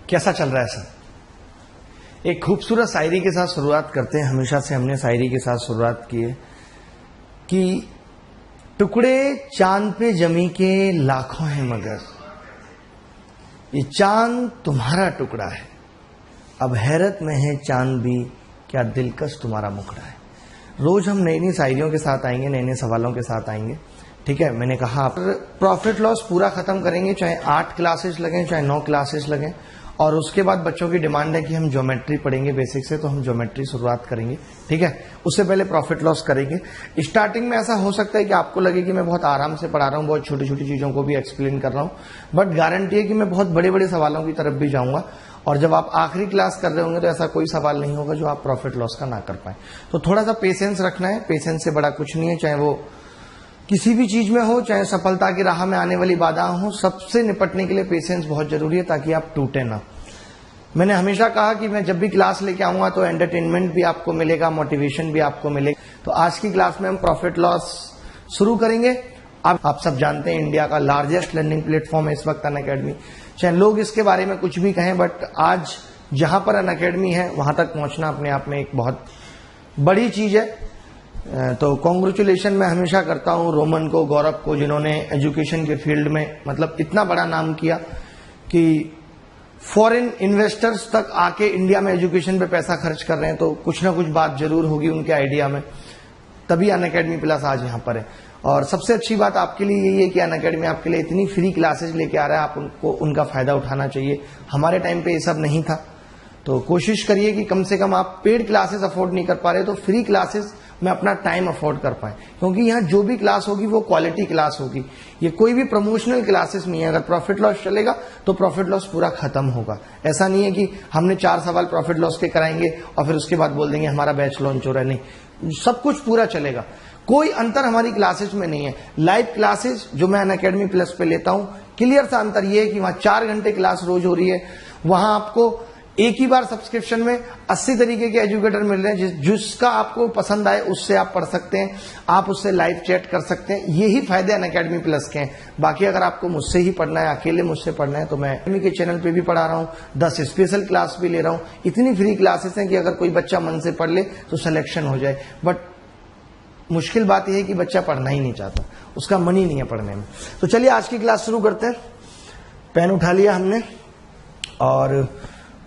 कैसा चल रहा है सर? एक खूबसूरत शायरी के साथ शुरुआत करते हैं। हमेशा से हमने शायरी के साथ शुरुआत की है कि टुकड़े चांद पे जमी के लाखों हैं मगर ये चांद तुम्हारा टुकड़ा है। अब हैरत में है चांद भी क्या दिलकश तुम्हारा मुखड़ा है। रोज हम नई नई शायरियों के साथ आएंगे, नए नए सवालों के साथ आएंगे। ठीक है, मैंने कहा प्रॉफिट लॉस पूरा खत्म करेंगे, चाहे 8 क्लासेस लगें चाहे 9 क्लासेस लगें। और उसके बाद बच्चों की डिमांड है कि हम ज्योमेट्री पढ़ेंगे बेसिक से, तो हम ज्योमेट्री शुरुआत करेंगे। ठीक है, उससे पहले प्रॉफिट लॉस करेंगे। स्टार्टिंग में ऐसा हो सकता है कि आपको लगे कि मैं बहुत आराम से पढ़ा रहा हूँ, बहुत छोटी छोटी चीजों को भी एक्सप्लेन कर रहा हूँ, बट गारंटी है कि मैं बहुत बड़े बड़े सवालों की तरफ भी जाऊंगा। और जब आप आखिरी क्लास कर रहे होंगे तो ऐसा कोई सवाल नहीं होगा जो आप प्रॉफिट लॉस का ना कर पाए। तो थोड़ा सा पेशेंस रखना है। पेशेंस से बड़ा कुछ नहीं है, चाहे वो किसी भी चीज में हो, चाहे सफलता की राह में आने वाली बाधा हो, सबसे निपटने के लिए पेशेंस बहुत जरूरी है ताकि आप टूटे ना। मैंने हमेशा कहा कि मैं जब भी क्लास लेके आऊंगा तो एंटरटेनमेंट भी आपको मिलेगा, मोटिवेशन भी आपको मिलेगा। तो आज की क्लास में हम प्रॉफिट लॉस शुरू करेंगे। अब आप सब जानते हैं इंडिया का लार्जेस्ट लर्निंग प्लेटफॉर्म है इस वक्त अनअकैडमी। चाहे लोग इसके बारे में कुछ भी कहें, बट आज जहां पर अनअकैडमी है वहां तक पहुंचना अपने आप में एक बहुत बड़ी चीज है। तो कॉन्ग्रेचुलेशन मैं हमेशा करता हूं रोमन को, गौरव को, जिन्होंने एजुकेशन के फील्ड में मतलब इतना बड़ा नाम किया कि फॉरेन इन्वेस्टर्स तक आके इंडिया में एजुकेशन पे पैसा खर्च कर रहे हैं। तो कुछ ना कुछ बात जरूर होगी उनके आइडिया में, तभी अनअकैडमी प्लस आज यहां पर है। और सबसे अच्छी बात आपके लिए यही है कि अनअकैडमी आपके लिए इतनी फ्री क्लासेस लेके आ रहा है, आप उनको उनका फायदा उठाना चाहिए। हमारे टाइम पे ये सब नहीं था, तो कोशिश करिए कि कम से कम आप पेड क्लासेस अफोर्ड नहीं कर पा रहे तो फ्री क्लासेस में अपना टाइम अफोर्ड कर पाए, क्योंकि यहाँ जो भी क्लास होगी वो क्वालिटी क्लास होगी। ये कोई भी प्रमोशनल क्लासेस नहीं है। अगर प्रॉफिट लॉस चलेगा तो प्रॉफिट लॉस पूरा खत्म होगा। ऐसा नहीं है कि हमने 4 सवाल प्रॉफिट लॉस के कराएंगे और फिर उसके बाद बोल देंगे हमारा बैच लॉन्च हो रहा है। नहीं, सब कुछ पूरा चलेगा। कोई अंतर हमारी क्लासेस में नहीं है। लाइव क्लासेस जो मैं अनअकैडमी प्लस पे लेता हूं, क्लियर सा अंतर यह है कि वहां 4 घंटे क्लास रोज हो रही है। वहां आपको एक ही बार सब्सक्रिप्शन में 80 तरीके के एजुकेटर मिल रहे हैं। जिसका आपको पसंद आए उससे आप पढ़ सकते हैं, आप उससे लाइव चैट कर सकते हैं। यही फायदे अनअकैडमी प्लस के हैं। बाकी अगर आपको मुझसे ही पढ़ना है, अकेले मुझसे पढ़ना है, तो मैं अनअकैडमी के चैनल पे भी पढ़ा रहा हूं, 10 स्पेशल क्लास भी ले रहा हूं। इतनी फ्री क्लासेस हैं कि अगर कोई बच्चा मन से पढ़ ले तो सिलेक्शन हो जाए। बट मुश्किल बात यह है कि बच्चा पढ़ना ही नहीं चाहता, उसका मन ही नहीं है पढ़ने में। तो चलिए आज की क्लास शुरू करते हैं। पेन उठा लिया हमने और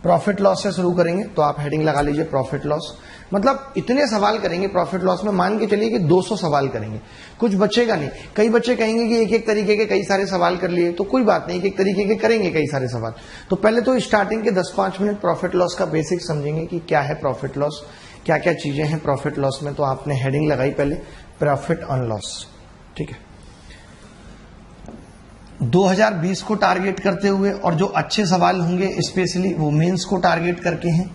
प्रॉफिट लॉस से शुरू करेंगे। तो आप हेडिंग लगा लीजिए प्रॉफिट लॉस। मतलब इतने सवाल करेंगे प्रॉफिट लॉस में, मान के चलिए कि 200 सवाल करेंगे, कुछ बचेगा नहीं। कई बच्चे कहेंगे कि एक एक तरीके के कई सारे सवाल कर लिए, तो कोई बात नहीं, एक एक तरीके के करेंगे कई सारे सवाल। तो पहले तो स्टार्टिंग के 10-5 मिनट प्रॉफिट लॉस का बेसिक समझेंगे कि क्या है प्रॉफिट लॉस, क्या क्या चीजें हैं प्रॉफिट लॉस में। तो आपने हेडिंग लगाई पहले प्रॉफिट ऑन लॉस। ठीक है, 2020 को टारगेट करते हुए और जो अच्छे सवाल होंगे स्पेशली वो मेंस को टारगेट करके हैं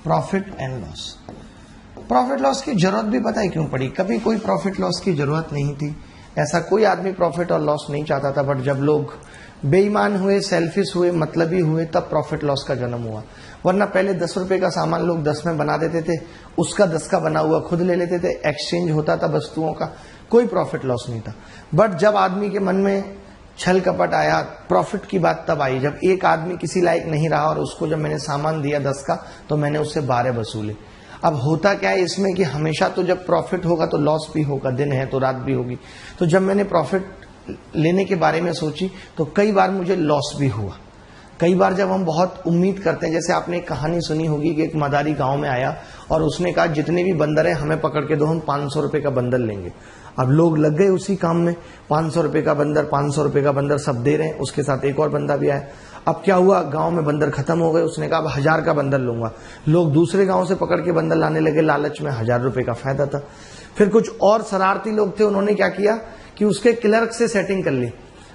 profit and loss. Profit loss की जरूरत भी पता है क्यों पड़ी? कभी कोई प्रॉफिट लॉस की जरूरत नहीं थी। ऐसा कोई आदमी प्रॉफिट और लॉस नहीं चाहता था, बट जब लोग बेईमान हुए, सेल्फिश हुए, मतलबी हुए, तब प्रॉफिट लॉस का जन्म हुआ। वरना पहले 10 रुपए का सामान लोग 10 में बना देते थे, उसका 10 का बना हुआ खुद ले लेते थे, एक्सचेंज होता था वस्तुओं का, कोई प्रॉफिट लॉस नहीं था। बट जब आदमी के मन में छल कपट आया, प्रॉफिट की बात तब आई जब एक आदमी किसी लायक नहीं रहा और उसको जब मैंने सामान दिया 10 का तो मैंने उससे 12 वसूले। अब होता क्या है इसमें कि हमेशा तो जब प्रॉफिट होगा तो लॉस भी होगा, दिन है तो रात भी होगी। तो जब मैंने प्रॉफिट लेने के बारे में सोची तो कई बार मुझे लॉस भी हुआ। कई बार जब हम बहुत उम्मीद करते हैं, जैसे आपने एक कहानी सुनी होगी कि एक मदारी गांव में आया और उसने कहा जितने भी बंदर हैं हमें पकड़ के दो, हम 500 रुपए का बंदर लेंगे। अब लोग लग गए उसी काम में, 500 रुपए का बंदर, 500 रुपए का बंदर सब दे रहे हैं। उसके साथ एक और बंदा भी आया। अब क्या हुआ, गांव में बंदर खत्म हो गए। उसने कहा अब 1000 का बंदर लूंगा। लोग दूसरे गांव से पकड़ के बंदर लाने लगे, लालच में 1000 रुपए का फायदा था। फिर कुछ और शरारती लोग थे, उन्होंने क्या किया कि उसके क्लर्क से सेटिंग कर ली।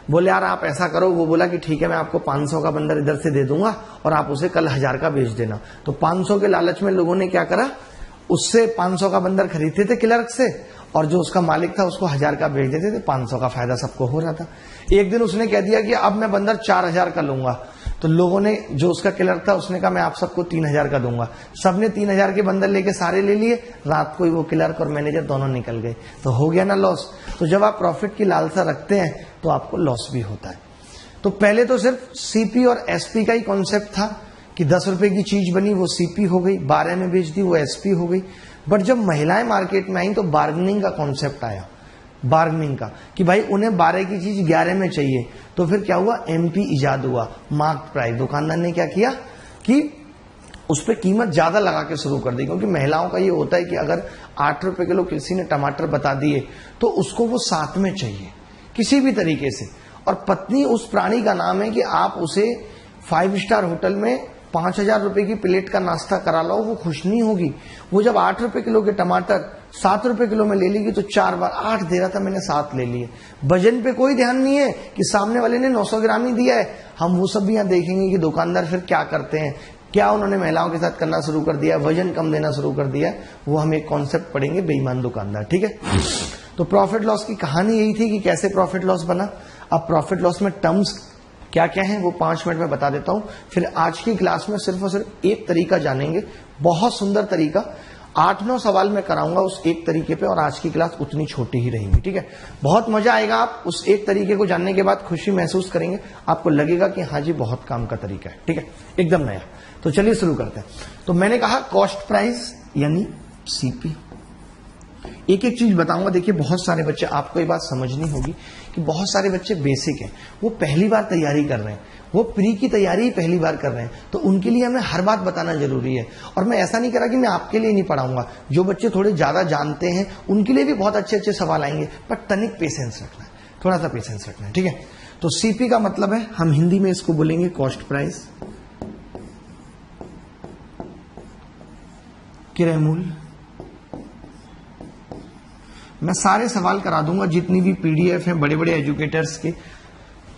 बोले यार आप ऐसा करो, वो बोला कि ठीक है मैं आपको 500 का बंदर इधर से दे दूंगा और आप उसे कल 1000 का बेच देना। तो 500 के लालच में लोगों ने क्या करा, उससे 500 का बंदर खरीदते थे क्लर्क से और जो उसका मालिक था उसको 1000 का बेच देते थे। 500 का फायदा सबको हो रहा था। एक दिन उसने कह दिया कि अब मैं बंदर 4000 का लूंगा। तो लोगों ने, जो उसका क्लर्क था उसने कहा मैं आप सबको 3000 का दूंगा। सबने 3000 के बंदर लेके सारे ले लिए। रात को ही वो क्लर्क और मैनेजर दोनों निकल गए। तो हो गया ना लॉस। तो जब आप प्रॉफिट की लालसा रखते हैं तो आपको लॉस भी होता है। तो पहले तो सिर्फ सीपी और एसपी का ही कॉन्सेप्ट था कि 10 रुपए की चीज बनी वो सीपी हो गई, 12 में बेच दी वो एसपी हो गई। बट जब महिलाएं मार्केट में आई तो बार्गेनिंग का कॉन्सेप्ट आया, बार्गेनिंग का, कि भाई उन्हें 12 की चीज 11 में चाहिए। तो फिर क्या हुआ, एमपी इजाद हुआ, मार्क प्राइस। दुकानदार ने क्या किया कि उस पर कीमत ज्यादा लगा के शुरू कर दी, क्योंकि महिलाओं का ये होता है कि अगर 8 रुपए किलो किसी ने टमाटर बता दिए तो उसको वो 7 में चाहिए किसी भी तरीके से। और पत्नी उस प्राणी का नाम है कि आप उसे 5 स्टार होटल में 5,000 रुपए की प्लेट का नाश्ता करा लो, वो खुश नहीं होगी। वो जब 8 रुपए किलो के टमाटर 7 रुपए किलो में ले लेगी तो 4 बार 8 दे रहा था, मैंने 7 ले लिए। वजन पे कोई ध्यान नहीं है कि सामने वाले ने 900 ग्राम ही दिया है। हम वो सब भी यहाँ देखेंगे कि दुकानदार फिर क्या करते हैं, क्या उन्होंने महिलाओं के साथ करना शुरू कर दिया, वजन कम देना शुरू कर दिया। वो हम एक कॉन्सेप्ट पढ़ेंगे, बेईमान दुकानदार। ठीक है, तो प्रॉफिट लॉस की कहानी यही थी कि कैसे प्रॉफिट लॉस बना। अब प्रॉफिट लॉस में टर्म्स क्या क्या है वो 5 मिनट में बता देता हूं। फिर आज की क्लास में सिर्फ और सिर्फ एक तरीका जानेंगे, बहुत सुंदर तरीका। 8-9 सवाल मैं कराऊंगा उस एक तरीके पे, और आज की क्लास उतनी छोटी ही रहेगी। ठीक है, बहुत मजा आएगा। आप उस एक तरीके को जानने के बाद खुशी महसूस करेंगे, आपको लगेगा कि हाँ जी बहुत काम का तरीका है। ठीक है, एकदम नया। तो चलिए शुरू करते हैं। तो मैंने कहा कॉस्ट प्राइस यानी सीपी। एक एक चीज बताऊंगा। देखिए बहुत सारे बच्चे, आपको ये बात समझनी होगी कि बहुत सारे बच्चे बेसिक हैं, वो पहली बार तैयारी कर रहे हैं, वो प्री की तैयारी पहली बार कर रहे हैं, तो उनके लिए हमें हर बात बताना जरूरी है। और मैं ऐसा नहीं करा कि मैं आपके लिए नहीं पढ़ाऊंगा, जो बच्चे थोड़े ज्यादा जानते हैं उनके लिए भी बहुत अच्छे अच्छे सवाल आएंगे, पर तनिक पेशेंस रखना है, थोड़ा सा पेशेंस रखना है। ठीक है, तो सीपी का मतलब है, हम हिंदी में इसको बोलेंगे कॉस्ट प्राइस, क्रय मूल्य। मैं सारे सवाल करा दूंगा, जितनी भी पीडीएफ है बड़े बड़े एजुकेटर्स के,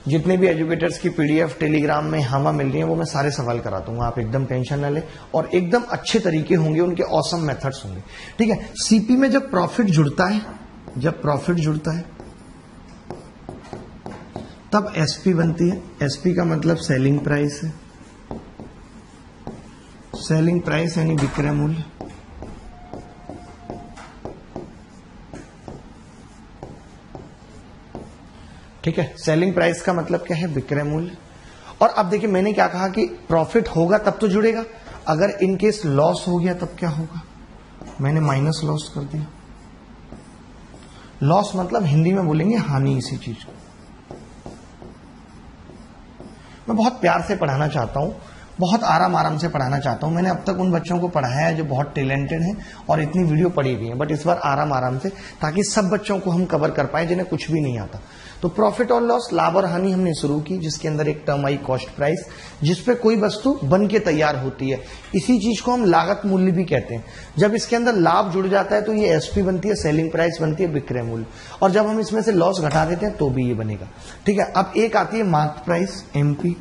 जितने भी एजुकेटर्स की पीडीएफ टेलीग्राम में हवा मिल रही है, वो मैं सारे सवाल करा दूंगा। आप एकदम टेंशन ना लें, और एकदम अच्छे तरीके होंगे, उनके ऑसम मेथड्स होंगे। ठीक है, सीपी में जब प्रॉफिट जुड़ता है, जब प्रॉफिट जुड़ता है तब एसपी बनती है। एसपी का मतलब सेलिंग प्राइस है, सेलिंग प्राइस यानी विक्रय मूल्य। ठीक है, सेलिंग प्राइस का मतलब क्या है, विक्रय मूल्य। और अब देखिए मैंने क्या कहा कि प्रॉफिट होगा तब तो जुड़ेगा, अगर इनकेस लॉस हो गया तब क्या होगा, मैंने माइनस लॉस कर दिया। लॉस मतलब हिंदी में बोलेंगे हानि, इसी चीज को मैं बहुत प्यार से पढ़ाना चाहता हूं, बहुत आराम से पढ़ाना चाहता हूं। मैंने अब तक उन बच्चों को पढ़ाया है जो बहुत टैलेंटेड हैं और इतनी वीडियो पढ़ी हुई है, बट इस बार आराम से, ताकि सब बच्चों को हम कवर कर पाए जिन्हें कुछ भी नहीं आता। तो प्रॉफिट और लॉस, लाभ और हानि हमने शुरू की, जिसके अंदर एक टर्म आई कॉस्ट प्राइस, जिसपे कोई वस्तु बन के तैयार होती है। इसी चीज को हम लागत मूल्य भी कहते हैं। जब इसके अंदर लाभ जुड़ जाता है तो ये एसपी बनती है, सेलिंग प्राइस बनती है, विक्रय मूल्य। और जब हम इसमें से लॉस घटा देते हैं तो भी ये बनेगा। ठीक है, अब एक आती है मार्क प्राइस, एमपी।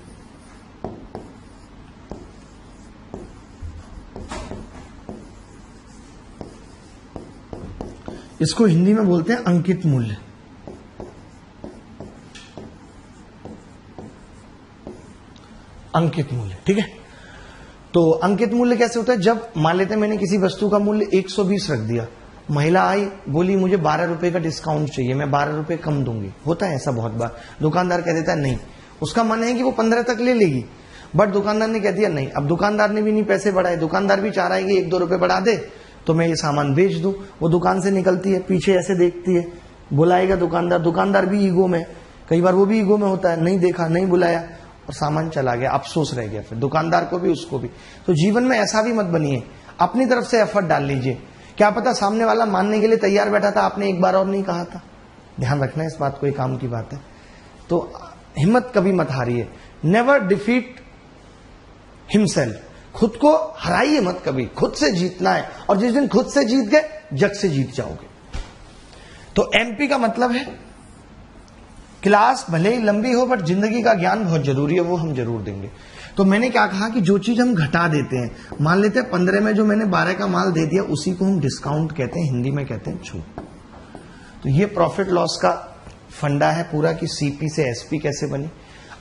इसको हिंदी में बोलते हैं अंकित मूल्य। अंकित मूल्य, ठीक है। तो अंकित मूल्य कैसे होता है, जब मान लेते हैं मैंने किसी वस्तु का मूल्य 120 रख दिया, महिला आई बोली मुझे 12 रुपए का डिस्काउंट चाहिए, मैं 12 रुपए कम दूंगी। होता है ऐसा बहुत बार, दुकानदार कह देता है नहीं, उसका मन है कि वो 15 तक ले लेगी, बट दुकानदार ने कह दिया नहीं। अब दुकानदार ने भी नहीं पैसे बढ़ाए, दुकानदार भी चाह रहा है कि 1-2 रुपए बढ़ा दे तो मैं ये सामान बेच दूं। वो दुकान से निकलती है, पीछे ऐसे देखती है, बुलाएगा दुकानदार, दुकानदार भी ईगो में, कई बार वो भी ईगो में होता है, नहीं देखा, नहीं बुलाया और सामान चला गया, अफसोस रह गया फिर दुकानदार को भी, उसको भी। तो जीवन में ऐसा भी मत बनिए, अपनी तरफ से एफर्ट डाल लीजिए। क्या पता सामने वाला मानने के लिए तैयार बैठा था, आपने एक बार और नहीं कहा था। ध्यान रखना इस बात को, एक काम की बात है। तो हिम्मत कभी मत हारिए, नेवर डिफीट हिमसेल्फ, खुद को हराइए मत कभी, खुद से जीतना है। और जिस दिन खुद से जीत गए, जग से जीत जाओगे। तो एमपी का मतलब है, क्लास भले ही लंबी हो बट जिंदगी का ज्ञान बहुत जरूरी है, वो हम जरूर देंगे। तो मैंने क्या कहा कि जो चीज हम घटा देते हैं, मान लेते हैं 15 में जो मैंने 12 का माल दे दिया, उसी को हम डिस्काउंट कहते हैं, हिंदी में कहते हैं छूट। तो ये प्रॉफिट लॉस का फंडा है पूरा कि सीपी से एसपी कैसे बनी।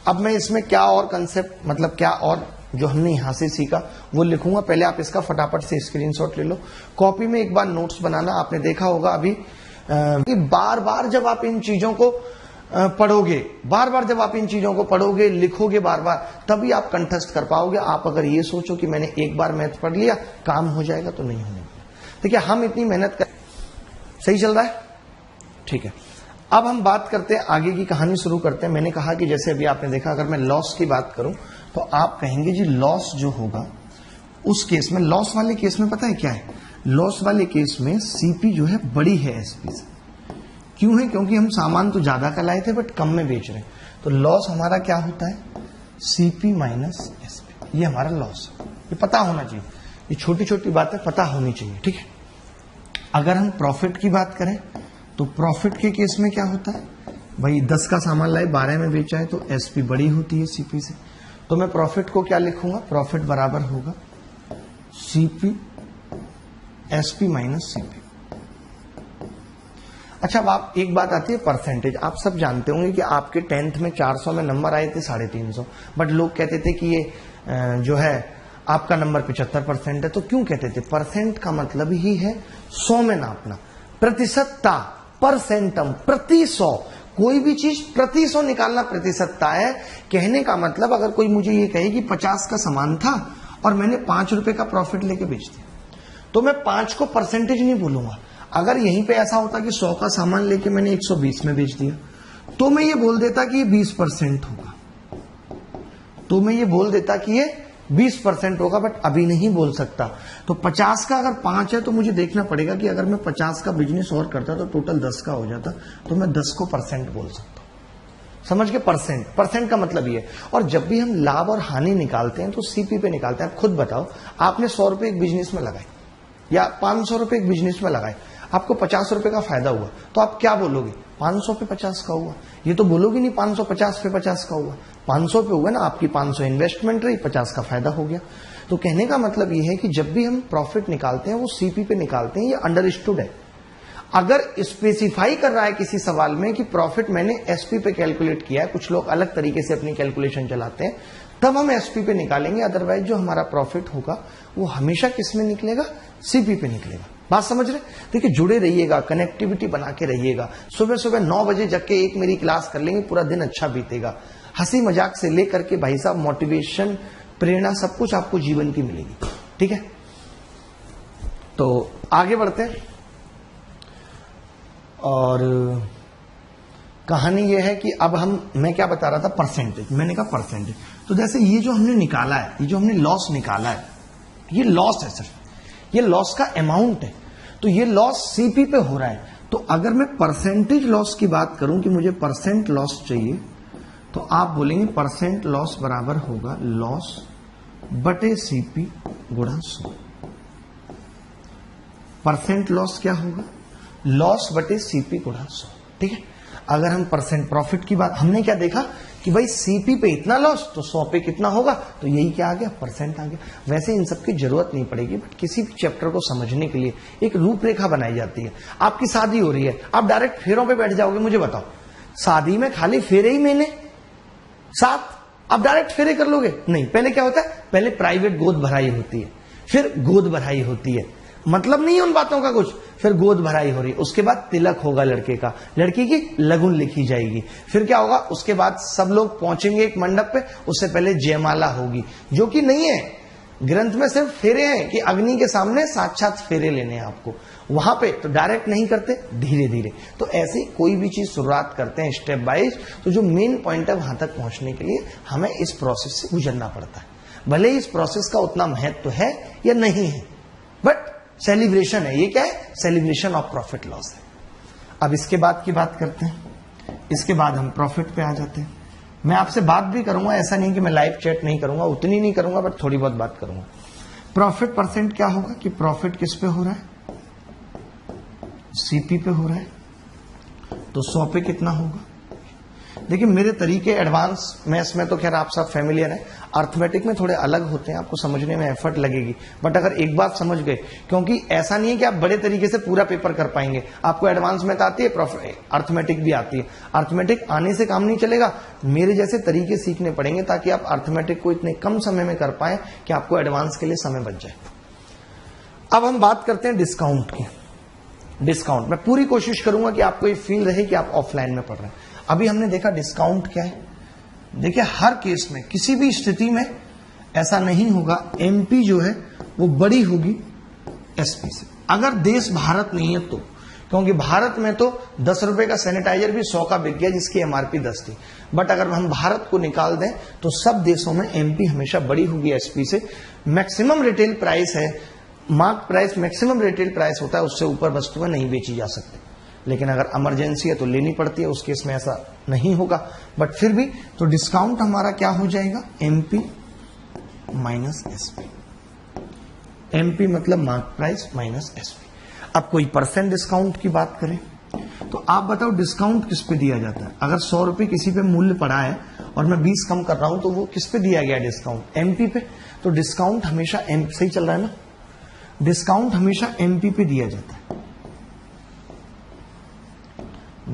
अब मैं इसमें क्या और कंसेप्ट, मतलब क्या और जो हमने यहां से सीखा वो लिखूंगा। पहले आप इसका फटाफट से स्क्रीनशॉट ले लो, कॉपी में एक बार नोट्स बनाना। आपने देखा होगा अभी कि बार बार जब आप इन चीजों को पढ़ोगे बार बार, जब आप इन चीजों को पढ़ोगे लिखोगे बार बार, तभी आप कंठस्थ कर पाओगे। आप अगर ये सोचो कि मैंने एक बार मैथ पढ़ लिया काम हो जाएगा, तो नहीं होने वाला। देखिए हम इतनी मेहनत कर, सही चल रहा है, ठीक है। अब हम बात करते हैं आगे की कहानी शुरू करते हैं। मैंने कहा कि जैसे अभी आपने देखा, अगर मैं लॉस की बात करूं तो आप कहेंगे जी लॉस जो होगा उस केस में, लॉस वाले केस में पता है क्या है, लॉस वाले केस में सीपी जो है बड़ी है एसपी से। क्यों है? क्योंकि हम सामान तो ज्यादा का लाए थे बट कम में बेच रहे हैं, तो लॉस हमारा क्या होता है, सीपी माइनस एसपी, ये हमारा लॉस है। ये पता होना चाहिए, ये छोटी छोटी बातें पता होनी चाहिए, ठीक है। अगर हम प्रॉफिट की बात करें तो प्रॉफिट के केस में क्या होता है, भाई 10 का सामान लाए 12 में बेचा है, तो एसपी बड़ी होती है सीपी से। तो मैं प्रॉफिट को क्या लिखूंगा, प्रॉफिट बराबर होगा सीपी एसपी माइनस सीपी। अच्छा, अब आप एक बात आती है परसेंटेज। आप सब जानते होंगे कि आपके 10th में 400 में नंबर आए थे 350, बट लोग कहते थे कि ये जो है आपका नंबर 75% है। तो क्यों कहते थे? परसेंट का मतलब ही है 100 में नापना, प्रतिशतता, परसेंटम, प्रति 100, कोई भी चीज प्रति 100 निकालना प्रतिशतता है। कहने का मतलब अगर कोई मुझे ये कहे कि 50 का सामान था और मैंने 5 रुपए का प्रॉफिट लेके बेच दिया, तो मैं 5 को परसेंटेज नहीं बोलूंगा। अगर यहीं पे ऐसा होता कि 100 का सामान लेके मैंने 120 में बेच दिया, तो मैं ये बोल देता कि ये 20% होगा, तो मैं ये बोल देता कि ये 20% होगा, बट अभी नहीं बोल सकता। तो 50 का अगर 5 है तो मुझे देखना पड़ेगा कि अगर मैं 50 का बिजनेस और करता तो टोटल 10 का हो जाता, तो मैं 10 को परसेंट बोल सकता हूं। समझ के? परसेंट, परसेंट का मतलब ये। और जब भी हम लाभ और हानि निकालते हैं तो सीपी पे निकालते हैं। आप खुद बताओ, आपने 100 रुपए एक बिजनेस में लगाए या 500 रुपए एक बिजनेस में लगाए, आपको 50 रुपए का फायदा हुआ, तो आप क्या बोलोगे? 500 पे 50 का हुआ। ये तो बोलोगे नहीं 550 पे 50 का हुआ। 500 पे हुआ ना, आपकी 500 इन्वेस्टमेंट रही, 50 का फायदा हो गया। तो कहने का मतलब ये है कि जब भी हम प्रॉफिट निकालते हैं वो सीपी पे निकालते हैं, ये अंडरस्टूड है। अगर स्पेसिफाई कर रहा है किसी सवाल में कि प्रॉफिट मैंने एसपी पे कैलकुलेट किया है, कुछ लोग अलग तरीके से अपनी कैलकुलेशन चलाते हैं, तब हम एसपी पे निकालेंगे। अदरवाइज जो हमारा प्रॉफिट होगा वो हमेशा किस में निकलेगा? सीपी पे निकलेगा। बात समझ रहे? देखिए, जुड़े रहिएगा, कनेक्टिविटी बना के रहिएगा। सुबह सुबह 9 बजे जग के एक मेरी क्लास कर लेंगे, पूरा दिन अच्छा बीतेगा। हंसी मजाक से लेकर के भाई साहब मोटिवेशन, प्रेरणा, सब कुछ आपको जीवन की मिलेगी, ठीक है। तो आगे बढ़ते हैं, और कहानी यह है कि अब मैं क्या बता रहा था, परसेंटेज। मैंने कहा परसेंटेज, तो जैसे ये जो हमने निकाला है, ये जो हमने लॉस निकाला है, ये लॉस है सर, ये लॉस का अमाउंट है, तो ये लॉस सीपी पे हो रहा है। तो अगर मैं परसेंटेज लॉस की बात करूं कि मुझे परसेंट लॉस चाहिए, तो आप बोलेंगे परसेंट लॉस बराबर होगा लॉस बटे सीपी गुणा 100। परसेंट लॉस क्या होगा? लॉस बटे सीपी गुणा 100, ठीक है। अगर हम परसेंट प्रॉफिट की बात, हमने क्या देखा कि भाई सीपी पे इतना लॉस तो 100 पे कितना होगा, तो यही क्या आ गया, परसेंट आ गया। वैसे इन सब की जरूरत नहीं पड़ेगी, बट किसी भी चैप्टर को समझने के लिए एक रूपरेखा बनाई जाती है। आपकी शादी हो रही है, आप डायरेक्ट फेरों पे बैठ जाओगे? मुझे बताओ, शादी में खाली फेरे ही मैंने 7, आप डायरेक्ट फेरे कर लोगे? नहीं, पहले क्या होता है, पहले प्राइवेट गोद भराई होती है, फिर गोद भराई होती है, मतलब नहीं है उन बातों का कुछ, फिर गोद भराई हो रही है, उसके बाद तिलक होगा लड़के का, लड़की की लगुन लिखी जाएगी, फिर क्या होगा, उसके बाद सब लोग पहुंचेंगे एक मंडप पे, उससे पहले जयमाला होगी, जो कि नहीं है ग्रंथ में, सिर्फ फेरे हैं कि अग्नि के सामने साक्षात फेरे लेने हैं आपको। वहां पे तो डायरेक्ट नहीं करते, धीरे धीरे। तो ऐसे कोई भी चीज शुरुआत करते हैं स्टेप बाइज, तो जो मेन पॉइंट है वहां तक पहुंचने के लिए हमें इस प्रोसेस से गुजरना पड़ता है। भले ही इस प्रोसेस का उतना महत्व है या नहीं है, बट सेलिब्रेशन है। ये क्या है? सेलिब्रेशन ऑफ प्रॉफिट लॉस है। अब इसके बाद की बात करते हैं, इसके बाद हम प्रॉफिट पे आ जाते हैं। मैं आपसे बात भी करूंगा, ऐसा नहीं कि मैं लाइव चैट नहीं करूंगा, उतनी नहीं करूंगा, बट थोड़ी बहुत बात करूंगा। प्रॉफिट परसेंट क्या होगा कि प्रॉफिट किस पे हो रहा है? सीपी पे हो रहा है, तो 100 पे कितना होगा? देखिए, मेरे तरीके एडवांस मैथ्स में तो खैर आप सब फैमिलियर हैं, अर्थमेटिक में थोड़े अलग होते हैं, आपको समझने में एफर्ट लगेगी, बट अगर एक बात समझ गए, क्योंकि ऐसा नहीं है कि आप बड़े तरीके से पूरा पेपर कर पाएंगे। आपको एडवांस मैथ आती है, अर्थमेटिक भी आती है। अर्थमेटिक आने से काम नहीं चलेगा, मेरे जैसे तरीके सीखने पड़ेंगे ताकि आप अर्थमेटिक को इतने कम समय में कर पाए कि आपको एडवांस के लिए समय बच जाए। अब हम बात करते हैं डिस्काउंट की। डिस्काउंट, मैं पूरी कोशिश करूंगा कि आपको ये फील रहे कि आप ऑफलाइन में पढ़ रहे हैं। अभी हमने देखा डिस्काउंट क्या है। देखिए हर केस में किसी भी स्थिति में ऐसा नहीं होगा एमपी जो है वो बड़ी होगी एसपी से, अगर देश भारत नहीं है तो। क्योंकि भारत में तो 10 रुपए का सैनिटाइजर भी 100 का बिक गया जिसकी एमआरपी 10 थी। बट अगर हम भारत को निकाल दें तो सब देशों में एमपी हमेशा बड़ी होगी एसपी से। मैक्सिमम रिटेल प्राइस है, mark price maximum retail price होता है, उससे ऊपर वस्तुएं नहीं बेची जा सकती। लेकिन अगर इमरजेंसी है तो लेनी पड़ती है, उस केस में ऐसा नहीं होगा। बट फिर भी तो डिस्काउंट हमारा क्या हो जाएगा, एमपी माइनस एसपी। एमपी मतलब मार्क प्राइस माइनस एसपी। अब कोई परसेंट डिस्काउंट की बात करें तो आप बताओ डिस्काउंट किस पे दिया जाता है। अगर 100 रुपए किसी पे मूल्य पड़ा है और मैं 20 कम कर रहा हूं तो वो किस पे दिया गया डिस्काउंट, एमपी पे। तो डिस्काउंट हमेशा एम सही चल रहा है ना, डिस्काउंट हमेशा एमपी पे दिया जाता है।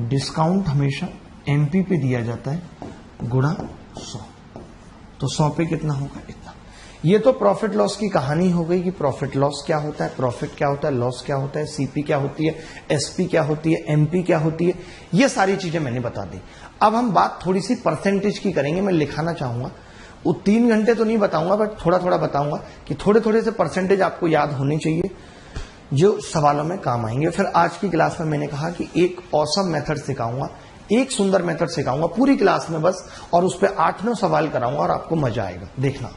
डिस्काउंट हमेशा एमपी पे दिया जाता है गुणा 100। तो 100 पे कितना होगा, इतना। ये तो प्रॉफिट लॉस की कहानी हो गई कि प्रॉफिट लॉस क्या होता है, प्रॉफिट क्या होता है, लॉस क्या होता है, सीपी क्या होती है, एसपी क्या होती है, एमपी क्या होती है, ये सारी चीजें मैंने बता दी। अब हम बात थोड़ी सी परसेंटेज की करेंगे। मैं लिखाना चाहूंगा, वो 3 घंटे तो नहीं बताऊंगा बट थोड़ा थोड़ा बताऊंगा कि थोड़े थोड़े से परसेंटेज आपको याद होने चाहिए जो सवालों में काम आएंगे। फिर आज की क्लास में मैंने कहा कि एक ऑसम मेथड सिखाऊंगा, एक सुंदर मेथड सिखाऊंगा पूरी क्लास में बस, और उस पर 8-9 सवाल कराऊंगा और आपको मजा आएगा। देखना,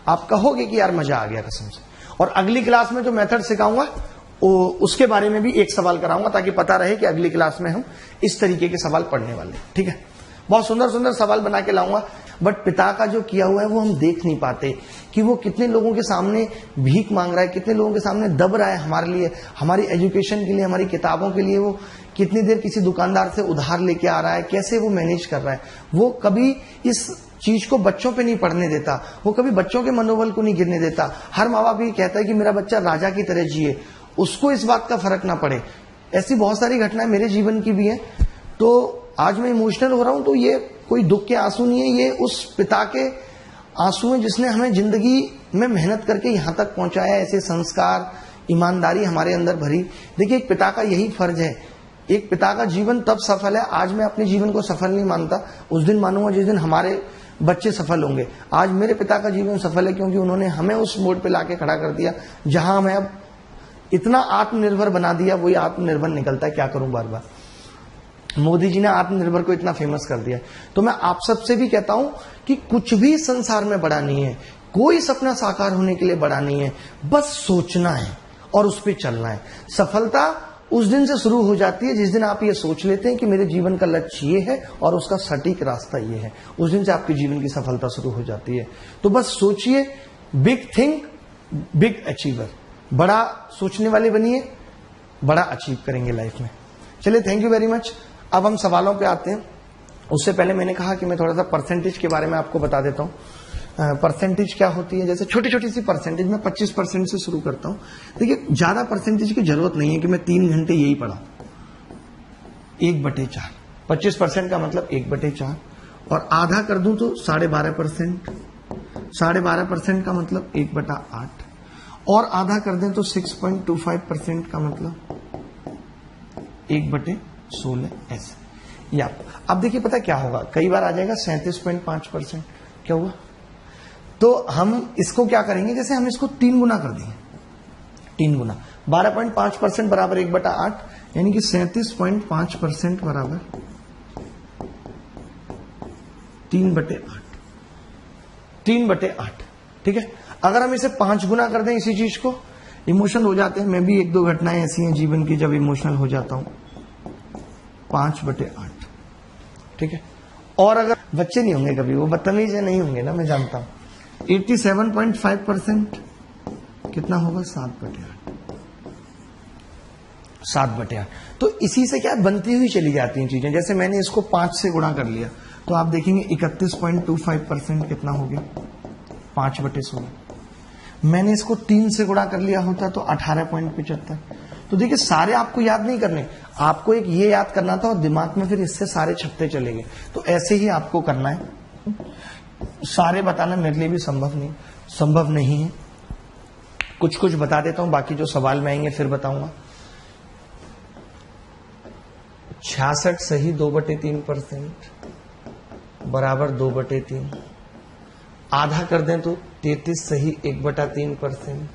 आप कहोगे कि यार मजा आ गया कसम से। और अगली क्लास में जो मेथड सिखाऊंगा उसके बारे में भी एक सवाल कराऊंगा ताकि पता रहे कि अगली क्लास में हम इस तरीके के सवाल पढ़ने वाले हैं। ठीक है, बहुत सुंदर सुंदर सवाल बना के लाऊंगा। बट पिता का जो किया हुआ है वो हम देख नहीं पाते कि वो कितने लोगों के सामने भीख मांग रहा है, कितने लोगों के सामने दब रहा है हमारे लिए, हमारी एजुकेशन के लिए, हमारी किताबों के लिए। वो कितनी देर किसी दुकानदार से उधार लेके आ रहा है, कैसे वो मैनेज कर रहा है। वो कभी इस चीज को बच्चों पे नहीं पढ़ने देता, वो कभी बच्चों के मनोबल को नहीं गिरने देता। हर माँ बाप ये कहता है कि मेरा बच्चा राजा की तरह जिए, उसको इस बात का फर्क ना पड़े। ऐसी बहुत सारी घटनाएं मेरे जीवन की भी है। तो आज मैं इमोशनल हो रहा हूं तो ये कोई दुख के आंसू नहीं है, ये उस पिता के आंसू हैं जिसने हमें जिंदगी में मेहनत करके यहां तक पहुंचाया। ऐसे संस्कार, ईमानदारी हमारे अंदर भरी। देखिए एक पिता का यही फर्ज है, एक पिता का जीवन तब सफल है। आज मैं अपने जीवन को सफल नहीं मानता, उस दिन मानूंगा जिस दिन हमारे बच्चे सफल होंगे। आज मेरे पिता का जीवन सफल है क्योंकि उन्होंने हमें उस मोड़ पे लाके खड़ा कर दिया जहां हमें अब इतना आत्मनिर्भर बना दिया। वही आत्मनिर्भर निकलता है, क्या करूं बार बार। मोदी जी ने आत्मनिर्भर को इतना फेमस कर दिया। तो मैं आप सबसे भी कहता हूं कि कुछ भी संसार में बड़ा नहीं है, कोई सपना साकार होने के लिए बड़ा नहीं है, बस सोचना है और उस पर चलना है। सफलता उस दिन से शुरू हो जाती है जिस दिन आप ये सोच लेते हैं कि मेरे जीवन का लक्ष्य ये है और उसका सटीक रास्ता ये है। उस दिन से आपके जीवन की सफलता शुरू हो जाती है। तो बस सोचिए, बिग थिंक बिग अचीवर, बड़ा सोचने वाले बनिए, बड़ा अचीव करेंगे लाइफ में। चलिए, थैंक यू वेरी मच। अब हम सवालों पे आते हैं। उससे पहले मैंने कहा कि मैं थोड़ा सा परसेंटेज के बारे में आपको बता देता हूँ। परसेंटेज क्या होती है, जैसे छोटी छोटी सी परसेंटेज, मैं 25% से शुरू करता हूं। देखिए ज्यादा परसेंटेज की जरूरत नहीं है कि मैं 3 घंटे यही पढ़ा। 1/4, 25% का मतलब 1/4, और आधा कर दूं तो 12.5%, 12.5% का मतलब 1/8, और आधा कर दें तो 6.25% का मतलब 1/16। ऐसे या अब देखिए पता क्या होगा, कई बार आ जाएगा 37.5%। क्या हुआ, तो हम इसको क्या करेंगे, जैसे हम इसको 3 गुना कर देंगे, 3 गुना 12.5% बराबर 1/8, यानी कि 37.5% बराबर 3/8, 3/8। ठीक है, अगर हम इसे 5 गुना कर दें इसी चीज को, इमोशनल हो जाते हैं। मैं भी 1-2 घटनाएं ऐसी हैं जीवन की जब इमोशनल हो जाता हूं। 5/8, ठीक है। और अगर बच्चे नहीं होंगे कभी, वो बदतमीज नहीं होंगे ना, मैं जानता हूं। 87.5% कितना होगा, 7/8, 7/8। तो इसी से क्या बनती हुई चली जाती हैं चीजें। जैसे मैंने इसको 5 से गुणा कर लिया तो आप देखेंगे 31.25% कितना हो गया, 5/16। मैंने इसको 3 से गुणा कर लिया होता तो 18.75। तो देखिए सारे आपको याद नहीं करने, आपको एक ये याद करना था और दिमाग में फिर इससे सारे छपते चले गए। तो ऐसे ही आपको करना है, सारे बताना मेरे लिए भी संभव नहीं है। कुछ कुछ बता देता हूं, बाकी जो सवाल में आएंगे फिर बताऊंगा। 66 सही 2/3% बराबर 2/3। आधा कर दें तो 33 सही 1/3%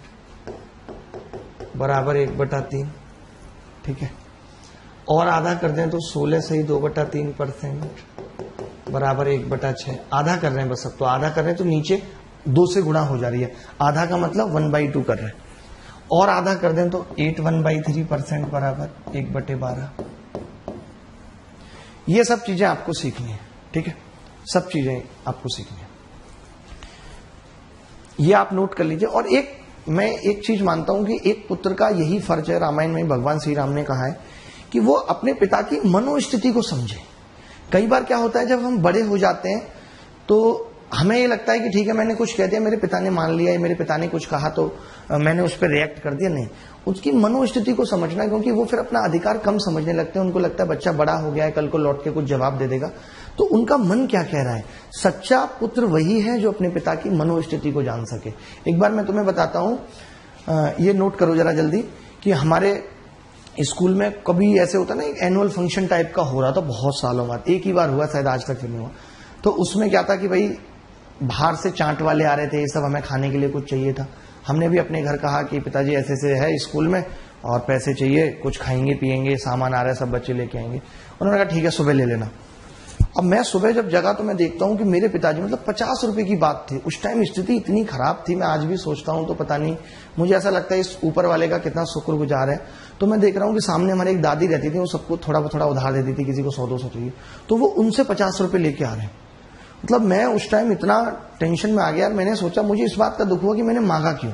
बराबर 1/3। ठीक है, और आधा कर दें तो 16 सही 2/3% बराबर 1/6। आधा कर रहे हैं बस, अब तो आधा कर रहे हैं तो नीचे 2 से गुणा हो जा रही है। आधा का मतलब 1/2 कर रहे हैं, और आधा कर दें तो 8 1/3% बराबर 1/12। ये सब चीजें आपको सीखनी है। ठीक है, सब चीजें आपको सीखनी है, ये आप नोट कर लीजिए। और मैं एक चीज मानता हूं कि एक पुत्र का यही फर्ज है, रामायण में भगवान श्री राम ने कहा है कि वो अपने पिता की मनोस्थिति को समझे। कई बार क्या होता है, जब हम बड़े हो जाते हैं तो हमें ये लगता है कि ठीक है मैंने कुछ कह दिया, मेरे पिता ने मान लिया, मेरे पिता ने कुछ कहा तो मैंने उस पर रिएक्ट कर दिया। नहीं, उसकी मनोस्थिति को समझना है, क्योंकि वो फिर अपना अधिकार कम समझने लगते हैं। उनको लगता है बच्चा बड़ा हो गया है, कल को लौट के कुछ जवाब दे देगा। तो उनका मन क्या कह रहा है, सच्चा पुत्र वही है जो अपने पिता की मनोस्थिति को जान सके। एक बार मैं तुम्हें बताता हूं, ये नोट करो जरा जल्दी, कि हमारे स्कूल में कभी ऐसे होता ना, एक एनुअल फंक्शन टाइप का हो रहा था बहुत सालों बाद, एक ही बार हुआ शायद, आज तक नहीं हुआ। तो उसमें क्या था कि भाई बाहर से चाट वाले आ रहे थे, ये सब हमें खाने के लिए कुछ चाहिए था। हमने भी अपने घर कहा कि पिताजी ऐसे से है स्कूल में और पैसे चाहिए, कुछ खाएंगे पिएंगे, सामान आ रहा है, सब बच्चे लेके आएंगे। उन्होंने कहा ठीक है सुबह ले लेना। अब मैं सुबह जब जगा तो मैं देखता हूं कि मेरे पिताजी, मतलब 50 रुपए की बात थी उस टाइम, स्थिति इतनी खराब थी, मैं आज भी सोचता हूं तो पता नहीं, मुझे ऐसा लगता है इस ऊपर वाले का कितना शुक्रगुजार है। तो मैं देख रहा हूं कि सामने हमारी एक दादी रहती थी, वो सबको थोड़ा थोड़ा उधार देती थी, किसी को 100-200 चाहिए, तो वो उनसे 50 रुपए लेके आ रहे हैं। मतलब मैं उस टाइम इतना टेंशन में आ गया, मैंने सोचा, मुझे इस बात का दुख हुआ कि मैंने मांगा क्यों।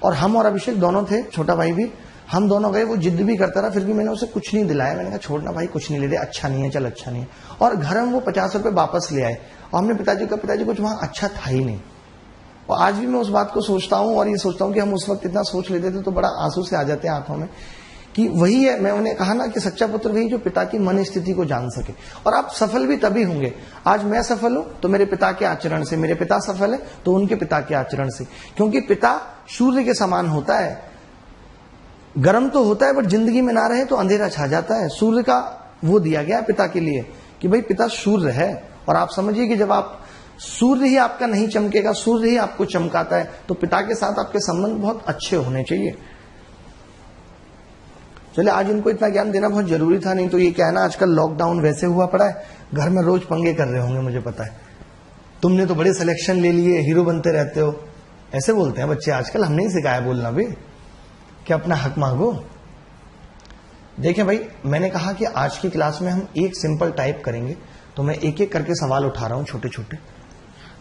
और हम और अभिषेक दोनों थे, छोटा भाई भी, हम दोनों गए, वो जिद भी करता रहा, फिर भी मैंने उसे कुछ नहीं दिलाया। मैंने कहा छोड़ना भाई, कुछ नहीं ले दे, अच्छा नहीं है, चल अच्छा नहीं है। और घर हम वो 50 रुपए वापस ले आए, और हमने पिताजी का, पिताजी कुछ वहां अच्छा था ही नहीं। और आज भी मैं उस बात को सोचता हूं, और ये सोचता हूं कि हम उस वक्त इतना सोच लेते थे तो बड़ा आंसू से आ जाते हैं आंखों में, कि वही है, मैं उन्हें कहा ना कि सच्चा पुत्र वही जो पिता की मन स्थिति को जान सके। और आप सफल भी तभी होंगे, आज मैं सफल हूं तो मेरे पिता के आचरण से, मेरे पिता सफल है तो उनके पिता के आचरण से। क्योंकि पिता सूर्य के समान होता है, गर्म तो होता है बट जिंदगी में ना रहे तो अंधेरा छा जाता है। सूर्य का वो दिया गया पिता के लिए कि भाई पिता सूर्य है, और आप समझिए कि जब आप, सूर्य ही आपका नहीं चमकेगा, सूर्य ही आपको चमकाता है, तो पिता के साथ आपके संबंध बहुत अच्छे होने चाहिए। चलिए, आज इनको इतना ज्ञान देना बहुत जरूरी था, नहीं तो ये क्या है ना, आजकल लॉकडाउन वैसे हुआ पड़ा है, घर में रोज पंगे कर रहे होंगे, मुझे पता है। तुमने तो बड़े सिलेक्शन ले लिए, हीरो बनते रहते हो, ऐसे बोलते हैं बच्चे आजकल। हमने ही सिखाया बोलना भी, कि अपना हक मांगो। देखें भाई, मैंने कहा कि आज की क्लास में हम एक सिंपल टाइप करेंगे, तो मैं एक एक करके सवाल उठा रहा हूं छोटे छोटे।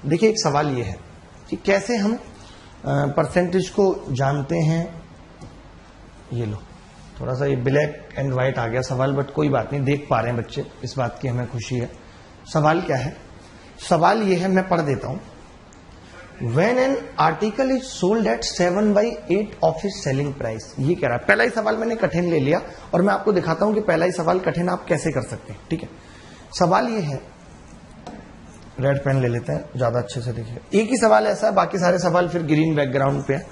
देखिए, एक सवाल ये है कि कैसे हम परसेंटेज को जानते हैं। ये लो, थोड़ा सा ये ब्लैक एंड व्हाइट आ गया सवाल, बट कोई बात नहीं, देख पा रहे हैं बच्चे, इस बात की हमें खुशी है। सवाल क्या है? सवाल ये है, मैं पढ़ देता हूं। When an article is sold at 7/8 of its selling price, ये कह रहा है। पहला ही सवाल मैंने कठिन ले लिया, और मैं आपको दिखाता हूं कि पहला ही सवाल कठिन आप कैसे कर सकते हैं। ठीक है, सवाल ये है, रेड पेन ले लेते हैं, ज्यादा अच्छे से देखिए। एक ही सवाल ऐसा है, बाकी सारे सवाल फिर ग्रीन बैकग्राउंड पे है,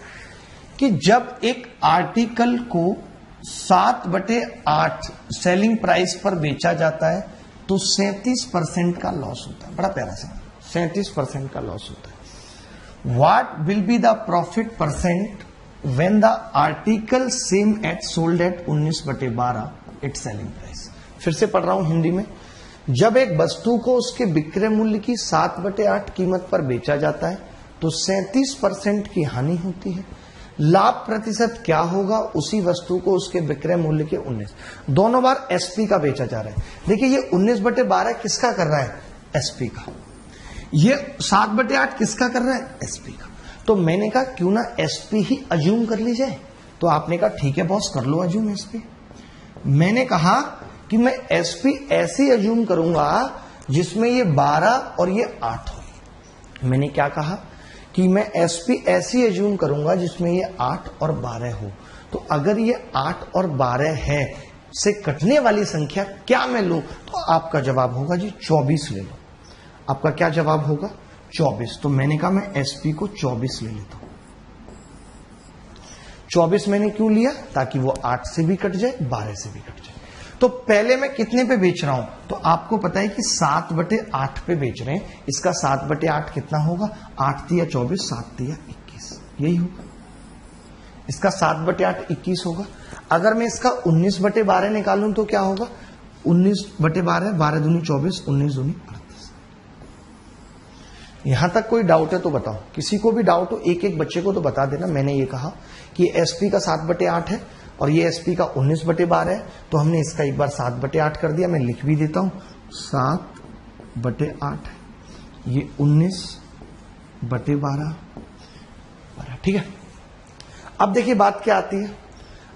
कि जब एक आर्टिकल को 7/8 सेलिंग प्राइस पर बेचा जाता है तो 37% का लॉस होता है। बड़ा प्यारा सवाल, 37% का लॉस होता है। What will be the profit percent when the article same at sold at 19/12 its selling price? फिर से पढ़ रहा हूं हिंदी में। जब एक वस्तु को उसके विक्रय मूल्य की 7/8 कीमत पर बेचा जाता है तो 37% की हानि होती है। लाभ प्रतिशत क्या होगा उसी वस्तु को उसके विक्रय मूल्य के 19, दोनों बार एसपी का बेचा जा रहा है। देखिए, ये 19/12 किसका कर रहा है? एसपी का। ये 7/8 किसका कर रहा है? एसपी का। तो मैंने कहा क्यों ना एसपी ही अज्यूम कर ली जाए। तो आपने कहा ठीक है बॉस, कर लो अज्यूम एसपी। मैंने कहा कि मैं एसपी ऐसे अज्यूम करूंगा जिसमें ये 12 और ये 8 हो। मैंने क्या कहा कि मैं एसपी ऐसी अज्यूम करूंगा जिसमें ये 8 और 12 हो। तो अगर ये 8 और 12 है से कटने वाली संख्या क्या मैं लूं, तो आपका जवाब होगा जी 24 ले लो। आपका क्या जवाब होगा? 24। तो मैंने कहा मैं एसपी को 24 ले लेता हूं। 24 मैंने क्यों लिया? ताकि वो 8 से भी कट जाए, 12 से भी कट जाए। तो पहले मैं कितने पे बेच रहा हूं, तो आपको पता है कि 7/8 पे बेच रहे हैं। इसका 7/8 कितना होगा, 8 तिया 24, 7 तिया 21, यही होगा। इसका 7/8 21 होगा। अगर मैं इसका 19/12 निकालूं तो क्या होगा, 19/12, 12 दूनी 24, 19 दूनी 38। यहां तक कोई डाउट है तो बताओ, किसी को भी डाउट हो एक एक बच्चे को तो बता देना। मैंने ये कहा कि एसपी का 7/8 है और ये एसपी का 19/12 है, तो हमने इसका एक बार 7/8 कर दिया। मैं लिख भी देता हूं 7/8, ये 19/12, ठीक है। अब देखिए बात क्या आती है,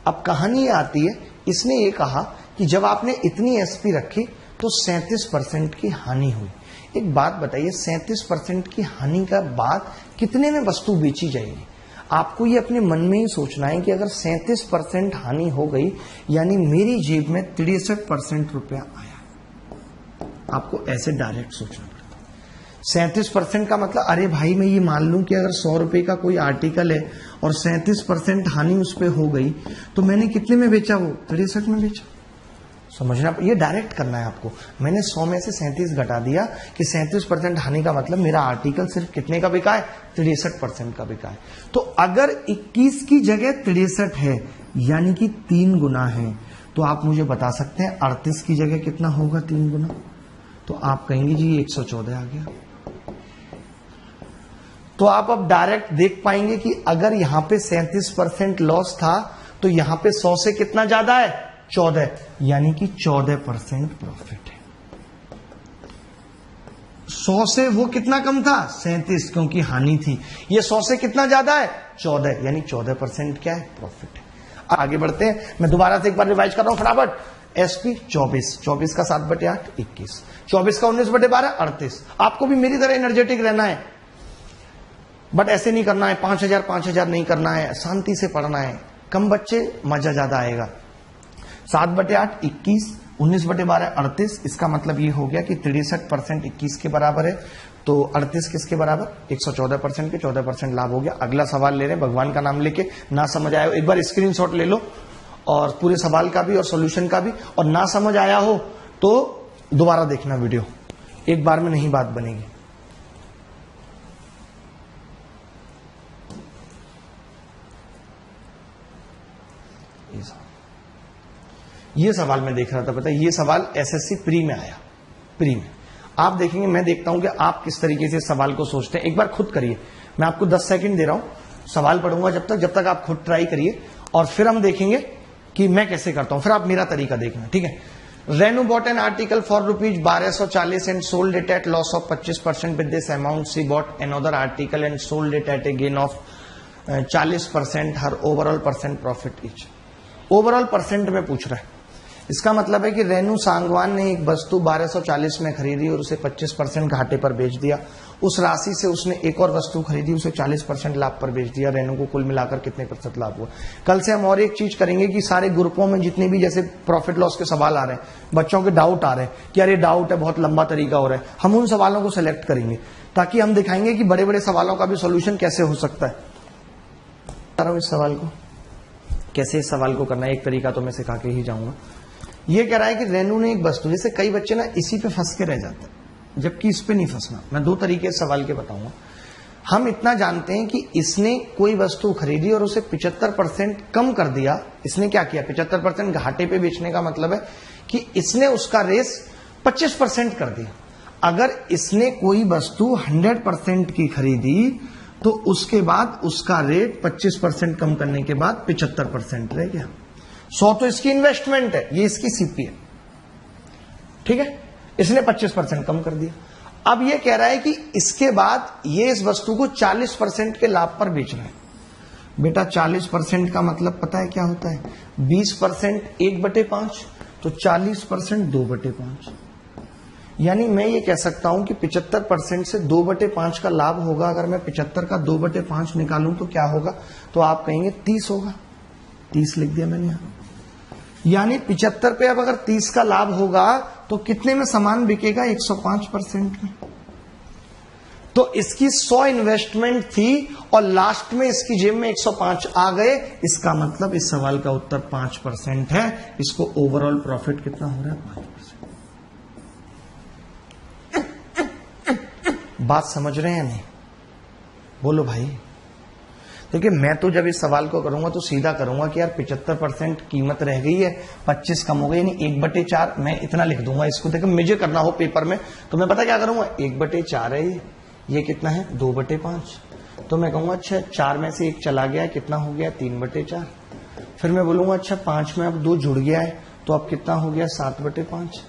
अब कहानी ये आती है, इसने ये कहा कि जब आपने इतनी एसपी रखी तो 37% की हानि हुई। एक बात बताइए, 37% की हानि का बाद कितने में वस्तु बेची जाएगी? आपको ये अपने मन में ही सोचना है कि अगर 37% हानि हो गई यानी मेरी जेब में 63% रुपया आया। आपको ऐसे डायरेक्ट सोचना पड़ता है। 37% का मतलब, अरे भाई मैं ये मान लूं कि अगर 100 रुपए का कोई आर्टिकल है और 37% हानि उस पर हो गई तो मैंने कितने में बेचा, वो 63 में बेचा। समझना, ये डायरेक्ट करना है आपको। मैंने 100 में से 37 घटा दिया कि 37% हानि का मतलब मेरा आर्टिकल सिर्फ कितने का बिका है, 63% का बिका है। तो अगर 21 की जगह 63 है यानी कि 3 गुना है, तो आप मुझे बता सकते हैं 38 की जगह कितना होगा 3 गुना। तो आप कहेंगे जी 114 आ गया। तो आप अब डायरेक्ट देख पाएंगे कि अगर यहां पे 37% लॉस था तो यहां पे 100 से कितना ज्यादा है, 14, यानी कि 14% प्रॉफिट है। 100 से वो कितना कम था, 37, क्योंकि हानि थी। ये 100 से कितना ज्यादा है, 14, यानी 14% क्या है, प्रॉफिट है। आगे बढ़ते हैं, मैं दोबारा से एक बार रिवाइज कर रहा हूं फटाफट। एसपी 24 का 7/8 21, 24 का 19/12 38। आपको भी मेरी तरह एनर्जेटिक रहना है, बट ऐसे नहीं करना है 5,000 नहीं करना है, शांति से पढ़ना है। कम बच्चे, मजा ज्यादा आएगा। 7/8 21, 19/12 38। इसका मतलब ये हो गया कि 63% 21 के बराबर है, तो 38 किसके बराबर, 114% के 14% लाभ हो गया। अगला सवाल ले रहे हैं, भगवान का नाम लेके। ना समझ आया हो एक बार स्क्रीनशॉट ले लो, और पूरे सवाल का भी और सॉल्यूशन का भी। और ना समझ आया हो तो दोबारा देखना वीडियो, एक बार में नहीं बात बनेगी। ये सवाल मैं देख रहा था, पता है ये सवाल एसएससी प्री में आया, प्री में। आप देखेंगे, मैं देखता हूं कि आप किस तरीके से सवाल को सोचते हैं। एक बार खुद करिए, मैं आपको 10 सेकंड दे रहा हूं, सवाल पढ़ूंगा जब तक आप खुद ट्राई करिए, और फिर हम देखेंगे कि मैं कैसे करता हूं, फिर आप मेरा तरीका देखना, ठीक है। Renu bot an article for ₹1240 and sold it at loss of 25%। With this amount she bought another article and sold it at A gain of 40%। Her overall percent profit each. Overall percent में पूछ रहा है, इसका मतलब है कि रेनू सांगवान ने एक वस्तु 1240 में खरीदी और उसे 25% घाटे पर बेच दिया। उस राशि से उसने एक और वस्तु खरीदी, उसे 40% लाभ पर बेच दिया। रेनू को कुल मिलाकर कितने % लाभ हुआ। कल से हम और एक चीज करेंगे कि सारे ग्रुपों में जितने भी जैसे प्रॉफिट लॉस के सवाल आ रहे हैं, बच्चों के डाउट आ रहे हैं कि अरे डाउट है, बहुत लंबा तरीका हो रहा है, हम उन सवालों को सिलेक्ट करेंगे ताकि हम दिखाएंगे कि बड़े बड़े सवालों का भी सोल्यूशन कैसे हो सकता है। इस सवाल को कैसे, इस सवाल को करना है, एक तरीका तो मैं सिखा के ही जाऊंगा। ये कह रहा है कि रेनू ने एक वस्तु, जैसे कई बच्चे ना इसी पे फंस के रह जाते हैं, जबकि इस पे नहीं फंसना। मैं 2 तरीके सवाल के बताऊंगा। हम इतना जानते हैं कि इसने कोई वस्तु खरीदी और उसे 75% कम कर दिया। इसने क्या किया, 75% घाटे पे बेचने का मतलब है कि इसने उसका रेस 25% कर दिया। अगर इसने कोई वस्तु 100% की खरीदी तो उसके बाद उसका रेट 25% कम करने के बाद 75% रह गया। 100 तो इसकी इन्वेस्टमेंट है, ये इसकी सीपी है, ठीक है। इसने 25% कम कर दिया। अब ये कह रहा है कि इसके बाद ये इस वस्तु को 40% के लाभ पर बेच रहा है। बेटा 40% का मतलब पता है क्या होता है, 20% 1/5, तो 40% 2/5। यानी मैं ये कह सकता हूं कि 75% से 2/5 का लाभ होगा। अगर मैं 75 का 2/5 निकालूं तो क्या होगा, तो आप कहेंगे 30 होगा। 30 लिख दिया मैंने यहां। यानी 75 पे अब अगर 30 का लाभ होगा तो कितने में सामान बिकेगा, 105% में। तो इसकी 100 इन्वेस्टमेंट थी और लास्ट में इसकी जेब में 105 आ गए। इसका मतलब इस सवाल का उत्तर 5% है। इसको ओवरऑल प्रॉफिट कितना हो रहा है? 5%। बात समझ रहे हैं नहीं? बोलो भाई। देखिए मैं तो जब इस सवाल को करूंगा तो सीधा करूंगा कि यार 75% कीमत रह गई है, 25 कम हो गई, यानी 1/4 मैं इतना लिख दूंगा इसको। देखो मुझे करना हो पेपर में तो मैं पता क्या करूंगा, 1/4 है ये कितना है? 2/5। तो मैं कहूंगा अच्छा 4 में से 1 चला गया, कितना हो गया? 3/4। फिर मैं बोलूंगा अच्छा 5 में अब 2 जुड़ गया है तो अब कितना हो गया? 7/5।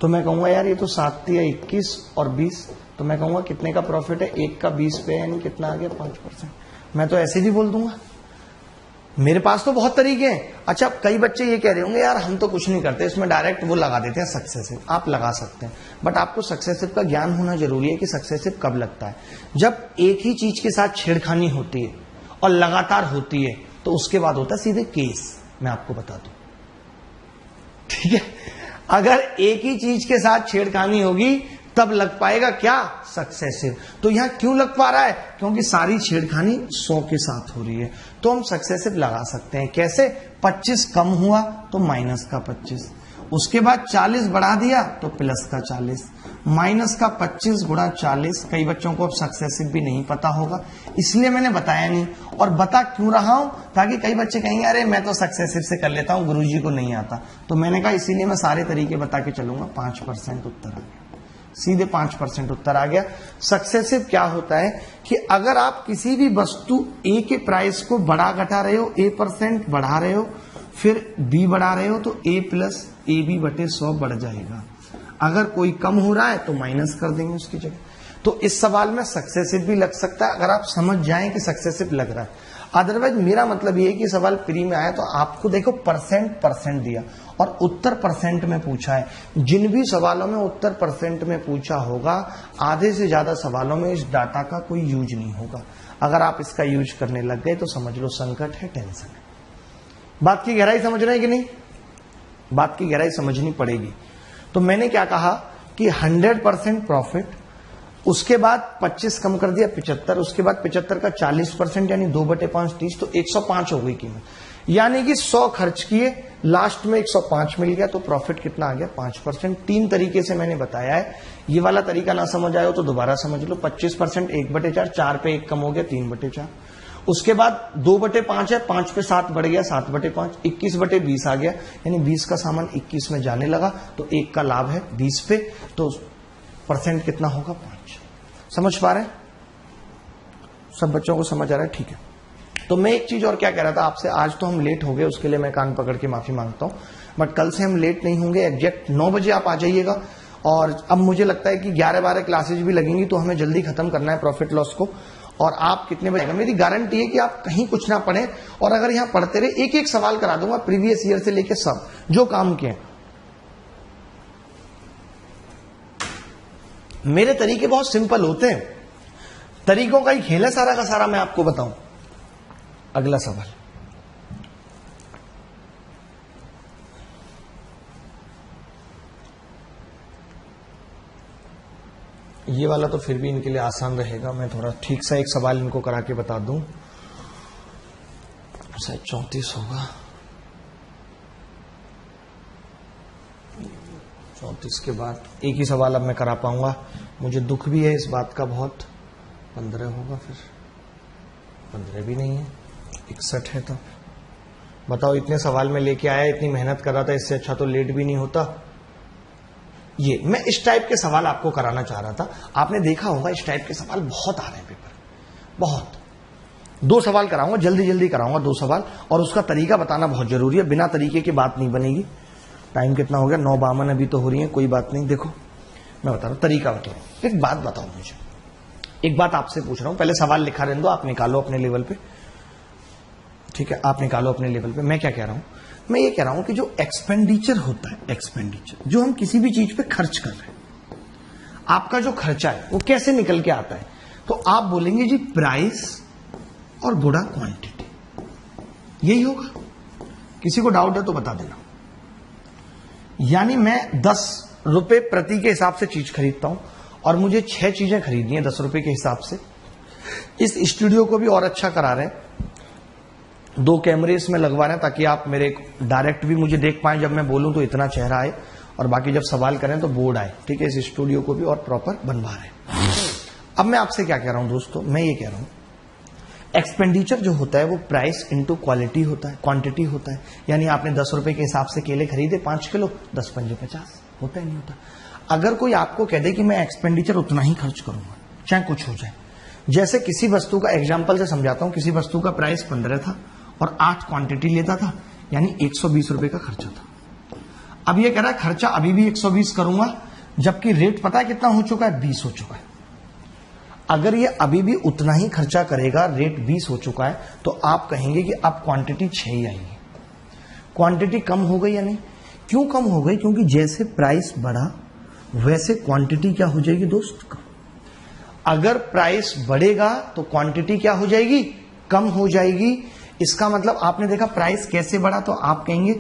तो मैं कहूंगा यार ये तो 7 दिया 21 और 20, तो मैं कहूंगा कितने का प्रॉफिट है? 1 का 20 पे, यानी कितना आ गया? 5%। मैं तो ऐसे भी बोल दूंगा। मेरे पास तो बहुत तरीके हैं। अच्छा कई बच्चे ये कह रहे होंगे यार हम तो कुछ नहीं करते, इसमें डायरेक्ट वो लगा देते हैं सक्सेसिव। आप लगा सकते हैं, बट आपको सक्सेसिव का ज्ञान होना जरूरी है कि सक्सेसिव कब लगता है। जब एक ही चीज के साथ छेड़खानी होती है और लगातार होती है तो उसके बाद होता है सीधे केस। मैं आपको बता दूं, ठीक है? अगर एक ही चीज के साथ छेड़खानी होगी तब लग पाएगा क्या? सक्सेसिव। तो यहां क्यों लग पा रहा है? क्योंकि सारी छेड़खानी 100 के साथ हो रही है। तो हम सक्सेसिव लगा सकते हैं। कैसे? 25 कम हुआ तो माइनस का 25, उसके बाद 40 बढ़ा दिया तो प्लस का 40, माइनस का 25 गुणा 40। कई बच्चों को अब सक्सेसिव भी नहीं पता होगा, इसलिए मैंने बताया नहीं। और बता क्यों रहा हूं? ताकि कई बच्चे कहेंगे अरे मैं तो सक्सेसिव से कर लेता हूं, गुरुजी को नहीं आता। तो मैंने कहा इसीलिए मैं सारे तरीके बता के चलूंगा। 5% उत्तर आ गया, सीधे 5% उत्तर आ गया। सक्सेसिव क्या होता है कि अगर आप किसी भी वस्तु ए के प्राइस को बढ़ा घटा रहे हो, A% बढ़ा रहे हो, फिर B बढ़ा रहे हो, तो A प्लस AB/100 बढ़ जाएगा। अगर कोई कम हो रहा है तो माइनस कर देंगे उसकी जगह। तो इस सवाल में सक्सेसिव भी लग सकता है अगर आप समझ जाएं कि सक्सेसिव लग रहा है। अदरवाइज मेरा मतलब ये है कि सवाल प्री में आया तो आपको देखो परसेंट दिया और उत्तर परसेंट में पूछा है। जिन भी सवालों में उत्तर परसेंट में पूछा होगा, आधे से ज्यादा सवालों में इस डाटा का कोई यूज नहीं होगा। अगर आप इसका यूज करने लग गए तो समझ लो संकट है, टेंशन है। बात की गहराई समझ रहे हैं कि नहीं? बात की गहराई समझनी पड़ेगी। तो मैंने क्या कहा कि 100% प्रॉफिट, उसके बाद 25 कम कर दिया 75, उसके बाद 75 का 40% यानी 2/5 30, तो 105 हो गई कीमत। यानी कि 100 खर्च किए, लास्ट में 105 मिल गया, तो प्रॉफिट कितना आ गया? 5%। 3 तरीके से मैंने बताया है। ये वाला तरीका ना समझ आया हो तो दोबारा समझ लो। 25% 1/4, 4 पे 1 कम हो गया 3/4। उसके बाद 2/5 है, 5 पे 7 बढ़ गया 7/5, 21/20 आ गया, यानी 20 का सामान 21 में जाने लगा, तो 1 का लाभ है 20 पे, तो परसेंट कितना होगा? 5। समझ पा रहे हैं? सब बच्चों को समझ आ रहा है? ठीक है। तो मैं एक चीज और क्या कह रहा था आपसे, आज तो हम लेट हो गए, उसके लिए मैं कान पकड़ के माफी मांगता हूं, बट कल से हम लेट नहीं होंगे। एग्जैक्ट 9 बजे आप आ जाइएगा। और अब मुझे लगता है कि 11-12 क्लासेज भी लगेंगी, तो हमें जल्दी खत्म करना है प्रॉफिट लॉस को। और आप कितने बजे? मेरी गारंटी है कि आप कहीं कुछ ना पढ़े, और अगर यहां पढ़ते रहे, एक एक सवाल करा दूंगा प्रीवियस ईयर से लेके सब जो काम किए। मेरे तरीके बहुत सिंपल होते हैं, तरीकों का ही खेल है सारा का सारा। मैं आपको बताऊं, अगला सवाल, ये वाला तो फिर भी इनके लिए आसान रहेगा। मैं थोड़ा ठीक सा एक सवाल इनको करा के बता दूं। शायद 34 होगा, 34 के बाद एक ही सवाल अब मैं करा पाऊंगा। मुझे दुख भी है इस बात का बहुत। 15 होगा, फिर 15 भी नहीं है, 61 है। तो बताओ, इतने सवाल में लेके आया, इतनी मेहनत कर रहा था, इससे अच्छा तो लेट भी नहीं होता। ये मैं इस टाइप के सवाल आपको कराना चाह रहा था। आपने देखा होगा इस टाइप के सवाल बहुत आ रहे हैं पेपर, बहुत। 2 सवाल कराऊंगा, जल्दी जल्दी कराऊंगा 2 सवाल, और उसका तरीका बताना बहुत जरूरी है। बिना तरीके की बात नहीं बनेगी। टाइम कितना हो गया? 9:52 अभी तो हो रही है, कोई बात नहीं। देखो मैं बता रहा हूं, तरीका बताओ। एक बात बताओ मुझे, एक बात आपसे पूछ रहा हूं, पहले सवाल लिखा रहने दो, आप निकालो अपने लेवल पे, ठीक है? आप निकालो अपने लेवल पे। मैं क्या कह रहा हूं? मैं ये कह रहा हूं कि जो एक्सपेंडिचर होता है, एक्सपेंडिचर जो हम किसी भी चीज पे खर्च कर रहे हैं, आपका जो खर्चा है वो कैसे निकल के आता है? तो आप बोलेंगे जी प्राइस और गुणा क्वांटिटी, यही होगा। किसी को डाउट है तो बता देना। यानी मैं 10 रुपए प्रति के हिसाब से चीज खरीदता हूं, और मुझे 6 चीजें खरीदनी है 10 रुपए के हिसाब से। इस स्टूडियो को भी और अच्छा करा रहे हैं, 2 कैमरे इसमें लगवा रहे हैं ताकि आप मेरे डायरेक्ट भी मुझे देख पाए, जब मैं बोलूं तो इतना चेहरा आए, और बाकी जब सवाल करें तो बोर्ड आए। ठीक है, इस स्टूडियो को भी और प्रॉपर बनवा रहे हैं। अब मैं आपसे क्या कह रहा हूं दोस्तों, मैं ये कह रहा हूं एक्सपेंडिचर जो होता है वो प्राइस इंटू क्वालिटी होता है, क्वांटिटी होता है। यानी आपने 10 रुपए के हिसाब से केले खरीदे 5 किलो, 10 पंजे 50, होता ही नहीं होता। अगर कोई आपको कह दे कि मैं एक्सपेंडिचर उतना ही खर्च करूंगा चाहे कुछ हो जाए, जैसे किसी वस्तु का एग्जाम्पल से समझाता हूं, किसी वस्तु का प्राइस 15 था और 8 क्वांटिटी लेता था, यानी 120 रुपए का खर्चा था। अब ये कह रहा है खर्चा अभी भी 120 करूंगा, जबकि रेट पता है कितना हो चुका है, 20 हो चुका है। अगर ये अभी भी उतना ही खर्चा करेगा, रेट 20 हो चुका है, तो आप कहेंगे कि अब क्वांटिटी 6 ही आएगी। क्वांटिटी कम हो गई या नहीं? क्यों कम हो गई? क्योंकि जैसे प्राइस बढ़ा वैसे क्वांटिटी क्या हो जाएगी दोस्त, कम। अगर प्राइस बढ़ेगा तो क्वांटिटी क्या हो जाएगी, कम हो जाएगी। इसका मतलब आपने देखा प्राइस कैसे बढ़ा, तो आप कहेंगे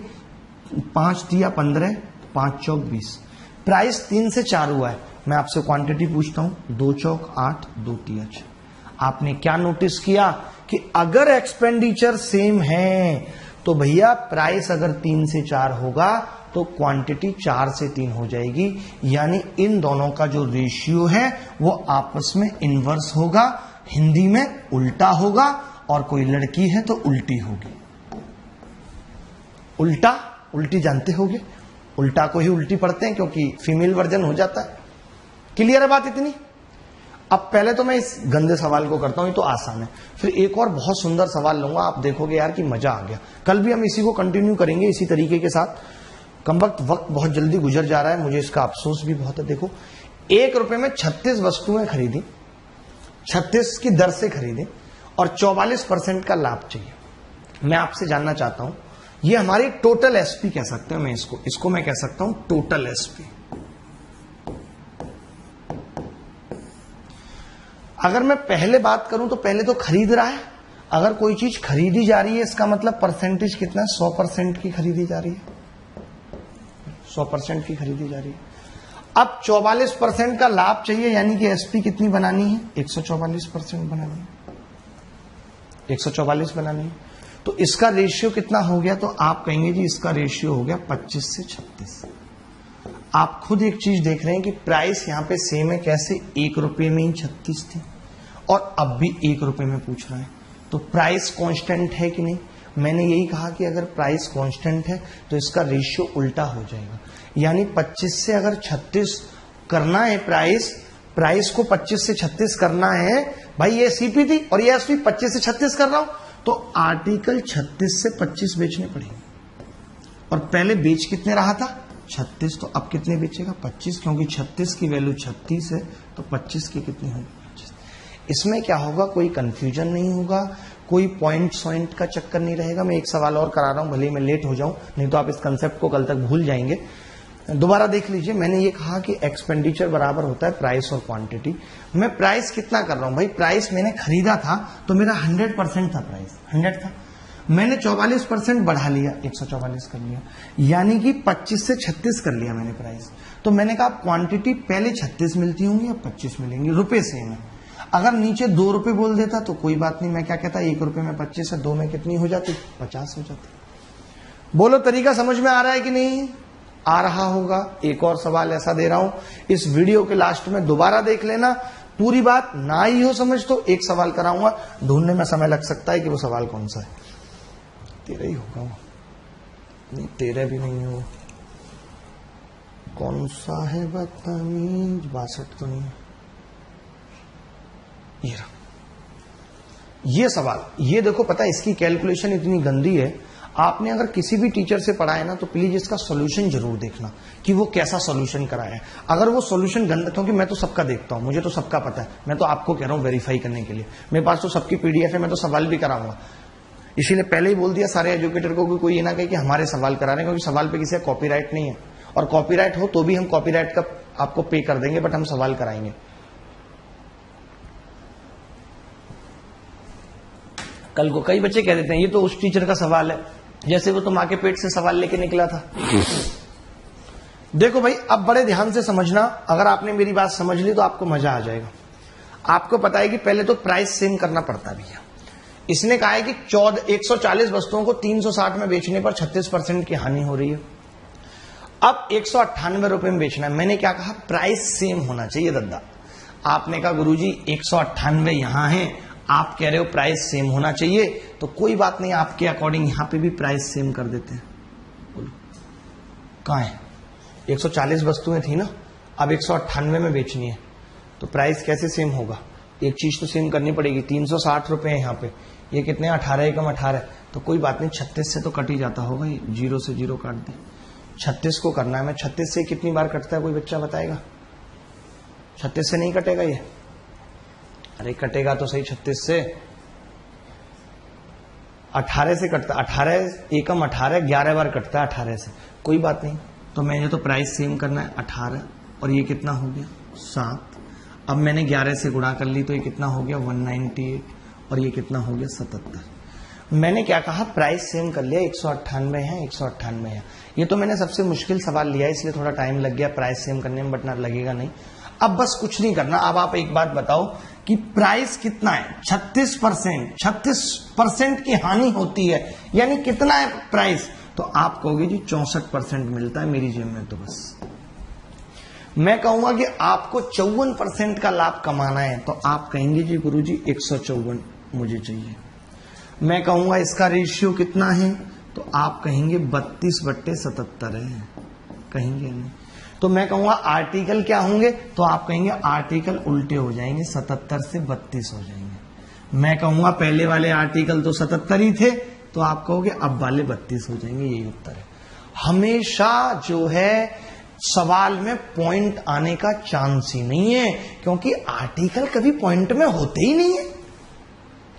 5 दिया 15, 5 चौक 20। प्राइस 3 से 4 हुआ है, मैं आपसे क्वांटिटी पूछता हूं, 2 चौक 8, 2 तिया 6। आपने क्या नोटिस किया कि अगर एक्सपेंडिचर सेम है तो भैया प्राइस अगर 3 से 4 होगा तो क्वांटिटी 4 से 3 हो जाएगी। यानी इन दोनों का जो रेशियो है वो आपस में इनवर्स होगा, हिंदी में उल्टा होगा, और कोई लड़की है तो उल्टी होगी। उल्टा, उल्टी जानते होगे, उल्टा को ही उल्टी पढ़ते हैं क्योंकि फीमेल वर्जन हो जाता है। क्लियर है बात इतनी? अब पहले तो मैं इस गंदे सवाल को करता हूं, ये तो आसान है, फिर एक और बहुत सुंदर सवाल लूंगा, आप देखोगे यार कि मजा आ गया। कल भी हम इसी को कंटिन्यू करेंगे इसी तरीके के साथ। कमबख्त वक्त बहुत जल्दी गुजर जा रहा है, मुझे इसका अफसोस भी बहुत है। देखो, 1 रुपए में 36 वस्तुएं खरीदी, 36 की दर से खरीदी, और 44% का लाभ चाहिए। मैं आपसे जानना चाहता हूं, ये हमारी टोटल एसपी कह सकते हैं, मैं इसको मैं कह सकता हूं टोटल एसपी। अगर मैं पहले बात करूं तो पहले तो खरीद रहा है। अगर कोई चीज खरीदी जा रही है इसका मतलब परसेंटेज कितना है, 100% की खरीदी जा रही है, 100% की खरीदी जा रही है। अब 44% का लाभ चाहिए, यानी कि एसपी कितनी बनानी है, 144% बनानी है, 144 बनानी है। तो इसका रेशियो कितना हो गया, तो आप कहेंगे जी इसका रेशियो हो गया 25 से 36। आप खुद एक चीज देख रहे हैं कि प्राइस यहां पे सेम है, कैसे, 1 रुपए में ही 36 थी और अब भी 1 रुपए में पूछ रहा है, तो प्राइस कांस्टेंट है कि नहीं? मैंने यही कहा कि अगर प्राइस कांस्टेंट है तो इसका रेशियो उल्टा हो जाएगा। यानी 25 से अगर 36 करना है, प्राइस को 25 से 36 करना है, भाई ये सीपी थी और ये एसपी, 25 से 36 कर रहा हूं, तो आर्टिकल 36 से 25 बेचने पड़ेंगे। और पहले बेच कितने रहा था, 36, तो अब कितने बेचेगा, 25, क्योंकि 36 की वैल्यू 36 है, तो 25 की कितनी होगी, 25। इसमें क्या होगा, कोई कंफ्यूजन नहीं होगा, कोई पॉइंट का चक्कर नहीं रहेगा। मैं एक सवाल और करा रहा हूं, भले ही मैं लेट हो जाऊं, नहीं तो आप इस कंसेप्ट को कल तक भूल जाएंगे। दोबारा देख लीजिए, मैंने ये कहा कि एक्सपेंडिचर बराबर होता है प्राइस और क्वांटिटी। मैं प्राइस कितना कर रहा हूं, भाई प्राइस मैंने खरीदा था तो मेरा 100% था, प्राइस 100 था, मैंने 44% बढ़ा लिया, 144 कर लिया, यानी कि 25 से 36 कर लिया मैंने प्राइस। तो मैंने कहा क्वांटिटी पहले 36 मिलती होंगी, अब 25 मिलेंगी, रुपए सेम है। अगर नीचे 2 रुपए बोल देता तो कोई बात नहीं, मैं क्या कहता, 1 रुपए में 25 है, 2 में कितनी हो जाती, 50 हो जाती। बोलो तरीका समझ में आ रहा है कि नहीं? आ रहा होगा। एक और सवाल ऐसा दे रहा हूं, इस वीडियो के लास्ट में दोबारा देख लेना, पूरी बात ना ही हो समझ तो एक सवाल कराऊंगा, ढूंढने में समय लग सकता है कि वो सवाल कौन सा है। तेरा ही होगा वो, नहीं तेरा भी नहीं हो, कौन सा है बदतमीज, 62 तो नहीं है, ये सवाल, ये देखो, पता है इसकी कैलकुलेशन इतनी गंदी है, आपने अगर किसी भी टीचर से पढ़ा है ना तो प्लीज इसका सॉल्यूशन जरूर देखना कि वो कैसा सॉल्यूशन कराया है। अगर वो सॉल्यूशन गंदा, क्योंकि मैं तो सबका देखता हूं, मुझे तो सबका पता है, मैं तो आपको कह रहा हूं वेरीफाई करने के लिए, मेरे पास तो सबकी पीडीएफ है, मैं तो सवाल भी कराऊंगा। इसीलिए पहले ही बोल दिया सारे एजुकेटर को कि कोई ये ना कहे कि हमारे सवाल करा रहे हैं, क्योंकि सवाल पे किसी का कॉपीराइट नहीं है, और कॉपीराइट हो तो भी हम कॉपीराइट का आपको पे कर देंगे, बट हम सवाल कराएंगे। कल को कई बच्चे कह देते हैं ये तो उस टीचर का सवाल है, जैसे वो तो मां के पेट से सवाल लेके निकला था। देखो भाई, अब बड़े ध्यान से समझना, अगर आपने मेरी बात समझ ली तो आपको मजा आ जाएगा। आपको पता है कि पहले तो प्राइस सेम करना पड़ता भी है। इसने कहा है कि 140 वस्तुओं को 360 में बेचने पर 36% की हानि हो रही है। अब 198 रुपए में बेचना है। मैंने क्या कहा, प्राइस सेम होना चाहिए दद्दा। आपने कहा गुरुजी 198 यहां है, आप कह रहे हो प्राइस सेम होना चाहिए, तो कोई बात नहीं, आपके अकॉर्डिंग यहां पे भी प्राइस सेम कर देते हैं। बोलो कहां है? 140 वस्तुएं थी ना, अब 198 में बेचनी है, तो प्राइस कैसे सेम होगा? एक चीज तो सेम करनी पड़ेगी। 360 रुपए है यहाँ पे, ये कितने 18 एकम 18, तो कोई बात नहीं, 36 से तो कट ही जाता होगा, 0 से 0 काट दे। 36 को करना है। मैं 36 से कितनी बार कटता है, कोई बच्चा बताएगा? 36 से नहीं कटेगा ये? अरे कटेगा तो सही। 36 से 18 से कटता, 18 एकम 18, 11 बार कटता है 18 से। कोई बात नहीं, तो मैंने तो प्राइस सेम करना है 18, और ये कितना हो गया 7। अब मैंने 11 से गुणा कर ली, तो ये कितना हो गया 198, और ये कितना हो गया 77। मैंने क्या कहा, प्राइस सेम कर लिया, 198 है, 198 है। ये तो मैंने सबसे मुश्किल सवाल लिया, इसलिए थोड़ा टाइम लग गया प्राइस सेम करने में, बट ना लगेगा नहीं। अब बस कुछ नहीं करना। अब आप एक बात बताओ कि प्राइस कितना है? 36%। 36% की हानि होती है, यानी कितना है प्राइस? तो आप कहोगे जी 64% मिलता है मेरी जेब में, तो बस। मैं कहूंगा कि आपको 54% का लाभ कमाना है, तो आप कहेंगे जी गुरुजी 154 मुझे चाहिए। मैं कहूंगा इसका रेशियो कितना है, तो आप कहेंगे 32/77 है, कहेंगे नहीं। तो मैं कहूंगा आर्टिकल क्या होंगे, तो आप कहेंगे आर्टिकल उल्टे हो जाएंगे, 77 से 32 हो जाएंगे। मैं कहूंगा पहले वाले आर्टिकल तो 77 ही थे, तो आप कहोगे अब वाले 32 हो जाएंगे, यही उत्तर है। हमेशा जो है सवाल में पॉइंट आने का चांस ही नहीं है, क्योंकि आर्टिकल कभी पॉइंट में होते ही नहीं है।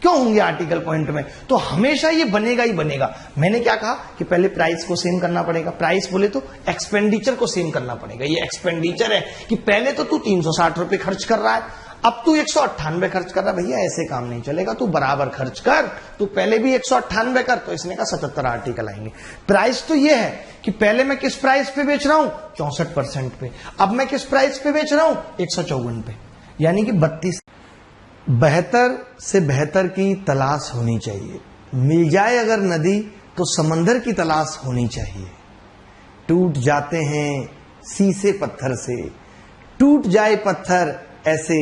क्यों होंगे आर्टिकल पॉइंट में? तो हमेशा ये बनेगा ही बनेगा। मैंने क्या कहा कि पहले प्राइस को सेम करना पड़ेगा। प्राइस बोले तो एक्सपेंडिचर को सेम करना पड़ेगा। ये एक्सपेंडिचर है कि पहले तो तू 360 रुपए खर्च कर रहा है, अब तू 198 खर्च कर रहा है। भैया ऐसे काम नहीं चलेगा, तू बराबर खर्च कर। तू पहले भी 198 कर, तो इसने का 77 आर्टिकल आएंगे। प्राइस तो ये है कि पहले मैं किस प्राइस पे बेच रहा हूं, 64% पे। अब मैं किस प्राइस पे बेच रहा हूं, 154 पे, यानी कि 32। बेहतर से बेहतर की तलाश होनी चाहिए। मिल जाए अगर नदी, तो समंदर की तलाश होनी चाहिए। टूट जाते हैं शीशे पत्थर से, टूट जाए पत्थर ऐसे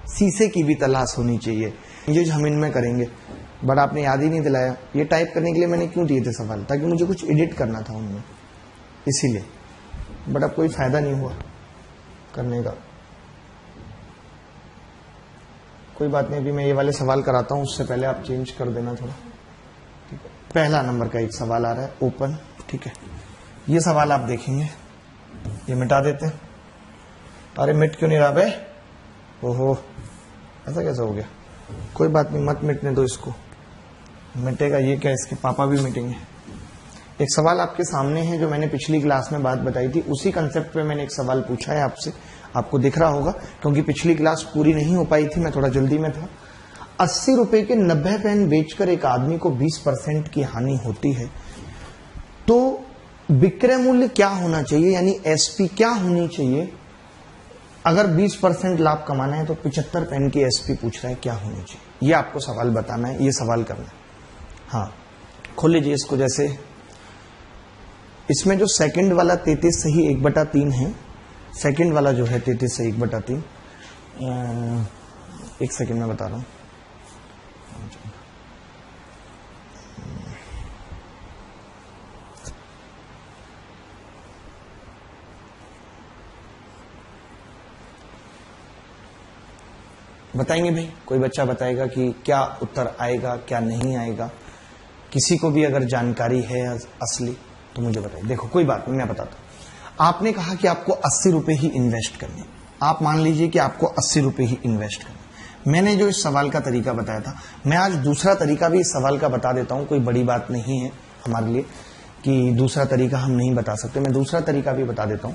शीशे की भी तलाश होनी चाहिए। ये हम इनमें करेंगे, बट आपने याद ही नहीं दिलाया। ये टाइप करने के लिए मैंने क्यों दिए थे सवाल, ताकि मुझे कुछ एडिट करना था उनमें, इसीलिए। बट अब कोई फायदा नहीं हुआ करने का। कोई बात नहीं, अभी मैं ये वाले सवाल कराता हूं, उससे पहले आप चेंज कर देना थोड़ा, ठीक है। पहला नंबर का एक सवाल आ रहा है, ओपन, ठीक है। ये सवाल आप देखेंगे, ये मिटा देते हैं। अरे मिट क्यों नहीं रहा बे? ओहो, ऐसा कैसे हो गया? कोई बात नहीं, मत मिटने दो इसको, मिटेगा। ये क्या, इसके पापा भी मिटेंगे। एक सवाल आपके सामने है, जो मैंने पिछली क्लास में बात बताई थी, उसी कंसेप्ट पे मैंने एक सवाल पूछा है आपसे। आपको दिख रहा होगा, क्योंकि पिछली क्लास पूरी नहीं हो पाई थी, मैं थोड़ा जल्दी में था। 80 रुपए के 90 पेन बेचकर एक आदमी को 20% की हानि होती है, तो विक्रय मूल्य क्या होना चाहिए, यानी एसपी क्या होनी चाहिए? अगर 20% लाभ कमाना है, तो 75 पेन की एसपी पूछ रहा है, क्या होनी चाहिए? ये आपको सवाल बताना है, ये सवाल करना है। हाँ, खोल लीजिए इसको। जैसे इसमें जो सेकंड वाला 33 सही 1/3 है, सेकंड वाला जो है 33 सही 1/3, एक सेकंड में बता रहा हूं। बताएंगे भाई, कोई बच्चा बताएगा कि क्या उत्तर आएगा, क्या नहीं आएगा? किसी को भी अगर जानकारी है असली, तो मुझे बताइए। देखो कोई बात नहीं, मैं बताता हूं। आपने कहा कि आपको 80 रुपए ही इन्वेस्ट करने। आप मान लीजिए कि आपको 80 रुपए ही इन्वेस्ट करने। मैंने जो इस सवाल का तरीका बताया था, मैं आज दूसरा तरीका भी इस सवाल का बता देता हूं। कोई बड़ी बात नहीं है हमारे लिए कि दूसरा तरीका हम नहीं बता सकते। मैं दूसरा तरीका भी बता देता हूं।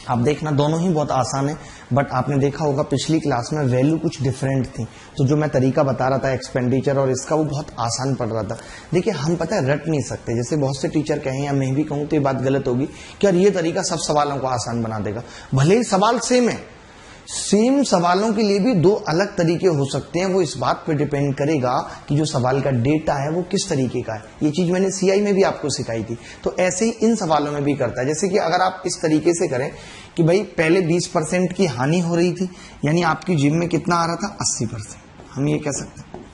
आप देखना दोनों ही बहुत आसान है, बट आपने देखा होगा पिछली क्लास में वैल्यू कुछ डिफरेंट थी, तो जो मैं तरीका बता रहा था एक्सपेंडिचर और इसका वो बहुत आसान पड़ रहा था। देखिए हम पता है रट नहीं सकते, जैसे बहुत से टीचर कहें या मैं भी कहूं तो ये बात गलत होगी कि यार ये तरीका सब सवालों को आसान बना देगा। भले ही सवाल सेम है, सेम सवालों के लिए भी दो अलग तरीके हो सकते हैं, वो इस बात पे डिपेंड करेगा कि जो सवाल का डेटा है वो किस तरीके का है। ये चीज मैंने सीआई में भी आपको सिखाई थी, तो ऐसे ही इन सवालों में भी करता है। जैसे कि अगर आप इस तरीके से करें कि भाई पहले 20% की हानि हो रही थी, यानी आपकी जेब में कितना आ रहा था 80%, हम ये कह सकते हैं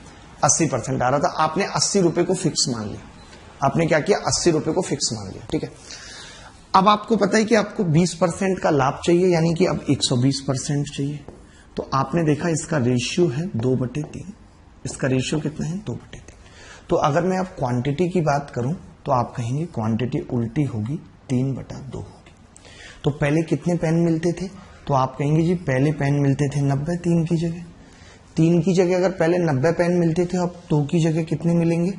80% आ रहा था, आपने 80 रुपए को फिक्स मान लिया। आपने क्या किया, 80 रुपए को फिक्स मान लिया, ठीक है। अब आपको पता है कि आपको 20% का लाभ चाहिए, यानी कि अब 120% चाहिए। तो आपने देखा इसका रेशियो है 2/3, इसका रेशियो कितना है 2/3। तो अगर मैं अब क्वांटिटी की बात करूं तो आप कहेंगे क्वांटिटी उल्टी होगी 3/2 होगी। तो पहले कितने पेन मिलते थे, तो आप कहेंगे जी पहले पेन मिलते थे 90, 3 की जगह। 3 की जगह अगर पहले 90 पेन मिलते थे, अब 2 की जगह कितने मिलेंगे,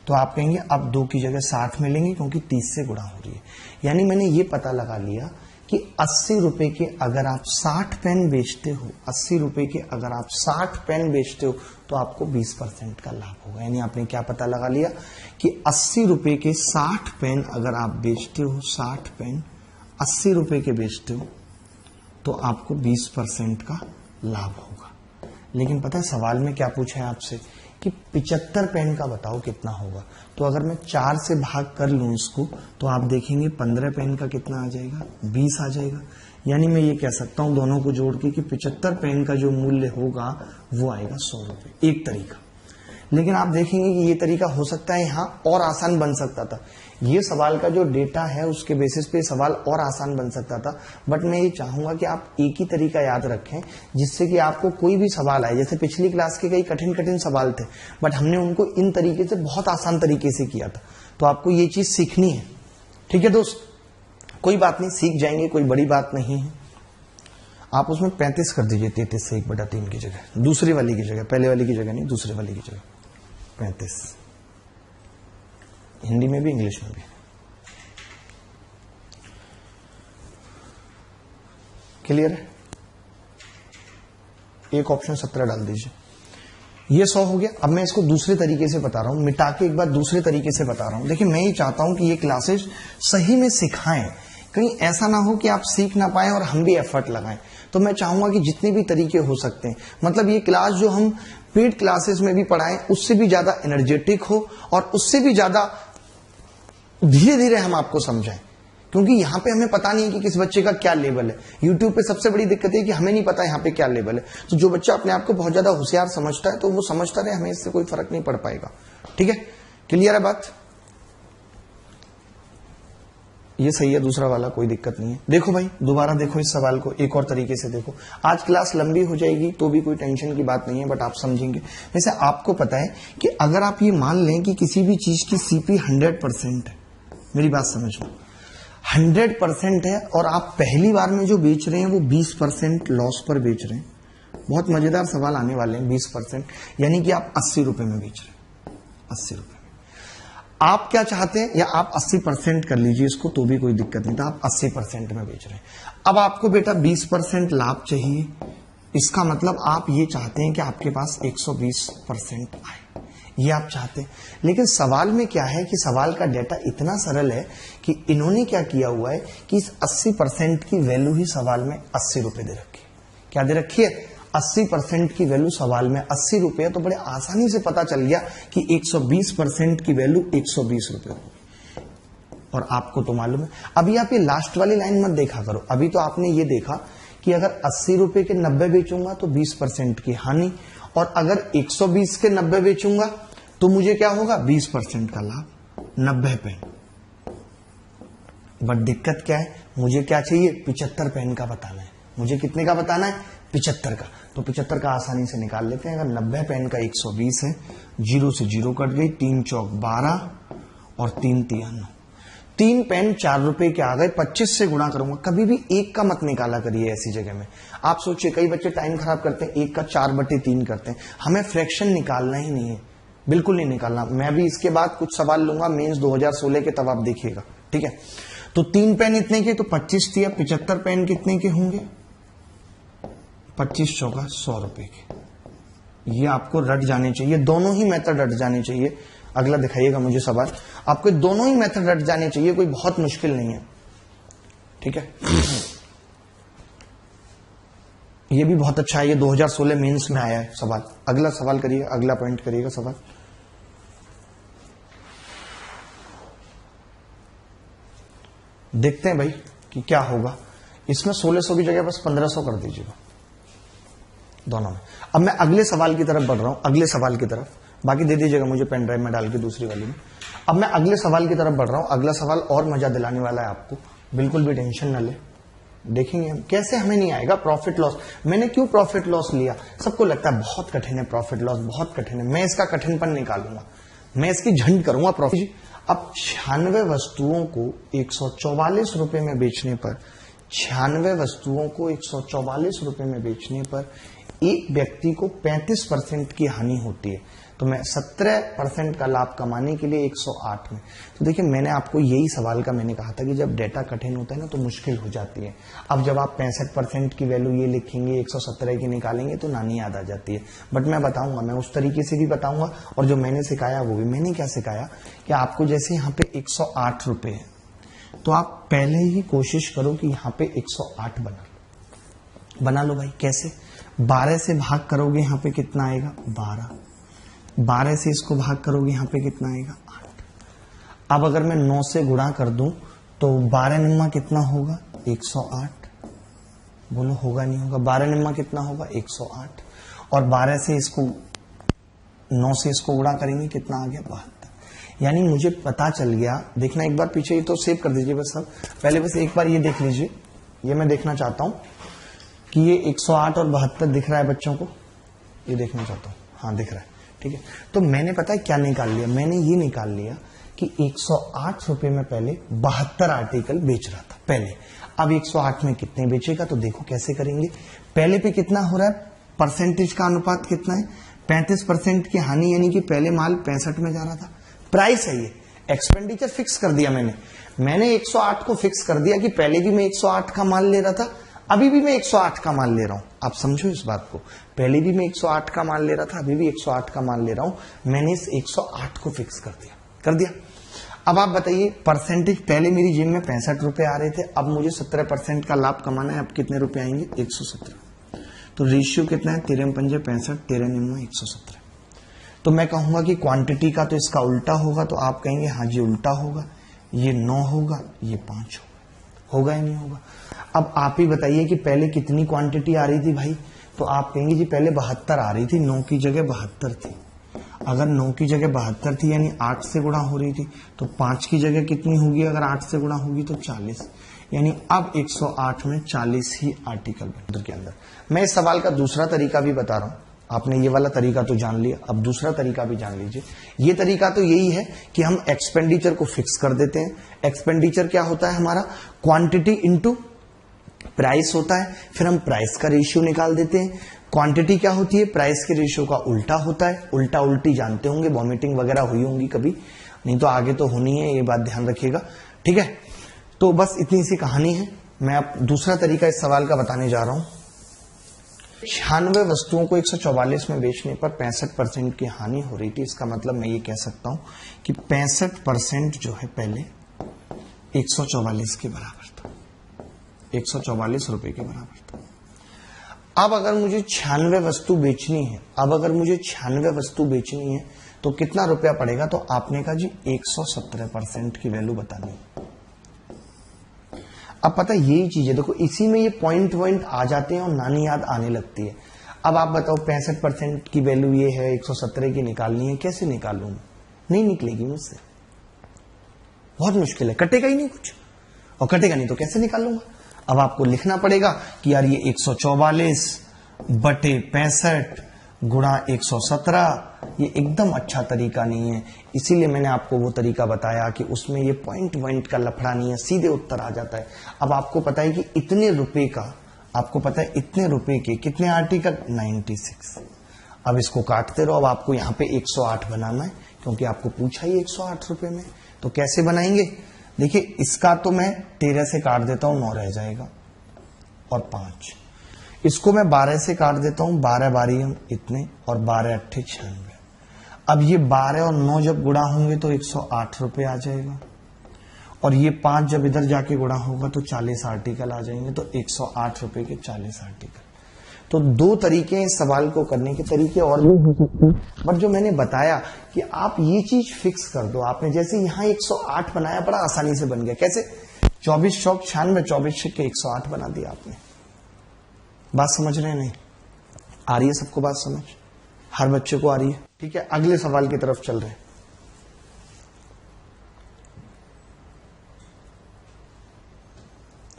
तो आप कहेंगे अब 2 की जगह 60 मिलेंगे, क्योंकि 30 से गुणा हो रही है। यानी मैंने ये पता लगा लिया कि 80 रुपए के अगर आप 60 पेन बेचते हो, 80 रुपए के अगर आप 60 पेन बेचते हो तो आपको 20% का लाभ होगा। यानी आपने क्या पता लगा लिया कि 80 रुपए के 60 पेन अगर आप बेचते हो, 60 पेन 80 रुपए के बेचते हो तो आपको 20% का लाभ होगा। लेकिन पता है सवाल में क्या पूछा है आपसे कि 75 पेन का बताओ कितना होगा। तो अगर मैं 4 से भाग कर लूं इसको तो आप देखेंगे 15 पेन का कितना आ जाएगा, 20 आ जाएगा। यानी मैं ये कह सकता हूं दोनों को जोड़ के कि 75 पेन का जो मूल्य होगा वो आएगा 100 रुपए। एक तरीका। लेकिन आप देखेंगे कि ये तरीका हो सकता है यहां और आसान बन सकता था। ये सवाल का जो डेटा है उसके बेसिस पे सवाल और आसान बन सकता था, बट मैं ये चाहूंगा कि आप एक ही तरीका याद रखें जिससे कि आपको कोई भी सवाल आए। जैसे पिछली क्लास के कई कठिन कठिन सवाल थे, बट हमने उनको इन तरीके से बहुत आसान तरीके से किया था। तो आपको ये चीज सीखनी है, ठीक है दोस्त। कोई बात नहीं, सीख जाएंगे, कोई बड़ी बात नहीं है। आप उसमें 35 कर दीजिए, 33 से 1/3 की जगह, दूसरी वाली की जगह, पहले वाली की जगह नहीं, दूसरे वाली की जगह 35। हिंदी में भी इंग्लिश में भी। क्लियर है? एक ऑप्शन 17 डाल दीजिए। ये 100 हो गया। अब मैं इसको दूसरे तरीके से बता रहा हूं, मिटा के एक बार दूसरे तरीके से बता रहा हूं। देखिए मैं ये चाहता हूं कि ये क्लासेस सही में सिखाएं, कहीं ऐसा ना हो कि आप सीख ना पाए और हम भी एफर्ट लगाएं। तो मैं चाहूंगा कि जितने भी तरीके हो सकते हैं, मतलब ये क्लास जो हम पेड क्लासेस में भी पढ़ाएं उससे भी ज्यादा एनर्जेटिक हो और उससे भी ज्यादा धीरे धीरे हम आपको समझाएं। क्योंकि यहां पे हमें पता नहीं है कि किस बच्चे का क्या लेवल है। यूट्यूब पे सबसे बड़ी दिक्कत है कि हमें नहीं पता यहां पे क्या लेवल है। तो जो बच्चा अपने आप को बहुत ज्यादा होशियार समझता है तो वो समझता रहे, हमें इससे कोई फर्क नहीं पड़ पाएगा। ठीक है, क्लियर है बात? ये सही है, दूसरा वाला कोई दिक्कत नहीं है। देखो भाई दोबारा देखो इस सवाल को, एक और तरीके से देखो। आज क्लास लंबी हो जाएगी तो भी कोई टेंशन की बात नहीं है, बट आप समझेंगे। वैसे आपको पता है कि अगर आप ये मान लें कि किसी भी चीज की सीपी 100% है, मेरी बात समझ लो 100% है, और आप पहली बार में जो बेच रहे हैं वो 20% लॉस पर बेच रहे हैं। बहुत मजेदार सवाल आने वाले हैं। 20% यानी कि आप 80 रुपए में बेच रहे हैं, 80 रुपए में। आप क्या चाहते हैं, या आप 80% कर लीजिए इसको तो भी कोई दिक्कत नहीं था, आप 80% में बेच रहे हैं। अब आपको बेटा 20% लाभ चाहिए, इसका मतलब आप ये चाहते हैं कि आपके पास 120% आए, ये आप चाहते हैं। लेकिन सवाल में क्या है कि सवाल का डेटा इतना सरल है कि इन्होंने क्या किया हुआ है कि इस 80% की वैल्यू ही सवाल में 80 रुपए दे रखी है। क्या दे रखी है? 80% की वैल्यू सवाल में 80 रुपए है। तो बड़े आसानी से पता चल गया कि 120% की वैल्यू 120 रुपए होगी। और आपको तो मालूम है। अभी आप ये लास्ट वाली लाइन मत देखा करो। अभी तो आपने ये देखा कि अगर 80 रुपए के 90 बेचूंगा तो 20% की हानि, और अगर 120 के 90 बेचूंगा तो मुझे क्या होगा, 20% का लाभ, 90 पेन। बट दिक्कत क्या है, मुझे क्या चाहिए, 75 पेन का बताना है। मुझे कितने का बताना है, 75 का। तो 75 का आसानी से निकाल लेते हैं। अगर 90 पेन का 120 है, 0 से 0 कट गई, 3 चौक 12 और 3 तिया 9। 3 पेन 4 रुपए के आ गए, 25 से गुणा करूंगा। कभी भी एक का मत निकाला करिए ऐसी जगह में। आप सोचिए कई बच्चे टाइम खराब करते हैं, 1 का 4/3 करते हैं। हमें फ्रैक्शन निकालना ही नहीं है, बिल्कुल नहीं निकालना। मैं भी इसके बाद कुछ सवाल लूंगा मेंस 2016 के, तब आप देखिएगा। ठीक है, तो 3 पेन इतने के, तो 25 दिया, 75 पेन कितने के होंगे? 25 चौका 100 रुपए के। ये आपको रट जाने चाहिए, दोनों ही मेथड रट जाने चाहिए। अगला दिखाइएगा मुझे सवाल, आपको दोनों ही मेथड रट जाने चाहिए, कोई बहुत मुश्किल नहीं है, ठीक है। ये भी बहुत अच्छा है, ये 2016 मेंस में आया है सवाल। अगला सवाल करिए, अगला पॉइंट करिएगा सवाल। देखते हैं भाई कि क्या होगा इसमें। 1600 की जगह बस 1500 कर दीजिएगा दोनों में। अब मैं अगले सवाल की तरफ बढ़ रहा हूं, अगले सवाल की तरफ। बाकी दे दीजिएगा मुझे पेन ड्राइव में डाल के दूसरी वाली में। अब मैं अगले सवाल की तरफ बढ़ रहा हूं। अगला सवाल और मजा दिलाने वाला है आपको, बिल्कुल भी टेंशन ना ले। देखेंगे हम कैसे हमें नहीं आएगा प्रॉफिट लॉस। मैंने क्यों प्रॉफिट लॉस लिया? सबको लगता है बहुत कठिन है प्रॉफिट लॉस, बहुत कठिन है। मैं इसका कठिनपन निकालूंगा, मैं इसकी झंड करूंगा प्रॉफिट। अब 96 वस्तुओं को 144 रुपए में बेचने पर, 96 वस्तुओं को 144 रुपए में बेचने पर एक व्यक्ति को 35% की हानि होती है। तो मैं 17% का लाभ कमाने के लिए 108 में। तो देखिए मैंने आपको यही सवाल का मैंने कहा था कि जब डेटा कठिन होता है ना तो मुश्किल हो जाती है। अब जब आप 65% की वैल्यू ये लिखेंगे, 117 की निकालेंगे तो नानी याद आ जाती है। बट मैं बताऊंगा, मैं उस तरीके से भी बताऊंगा, और जो मैंने सिखाया वो भी। मैंने क्या सिखाया कि आपको जैसे यहाँ पे 108 रुपए है, तो आप पहले ही कोशिश करो कि यहाँ पे 108 बना लो भाई। कैसे? 12 से भाग करोगे यहाँ पे कितना आएगा? 12। 12 से इसको भाग करोगे यहाँ पे कितना आएगा? 8। अब अगर मैं 9 से गुणा कर दूं तो 12 निम्मा कितना होगा? 108। बोलो होगा नहीं होगा? 12 निम्मा कितना होगा? 108। और 12 से इसको 9 से इसको गुणा करेंगे कितना आ गया? 72। यानी मुझे पता चल गया। देखना एक बार पीछे, ये तो सेव कर दीजिए बस सब। पहले बस एक बार ये देख लीजिए, ये मैं देखना चाहता हूं कि ये 108 और 72 दिख रहा है बच्चों को? ये देखना चाहता हूं। हाँ दिख रहा है, ठीक है। तो मैंने पता है क्या निकाल लिया? मैंने ये निकाल लिया कि 108 रुपए में पहले 72 आर्टिकल बेच रहा था पहले। अब 108 में कितने बेचेगा? तो देखो कैसे करेंगे। पहले पे कितना हो रहा है? परसेंटेज का अनुपात कितना है? 35% की हानि, यानी कि पहले माल 65 में जा रहा था। प्राइस है ये, एक्सपेंडिचर फिक्स कर दिया मैंने 108 को फिक्स कर दिया कि पहले भी मैं 108 का माल ले रहा था, अभी भी मैं 108 का माल ले रहा हूं। आप समझो इस बात को, पहले भी मैं 108 का माल ले रहा था, अभी भी 108 का माल ले रहा हूं। मैंने इस 108 को फिक्स कर दिया। अब आप बताइए परसेंटेज, पहले मेरी जेब में 65 रुपए आ रहे थे, अब मुझे 17% का लाभ कमाना है। अब कितने रुपए आएंगे? 117। तो रेशियो कितना है? 13 पंजे 65, 13 निम्मा 117। तो मैं कहूंगा कि क्वांटिटी का तो इसका उल्टा होगा, तो आप कहेंगे हाँ जी उल्टा होगा, ये 9 होगा, ये 5 होगा या नहीं होगा? अब आप ही बताइए कि पहले कितनी क्वांटिटी आ रही थी भाई? तो आप कहेंगे जी पहले 72 आ रही थी, 9 की जगह 72 थी। अगर 9 की जगह 72 थी यानी 8 से गुणा हो रही थी, तो 5 की जगह कितनी होगी? अगर 8 से गुणा होगी तो 40। यानी अब 108 में 40 ही आर्टिकल के अंदर। मैं इस सवाल का दूसरा तरीका भी बता रहा हूं। आपने ये वाला तरीका तो जान लिया, अब दूसरा तरीका भी जान लीजिए। ये तरीका तो यही है कि हम एक्सपेंडिचर को फिक्स कर देते हैं। एक्सपेंडिचर क्या होता है हमारा? क्वांटिटी इंटू प्राइस होता है। फिर हम प्राइस का रेशियो निकाल देते हैं। क्वांटिटी क्या होती है? प्राइस के रेशियो का उल्टा होता है। उल्टा उल्टी जानते होंगे, वॉमिटिंग वगैरह हुई होंगी कभी, नहीं तो आगे तो होनी है, ये बात ध्यान रखिएगा, ठीक है। तो बस इतनी सी कहानी है। मैं अब दूसरा तरीका इस सवाल का बताने जा रहा हूं। 96 वस्तुओं को 144 में बेचने पर 65% की हानि हो रही थी। इसका मतलब मैं ये कह सकता हूं कि 65% जो है पहले 144 के बराबर था, 144 रुपए के बराबर था। अब अगर मुझे 96 वस्तु बेचनी है, अब अगर मुझे 96 वस्तु बेचनी है तो कितना रुपया पड़ेगा? तो आपने कहा जी 117% की वैल्यू बतानी। अब पता है यही चीज है, देखो इसी में ये पॉइंट आ जाते हैं और नानी याद आने लगती है। अब आप बताओ 65% की वैल्यू ये है, 117 की निकालनी है, कैसे निकालूं? नहीं निकलेगी मुझसे, बहुत मुश्किल है, कटेगा ही नहीं कुछ, और कटेगा नहीं तो कैसे निकालूंगा? अब आपको लिखना पड़ेगा कि यार ये 144 बटे 65 गुणा 117, ये एकदम अच्छा तरीका नहीं है। इसीलिए मैंने आपको वो तरीका बताया कि उसमें ये पॉइंट का लफड़ा नहीं है, सीधे उत्तर आ जाता है। अब आपको पता है कि इतने रुपए का, आपको पता है इतने रुपए के कितने आर्टिकल? 96। अब इसको काटते रहो। अब आपको यहाँ पे 108 बनाना है, क्योंकि आपको पूछा ही 108 रुपए में। तो कैसे बनाएंगे? देखिए इसका तो मैं 13 से काट देता हूं, 9 रह जाएगा और 5। इसको मैं 12 से काट देता हूं, 12 बारी हम इतने और 12 अट्ठे 96। अब ये 12 और 9 जब गुणा होंगे तो 108 रुपए आ जाएगा, और ये 5 जब इधर जाके गुणा होगा तो 40 आर्टिकल आ जाएंगे, तो 108 रुपए के 40 आर्टिकल। तो 2 तरीके हैं इस सवाल को करने के, तरीके और भी हो सकते हैं, बट जो मैंने बताया कि आप ये चीज फिक्स कर दो। आपने जैसे यहां 108 बनाया, बड़ा आसानी से बन गया। कैसे? 24 चौक 96, 24 के 108 बना दिया आपने। बात समझ रहे हैं? नहीं आ रही है सबको बात समझ? हर बच्चे को आ रही है? ठीक है, अगले सवाल की तरफ चल रहे हैं।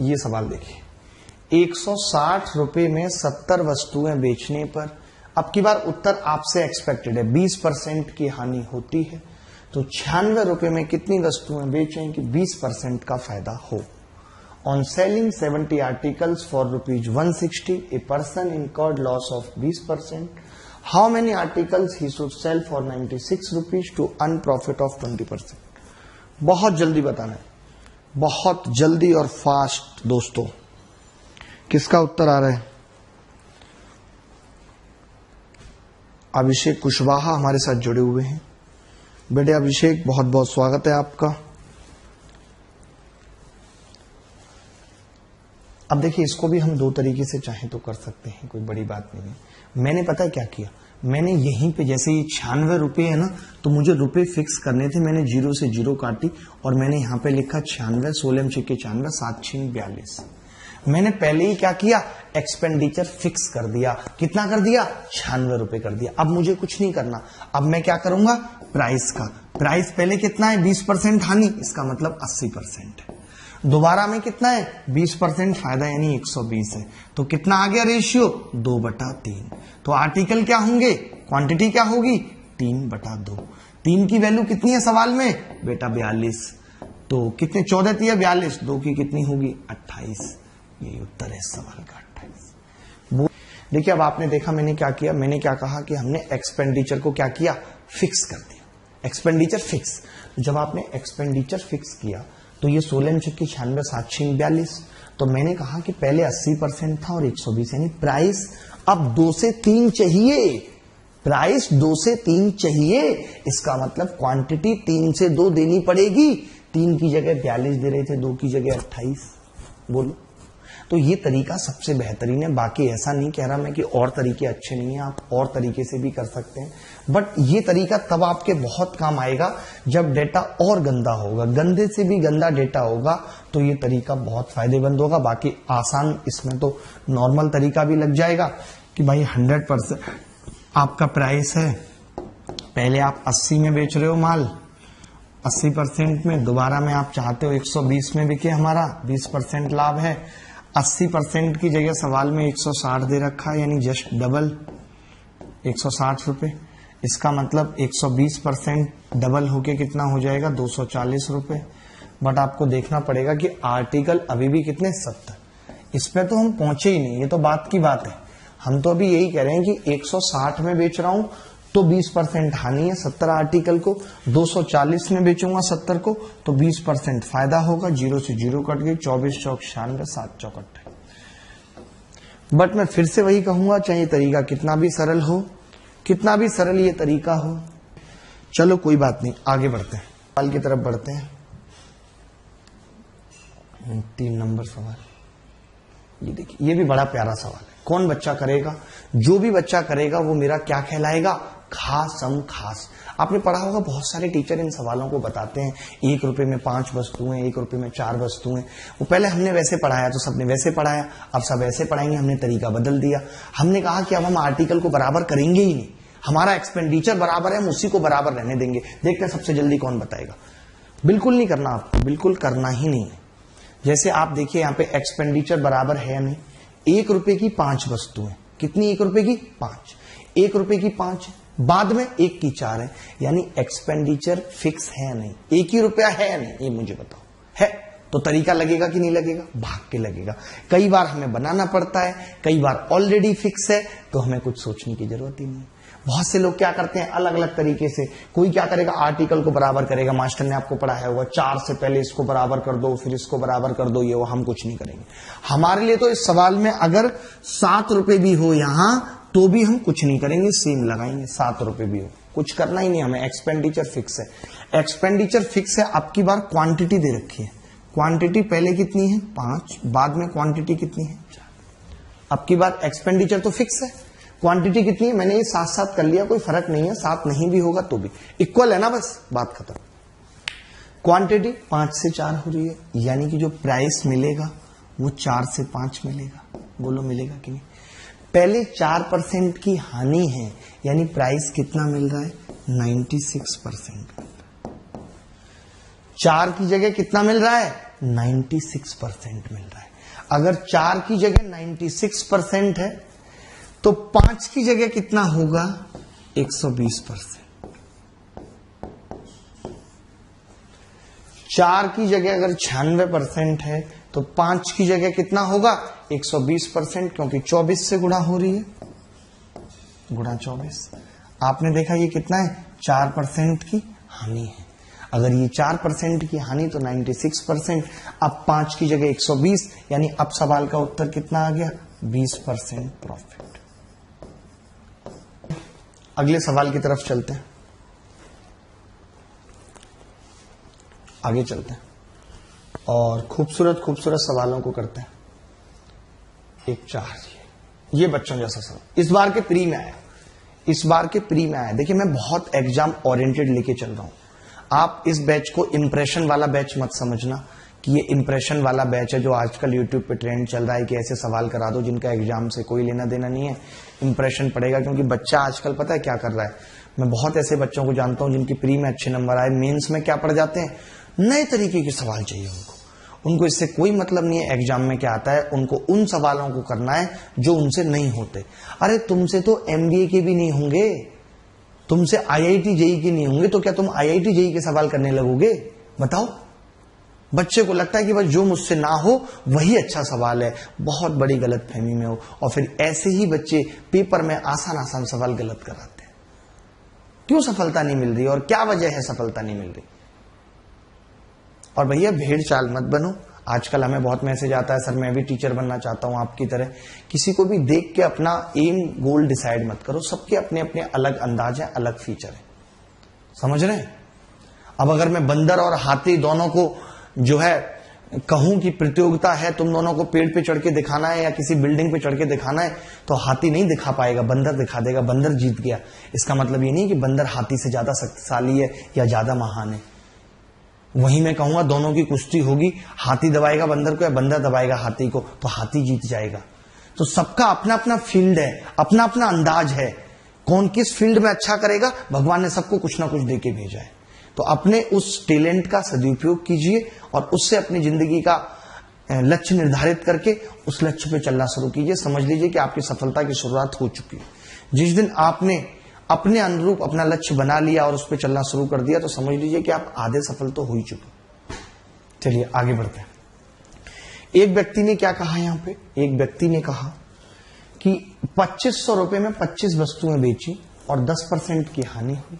ये सवाल देखिए, 160 रुपए में 70 वस्तुएं बेचने पर, अब की बार उत्तर आपसे एक्सपेक्टेड है, 20% की हानि होती है, तो 96 रुपए में कितनी वस्तुएं बेचें कि 20% का फायदा हो। On selling 70 articles for ₹160, a person incurred loss of 20%. How many articles he should sell for ₹96 to earn profit of 20%. बहुत जल्दी बताना है, बहुत जल्दी और फास्ट दोस्तों। किसका उत्तर आ रहा है? अभिषेक कुशवाहा हमारे साथ जुड़े हुए हैं। बेटे अभिषेक, बहुत बहुत स्वागत है आपका। अब देखिए, इसको भी हम 2 तरीके से चाहें तो कर सकते हैं, कोई बड़ी बात नहीं है। मैंने पता है क्या किया, मैंने यहीं पे जैसे ये 96 रुपए है ना, तो मुझे रुपए फिक्स करने थे, मैंने 0 से 0 काटी और मैंने यहां पे लिखा 96, 16 छिके 96, 7 छिक 42। मैंने पहले ही क्या किया, एक्सपेंडिचर फिक्स कर दिया। कितना कर दिया? 96 रुपए कर दिया। अब मुझे कुछ नहीं करना, अब मैं क्या करूंगा, प्राइस का, प्राइस पहले कितना है, 20% हानि, इसका मतलब 80% है। दोबारा में कितना है, 20% फायदा यानी 120 है, तो कितना आ गया रेशियो, 2/3। तो आर्टिकल क्या होंगे, क्वांटिटी क्या होगी, 3/2। 3 की वैल्यू कितनी है सवाल में बेटा, 42। तो कितने, 14 दिया 42, 2 की कितनी होगी, 28। यही उत्तर है इस सवाल का, 28। देखिए अब आपने देखा मैंने क्या किया, मैंने क्या कहा कि हमने एक्सपेंडिचर को क्या किया, फिक्स कर दिया। एक्सपेंडिचर फिक्स, जब आपने एक्सपेंडिचर फिक्स किया तो ये 16 छिक्की 96, 7 छिक 42। तो मैंने कहा कि पहले 80% था और 120, यानी प्राइस अब 2 से 3 चाहिए, प्राइस 2 से 3 चाहिए। इसका मतलब क्वांटिटी 3 से 2 देनी पड़ेगी। 3 की जगह 42 दे रहे थे, 2 की जगह 28। बोलो, तो ये तरीका सबसे बेहतरीन है। बाकी ऐसा नहीं कह रहा मैं कि और तरीके अच्छे नहीं हैं, आप और तरीके से भी कर सकते हैं, बट ये तरीका तब आपके बहुत काम आएगा जब डेटा और गंदा होगा। गंदे से भी गंदा डेटा होगा तो ये तरीका बहुत फायदेमंद होगा। बाकी आसान इसमें तो नॉर्मल तरीका भी लग जाएगा कि भाई 100% आपका प्राइस है, पहले आप 80 में बेच रहे हो माल, 80% में, दोबारा में आप चाहते हो 120 में बिके, हमारा 20% लाभ है। 80% की जगह सवाल में 160 दे रखा है, यानी जस्ट डबल 160 रुपए। इसका मतलब 120% डबल होके कितना हो जाएगा, 240 रुपए। बट आपको देखना पड़ेगा कि आर्टिकल अभी भी कितने, 70। इस पे तो हम पहुंचे ही नहीं, ये तो बात की बात है। हम तो अभी यही कह रहे हैं कि 160 में बेच रहा हूं तो 20% हानि है 70 आर्टिकल को, 240 में बेचूंगा 70 को तो 20% फायदा होगा। 0 से 0 कट गई, 24 चौक 96, 7 चौक 28। बट मैं फिर से वही कहूंगा, चाहे तरीका कितना भी सरल हो, कितना भी सरल ये तरीका हो, चलो कोई बात नहीं, आगे बढ़ते हैं, सवाल की तरफ बढ़ते हैं। 3 नंबर सवाल, ये देखिए, ये भी बड़ा प्यारा सवाल है। कौन बच्चा करेगा, जो भी बच्चा करेगा वो मेरा क्या कहलाएगा, खासम खास। आपने पढ़ा होगा, बहुत सारे टीचर इन सवालों को बताते हैं, 1 रुपए में 5 वस्तुएं, 1 रुपए में 4 वस्तुएं। वो पहले हमने वैसे पढ़ाया तो सबने वैसे पढ़ाया, अब सब ऐसे पढ़ाएंगे, हमने तरीका बदल दिया। हमने कहा कि अब हम आर्टिकल को बराबर करेंगे ही नहीं, हमारा एक्सपेंडिचर बराबर है, हम उसी को बराबर रहने देंगे। देखते हैं सबसे जल्दी कौन बताएगा। बिल्कुल नहीं करना आपको, बिल्कुल करना ही नहीं है। जैसे आप देखिए यहाँ पे एक्सपेंडिचर बराबर है या नहीं, 1 रुपए की 5 वस्तुएं, कितनी, 1 रुपए की 5, 1 रुपए की 5, बाद में 1 की 4 है, यानी एक्सपेंडिचर फिक्स है या नहीं, 1 ही रुपया है या नहीं, ये मुझे बताओ। है तो तरीका लगेगा कि नहीं लगेगा, भाग के लगेगा। कई बार हमें बनाना पड़ता है, कई बार ऑलरेडी फिक्स है तो हमें कुछ सोचने की जरूरत ही नहीं। बहुत से लोग क्या करते हैं अलग अलग तरीके से, कोई क्या करेगा आर्टिकल को बराबर करेगा, मास्टर ने आपको पढ़ाया होगा 4 से पहले इसको बराबर कर दो, फिर इसको बराबर कर दो, ये वो, हम कुछ नहीं करेंगे। हमारे लिए तो इस सवाल में अगर 7 रुपए भी हो यहां तो भी हम कुछ नहीं करेंगे, सेम लगाएंगे, 7 रुपए भी हो, कुछ करना ही नहीं हमें। एक्सपेंडिचर फिक्स है, एक्सपेंडिचर फिक्स है। अब की बार क्वांटिटी दे रखी है, क्वांटिटी पहले कितनी है 5, बाद में क्वांटिटी कितनी है 4। अब की बार एक्सपेंडिचर तो फिक्स है, क्वांटिटी कितनी है मैंने ये साथ साथ कर लिया, कोई फर्क नहीं है, साथ नहीं भी होगा तो भी इक्वल है ना, बस बात खत्म। क्वांटिटी 5 से 4 हो रही है, यानी कि जो प्राइस मिलेगा वो 4 से 5 मिलेगा। बोलो मिलेगा कि नहीं? पहले 4% की हानि है, यानी प्राइस कितना मिल रहा है 96%। 4 की जगह कितना मिल रहा है 96% मिल रहा है। अगर 4 की जगह 96% है तो 5 की जगह कितना होगा 120%। 4 की जगह अगर 96% है तो 5 की जगह कितना होगा 120%, क्योंकि 24 से गुणा हो रही है, गुणा 24। आपने देखा ये कितना है 4% की हानि है। अगर ये 4% की हानि तो 96%, अब 5 की जगह 120, यानी अब सवाल का उत्तर कितना आ गया 20% प्रॉफिट। अगले सवाल की तरफ चलते हैं, आगे चलते हैं और खूबसूरत खूबसूरत सवालों को करते हैं। एक 4 ये बच्चों जैसा सवाल इस बार के प्री में आया, इस बार के प्री में आया। देखिए मैं बहुत एग्जाम ओरिएंटेड लेके चल रहा हूं, आप इस बैच को इंप्रेशन वाला बैच मत समझना कि ये इंप्रेशन वाला बैच है जो आजकल यूट्यूब पे ट्रेंड चल रहा है कि ऐसे सवाल करा दो जिनका एग्जाम से कोई लेना देना नहीं है, इंप्रेशन पड़ेगा। क्योंकि बच्चा आजकल पता है क्या कर रहा है, मैं बहुत ऐसे बच्चों को जानता हूं जिनकी प्री में अच्छे नंबर आए, मेंस में क्या पड़ जाते हैं, नए तरीके के सवाल चाहिए उनको इससे कोई मतलब नहीं है एग्जाम में क्या आता है, उनको उन सवालों को करना है जो उनसे नहीं होते। अरे तुमसे तो एमबीए के भी नहीं होंगे, तुमसे आईआईटी जेई के नहीं होंगे, तो क्या तुम आईआईटी जेई के सवाल करने लगोगे? बताओ। बच्चे को लगता है कि बस जो मुझसे ना हो वही अच्छा सवाल है, बहुत बड़ी गलतफहमी में हो, और फिर ऐसे ही बच्चे पेपर में आसान आसान सवाल गलत कराते हैं। क्यों सफलता नहीं मिल रही और क्या वजह है सफलता नहीं मिल रही? और भैया भेड़ चाल मत बनो। आजकल हमें बहुत मैसेज आता है, सर मैं भी टीचर बनना चाहता हूं आपकी तरह। किसी को भी देख के अपना एम गोल डिसाइड मत करो, सबके अपने अपने अलग अंदाज है, अलग फीचर है, समझ रहे हैं? अब अगर मैं बंदर और हाथी दोनों को जो है कहूं कि प्रतियोगिता है, तुम दोनों को पेड़ पे चढ़ के दिखाना है या किसी बिल्डिंग पे चढ़ के दिखाना है, तो हाथी नहीं दिखा पाएगा, बंदर दिखा देगा, बंदर जीत गया। इसका मतलब ये नहीं कि बंदर हाथी से ज्यादा शक्तिशाली है या ज्यादा महान है। वहीं मैं कहूंगा दोनों की कुश्ती होगी, हाथी दबाएगा बंदर को या बंदर दबाएगा हाथी को, तो हाथी जीत जाएगा। तो सबका अपना अपना फील्ड है, अपना अपना अंदाज है, कौन किस फील्ड में अच्छा करेगा, भगवान ने सबको कुछ ना कुछ देके भेजा है। तो अपने उस टैलेंट का सदुपयोग कीजिए और उससे अपनी जिंदगी का लक्ष्य निर्धारित करके उस लक्ष्य पे चलना शुरू कीजिए। समझ लीजिए कि आपकी सफलता की शुरुआत हो चुकी है। जिस दिन आपने अपने अनुरूप अपना लक्ष्य बना लिया और उस पर चलना शुरू कर दिया, तो समझ लीजिए कि आप आधे सफल तो हो ही चुके। चलिए आगे बढ़ते हैं। एक व्यक्ति ने क्या कहा यहां पे, एक व्यक्ति ने कहा कि 2500 रुपए में 25 वस्तुएं बेची और 10% की हानि हुई।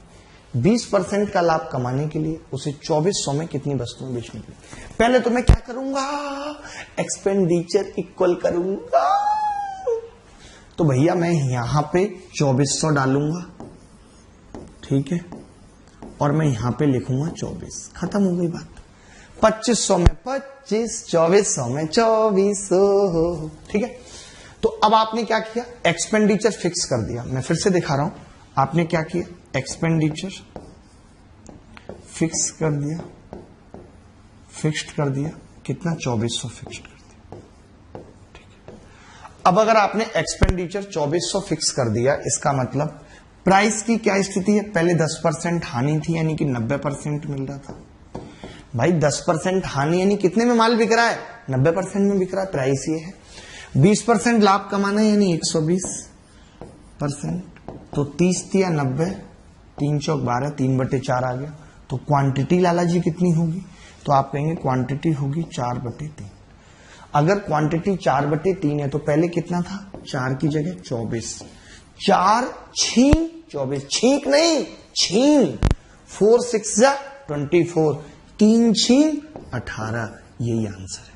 20% का लाभ कमाने के लिए उसे 2400 में कितनी वस्तुएं बेचनी पड़ी? पहले तो मैं क्या करूंगा, एक्सपेंडिचर इक्वल करूंगा। तो भैया मैं यहां पे 2400 डालूंगा, ठीक है, और मैं यहां पे लिखूंगा 24, खत्म हो गई बात। 2500 में 25, 2400 में 2400, ठीक है। तो अब आपने क्या किया, एक्सपेंडिचर फिक्स कर दिया। मैं फिर से दिखा रहा हूं, आपने क्या किया, एक्सपेंडिचर फिक्स कर दिया, फिक्स्ड कर दिया, कितना 2400 फिक्स्ड कर दिया, ठीक है। अब अगर आपने एक्सपेंडिचर 2400 फिक्स कर दिया, इसका मतलब प्राइस की क्या स्थिति है, पहले 10% हानि थी, यानी कि 90% मिल रहा था। भाई 10% हानि यानी कितने में माल बिक रहा है, 90% में बिक रहा है, प्राइस ये है। 20% लाभ कमाना है यानी 120%, तो 30 या 90, 3 चौक 12, 3/4 आ गया। तो क्वांटिटी लाला जी कितनी होगी, तो आप कहेंगे क्वांटिटी होगी 4/3। अगर क्वांटिटी 4/3 है तो पहले कितना था, 4 की जगह 24, 4 6 24, छींक नहीं छीन, 4 6 24, 3 छीन 18, यही आंसर है।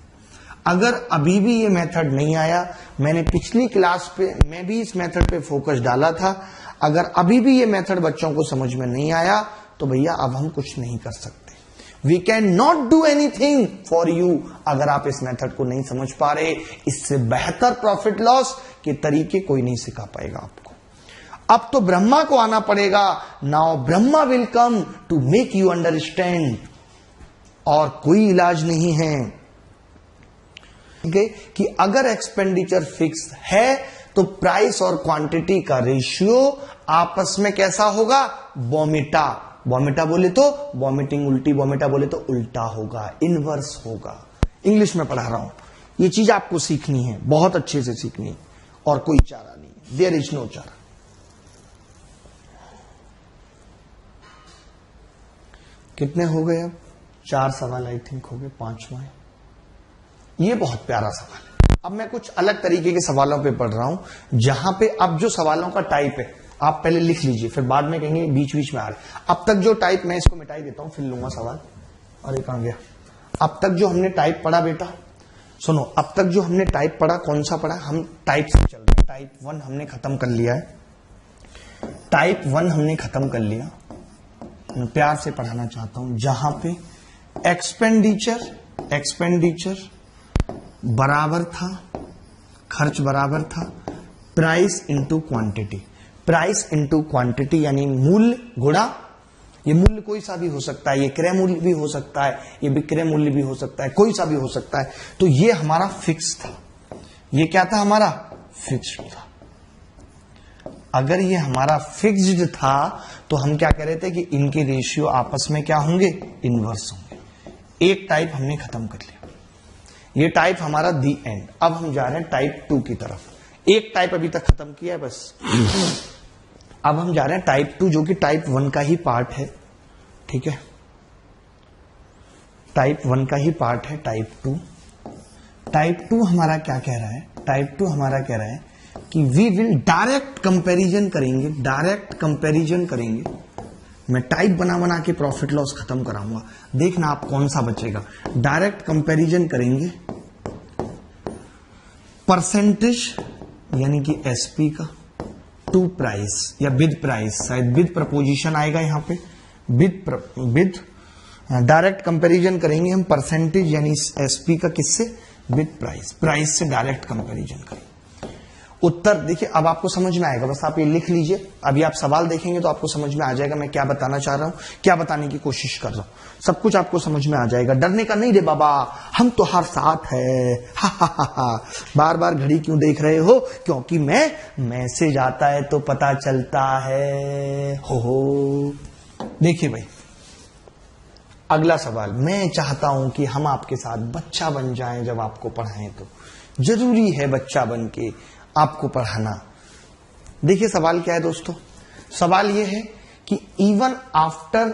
अगर अभी भी ये मेथड नहीं आया, मैंने पिछली क्लास पे मैं भी इस मेथड पे फोकस डाला था, अगर अभी भी ये मेथड बच्चों को समझ में नहीं आया तो भैया अब हम कुछ नहीं कर सकते। We can not do anything for you. अगर आप इस मेथड को नहीं समझ पा रहे, इससे बेहतर प्रॉफिट लॉस के तरीके कोई नहीं सिखा पाएगा आपको। अब तो ब्रह्मा को आना पड़ेगा। Now Brahma will come to make you understand, और कोई इलाज नहीं है कि अगर एक्सपेंडिचर फिक्स है तो प्राइस और क्वांटिटी का रेशियो आपस में कैसा होगा, वोमिटा। वोमिटा बोले तो वॉमिटिंग, उल्टी वोमिटा बोले तो उल्टा होगा, इनवर्स होगा। इंग्लिश में पढ़ा रहा हूं, ये चीज आपको सीखनी है, बहुत अच्छे से सीखनी है, और कोई चारा नहीं है, देयर इज नो चारा। कितने हो गए अब? 4 सवाल आई थिंक हो गए, 5वां है। ये बहुत प्यारा सवाल है। अब मैं कुछ अलग तरीके के सवालों पे पढ़ रहा हूं, जहां पे अब जो सवालों का टाइप है आप पहले लिख लीजिए, फिर बाद में कहेंगे बीच बीच में आ रहे। अब तक जो टाइप, मैं इसको मिटाई देता हूं, फिर लूंगा सवाल। और एक आ गया। अब तक जो हमने टाइप पढ़ा बेटा, सुनो, अब तक जो हमने टाइप पढ़ा, कौन सा पढ़ा? हम टाइप से चल रहे हैं। टाइप 1 हमने खत्म कर लिया है। टाइप 1 हमने खत्म कर लिया। मैं प्यार से पढ़ाना चाहता हूं, जहां पे एक्सपेंडिचर बराबर था, खर्च बराबर था price into quantity. Price into quantity यानी मूल्य गुणा, ये मूल्य कोई सा भी हो सकता है, ये क्रय मूल्य भी हो सकता है, ये विक्रय मूल्य भी हो सकता है, कोई सा भी हो सकता है। तो ये हमारा फिक्स था। ये क्या था? हमारा फिक्स्ड था। अगर ये हमारा फिक्स्ड था तो हम क्या कह रहे थे कि इनके रेशियो आपस में क्या होंगे? इनवर्स होंगे। एक टाइप हमने खत्म कर लिया, ये टाइप हमारा दी एंड। अब हम जा रहे हैं टाइप 2 की तरफ। एक टाइप अभी तक खत्म किया है बस। अब हम जा रहे हैं टाइप 2, जो कि टाइप 1 का ही पार्ट है। ठीक है, टाइप 1 का ही पार्ट है टाइप 2। टाइप 2 हमारा क्या कह रहा है? टाइप 2 हमारा कह रहा है कि वी विल डायरेक्ट कंपैरिजन करेंगे, डायरेक्ट कंपैरिजन करेंगे। मैं टाइप बना बना के प्रॉफिट लॉस खत्म कराऊंगा, देखना आप कौन सा बचेगा। डायरेक्ट कंपैरिजन करेंगे परसेंटेज यानी कि एसपी का टू प्राइस या विद प्राइस, शायद विद प्रपोजिशन आएगा यहां पे, विद डायरेक्ट कंपैरिजन करेंगे हम परसेंटेज यानी एसपी का, किससे? With price. प्राइस से डायरेक्ट कंपैरिजन करेंगे। उत्तर देखिए, अब आपको समझ में आएगा, बस आप ये लिख लीजिए। अभी आप सवाल देखेंगे तो आपको समझ में आ जाएगा मैं क्या बताना चाह रहा हूं, क्या बताने की कोशिश कर रहा हूं, सब कुछ आपको समझ में आ जाएगा। डरने का नहीं रे बाबा, हम तो हर साथ है। हा हा हा हा। बार बार घड़ी क्यों देख रहे हो? क्योंकि मैसेज आता है तो पता चलता है। हो देखिए भाई, अगला सवाल। मैं चाहता हूं कि हम आपके साथ बच्चा बन जाएं, जब आपको पढ़ाएं तो जरूरी है बच्चा बन के आपको पढ़ाना। देखिए सवाल क्या है दोस्तों, सवाल यह है कि इवन आफ्टर,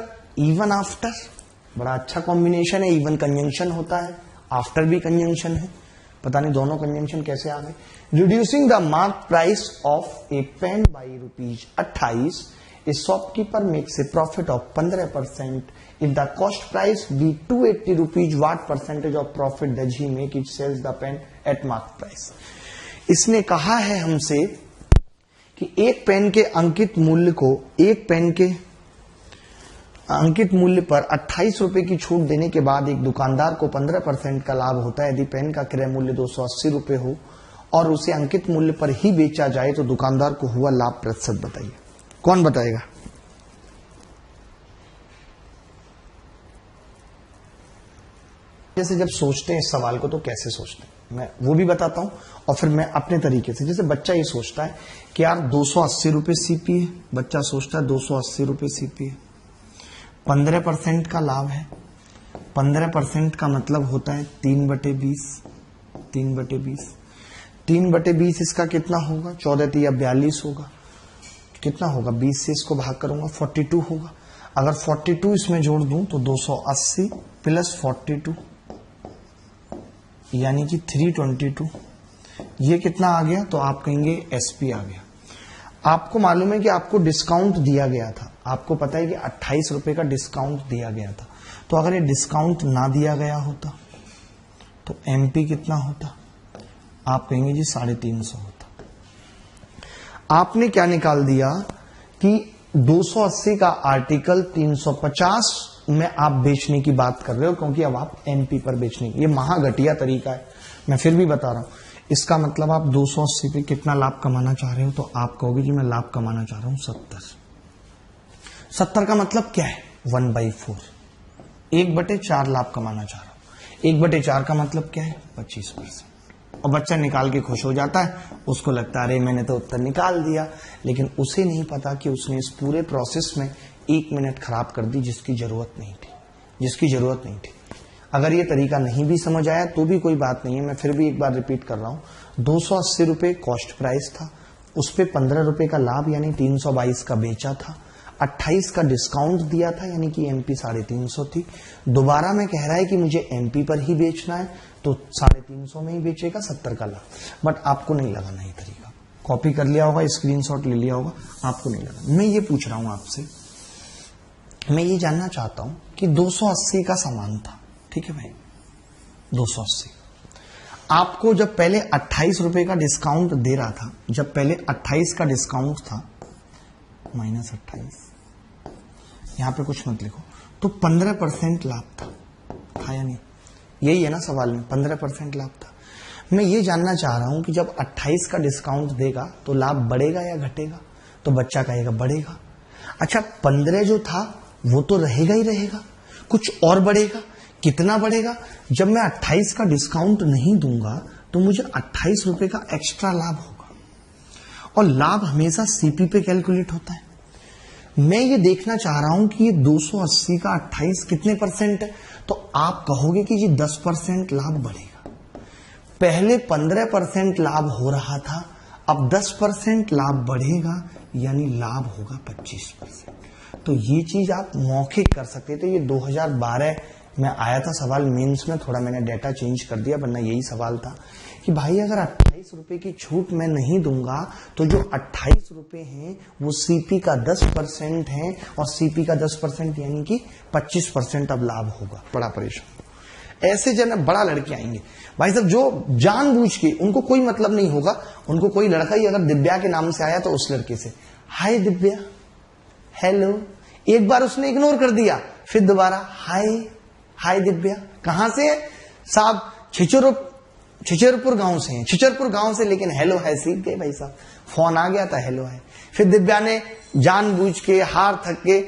बड़ा अच्छा कॉम्बिनेशन है। इवन कंजंक्शन होता है, आफ्टर भी कंजंक्शन है, पता नहीं दोनों कंजंक्शन कैसे आ गए। Reducing the mark price of a pen by ₹28, a shopkeeper makes a profit of 15%। If the cost price be ₹280, what percentage of profit does he make if sells the pen at mark price. इसने कहा है हमसे कि एक pen के अंकित मूल्य को, एक पेन के अंकित मूल्य पर 28 रुपए की छूट देने के बाद एक दुकानदार को 15% का लाभ होता है। यदि पेन का क्रय मूल्य 280 रुपए हो और उसे अंकित मूल्य पर ही बेचा जाए तो दुकानदार को हुआ लाभ प्रतिशत बताइए। कौन बताएगा? जैसे जब सोचते हैं इस सवाल को तो कैसे सोचते हैं मैं वो भी बताता हूं, और फिर मैं अपने तरीके से। जैसे बच्चा ये सोचता है कि यार 280 रुपए सीपी है, बच्चा सोचता है 280 रुपए सीपी है, 15% का लाभ है। 15% का मतलब होता है 3/20। 3/20, 3/20 इसका कितना होगा? 14 या 42 होगा। कितना होगा? 20 से इसको भाग करूंगा 42 होगा। अगर 42 इसमें जोड़ दूं तो 280 प्लस 42 यानी कि 322। ये कितना आ गया? तो आप कहेंगे एसपी आ गया। आपको मालूम है कि आपको डिस्काउंट दिया गया था, आपको पता है कि 28 रुपए का डिस्काउंट दिया गया था। तो अगर ये डिस्काउंट ना दिया गया होता तो एमपी कितना होता? आप कहेंगे जी 350 होता। आपने क्या निकाल दिया कि 280 का आर्टिकल 350 में आप बेचने की बात कर रहे हो, क्योंकि अब आप एमपी पर बेचने की, ये महाघटिया तरीका है, मैं फिर भी बता रहा हूं। इसका मतलब आप 280 पे कितना लाभ कमाना चाह रहे हो? तो आप कहोगे कि मैं लाभ कमाना चाह रहा हूं 70 का मतलब क्या है? 1/4, 1/4 लाभ कमाना चाह रहा हूं। 1/4 का मतलब क्या है? 25%। और बच्चा निकाल के खुश हो जाता है, उसको लगता है अरे मैंने तो उत्तर निकाल दिया, लेकिन उसे नहीं पता कि उसने इस पूरे प्रोसेस में 1 मिनट खराब कर दी जिसकी जरूरत नहीं थी। अगर ये तरीका नहीं भी समझ आया तो भी कोई बात नहीं है, मैं फिर भी एक बार रिपीट कर रहा हूं। 280 रुपए कॉस्ट प्राइस था, उस पे 15 रुपए का लाभ यानी 322 का बेचा था, 28 का डिस्काउंट दिया था यानी कि एमपी 350 थी। दोबारा मैं कह रहा है कि मुझे एमपी पर ही बेचना है तो 350 में ही बेचेगा, 70 का लाभ। बट आपको नहीं लगाना ये तरीका, कॉपी कर लिया होगा, स्क्रीनशॉट ले लिया होगा, आपको नहीं लगाना। मैं ये पूछ रहा हूं आपसे, मैं ये जानना चाहता हूं कि 280 का सामान था, ठीक है भाई, 280। आपको जब पहले 28 रुपए का डिस्काउंट दे रहा था, जब पहले 28 का डिस्काउंट था, -28, यहां पे कुछ मत लिखो, तो 15% लाभ था या नहीं? यही है ना सवाल में, 15% लाभ था। मैं ये जानना चाह रहा हूं कि जब 28 का डिस्काउंट देगा तो लाभ बढ़ेगा या घटेगा? तो बच्चा कहेगा बढ़ेगा। अच्छा, 15 जो था वो तो रहेगा ही रहेगा, कुछ और बढ़ेगा। कितना बढ़ेगा? जब मैं 28 का डिस्काउंट नहीं दूंगा तो मुझे 28 रुपए का एक्स्ट्रा लाभ होगा, और लाभ हमेशा सीपी पे कैलकुलेट होता है। मैं ये देखना चाह रहा हूं कि ये 280 का 28 कितने परसेंट है? तो आप कहोगे कि जी 10% लाभ बढ़ेगा। पहले 15% लाभ हो रहा था, अब 10% लाभ बढ़ेगा, यानी लाभ होगा 25%। तो ये चीज आप मौखिक कर सकते थे। ये 2012 में आया था सवाल मेंस में, थोड़ा मैंने डेटा चेंज कर दिया, वरना यही सवाल था कि भाई अगर 28 रुपए की छूट मैं नहीं दूंगा तो जो 28 रुपए हैं वो सीपी का 10% है, और सीपी का 10% यानी कि 25% अब लाभ होगा। बड़ा परेशान। ऐसे जन बड़ा लड़के आएंगे भाई साहब जो जानबूझ के, उनको कोई मतलब नहीं होगा, उनको कोई लड़का ही अगर दिव्या के नाम से आया तो उस लड़के से हाय दिव्या, हेलो, एक बार उसने इग्नोर कर दिया, फिर दोबारा हाय दिव्या। कहां से है साहब? छिचरपुर गांव से हैं, छिचरपुर गांव से, लेकिन हेलो है सीख गए भाई साहब, फोन आ गया था हेलो है। फिर दिव्या ने जानबूझ के, हार थक के,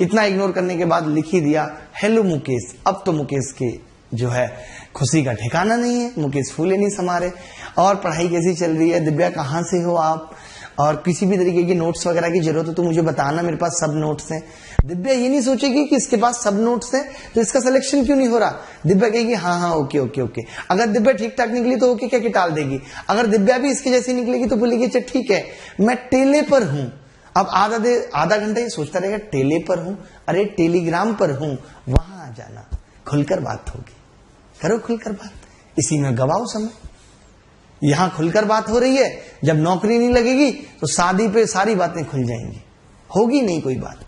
इतना इग्नोर करने के बाद लिख ही दिया हेलो मुकेश। अब तो मुकेश के जो है खुशी का ठिकाना नहीं है, मुकेश फूले नहीं समारे। और पढ़ाई कैसी चल रही है दिव्या, कहां से हो आप? और किसी भी तरीके की नोट्स वगैरह की जरूरत हो तो मुझे बताना, मेरे पास सब नोट्स हैं। दिव्या ये नहीं सोचेगी कि इसके पास सब नोट्स हैं तो इसका सिलेक्शन क्यों नहीं हो रहा। दिव्या कहेगी हाँ ओके ओके ओके। अगर दिव्या ठीक ठाक निकली तो ओके क्या टाल देगी। अगर दिव्या भी इसके जैसी निकलेगी तो बोलेगी अच्छा ठीक है मैं टेले पर हूं। अब आधा घंटा ये सोचता रहेगा टेले पर हूं, अरे टेलीग्राम पर हूं, वहां आ जाना, खुलकर बात होगी, करो खुलकर बात, इसी में गवाओ समय। यहां खुलकर बात हो रही है, जब नौकरी नहीं लगेगी तो शादी पे सारी बातें खुल जाएंगी, होगी नहीं कोई बात।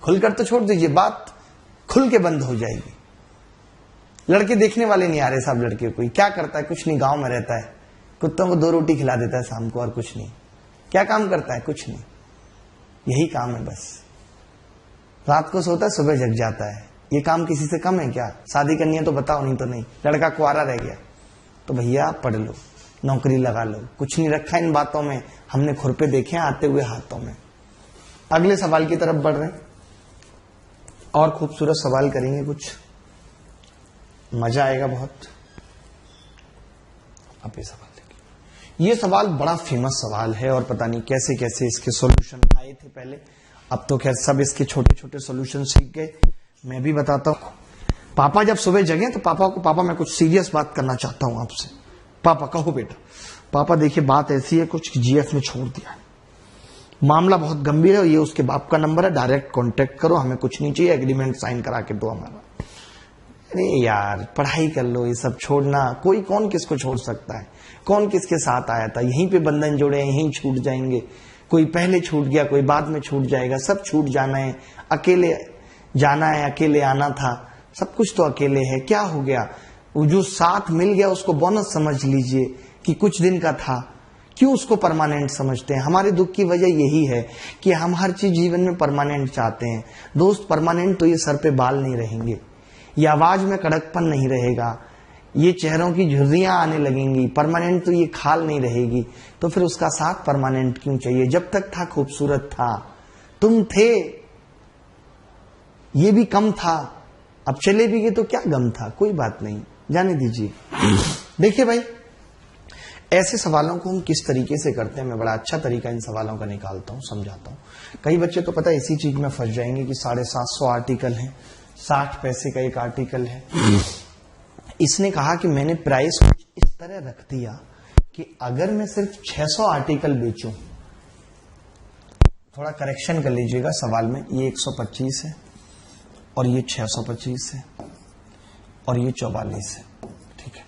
खुलकर तो छोड़ दीजिए, बात खुल के बंद हो जाएगी। लड़के देखने वाले नहीं आ रहे साहब, लड़के कोई क्या करता है, कुछ नहीं, गांव में रहता है, कुत्तों को 2 रोटी खिला देता है शाम को और कुछ नहीं। क्या काम करता है? कुछ नहीं, यही काम है बस। रात को सोता है, सुबह जग जाता है। ये काम किसी से कम है क्या? शादी करनी है तो बताओ, नहीं तो नहीं। लड़का कुंवारा रह गया तो भैया पढ़ लो, नौकरी लगा लो, कुछ नहीं रखा इन बातों में, हमने खुरपे देखे हैं आते हुए हाथों में। अगले सवाल की तरफ बढ़ रहे हैं, और खूबसूरत सवाल करेंगे, कुछ मजा आएगा बहुत। अब ये सवाल देखिए, ये सवाल बड़ा फेमस सवाल है और पता नहीं कैसे कैसे इसके सॉल्यूशन आए थे पहले, अब तो खैर सब इसके छोटे छोटे सॉल्यूशन सीख गए। मैं भी बताता हूं। पापा जब सुबह जगे तो पापा मैं कुछ सीरियस बात करना चाहता हूं आपसे। पापा कहो बेटा। पापा देखिए बात ऐसी है कुछ, जीएफ ने छोड़ दिया, मामला बहुत गंभीर है, ये उसके बाप का नंबर है, डायरेक्ट कांटेक्ट करो, हमें कुछ नहीं चाहिए, एग्रीमेंट साइन करा के दो हमारा। अरे यार पढ़ाई कर लो, ये सब छोड़ना, कौन किसको छोड़ सकता है, कौन किसके साथ आया था, यहीं पे बंधन जोड़े, यहीं छूट जाएंगे, कोई पहले छूट गया, कोई बाद में छूट जाएगा, सब छूट जाना है, अकेले जाना है, अकेले आना था, सब कुछ तो अकेले है, क्या हो गया? वो जो साथ मिल गया उसको बोनस समझ लीजिए कि कुछ दिन का था। क्यों उसको परमानेंट समझते हैं? हमारे दुख की वजह यही है कि हम हर चीज जीवन में परमानेंट चाहते हैं। दोस्त, परमानेंट तो ये सर पे बाल नहीं रहेंगे, ये आवाज में कड़कपन नहीं रहेगा, ये चेहरों की झुर्रियां आने लगेंगी, परमानेंट तो ये खाल नहीं रहेगी। तो फिर उसका साथ परमानेंट क्यों चाहिए? जब तक था खूबसूरत था, तुम थे, ये भी कम था, अब चले भी गए तो क्या गम था? कोई बात नहीं, जाने दीजिए। देखिए भाई, ऐसे सवालों को हम किस तरीके से करते हैं, मैं बड़ा अच्छा तरीका इन सवालों का निकालता हूं, समझाता हूं। कई बच्चे तो पता है इसी चीज में फंस जाएंगे कि 750 आर्टिकल है, 60 पैसे का एक आर्टिकल है। इसने कहा कि मैंने प्राइस कुछ इस तरह रख दिया कि अगर मैं सिर्फ 600 आर्टिकल बेचूं, थोड़ा करेक्शन कर लीजिएगा सवाल में, ये 125 है और ये 625 है और ये 44 है, ठीक है।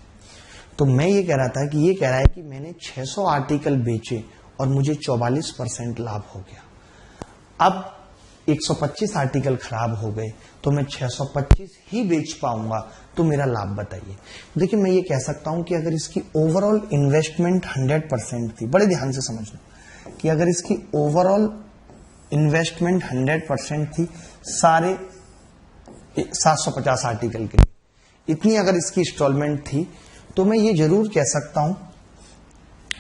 तो मैं ये कह रहा था कि ये कह रहा है कि मैंने 600 आर्टिकल बेचे और मुझे 44% लाभ हो गया। अब 125 आर्टिकल खराब हो गए तो मैं 625 ही बेच पाऊंगा, तो मेरा लाभ बताइए। देखिए, मैं ये कह सकता हूं कि अगर इसकी ओवरऑल इन्वेस्टमेंट 100% थी, बड़े ध्यान से समझना कि अगर इसकी ओवरऑल इन्वेस्टमेंट 100% थी सारे 750 आर्टिकल के लिए, इतनी अगर इसकी इंस्टॉलमेंट थी, तो मैं ये जरूर कह सकता हूं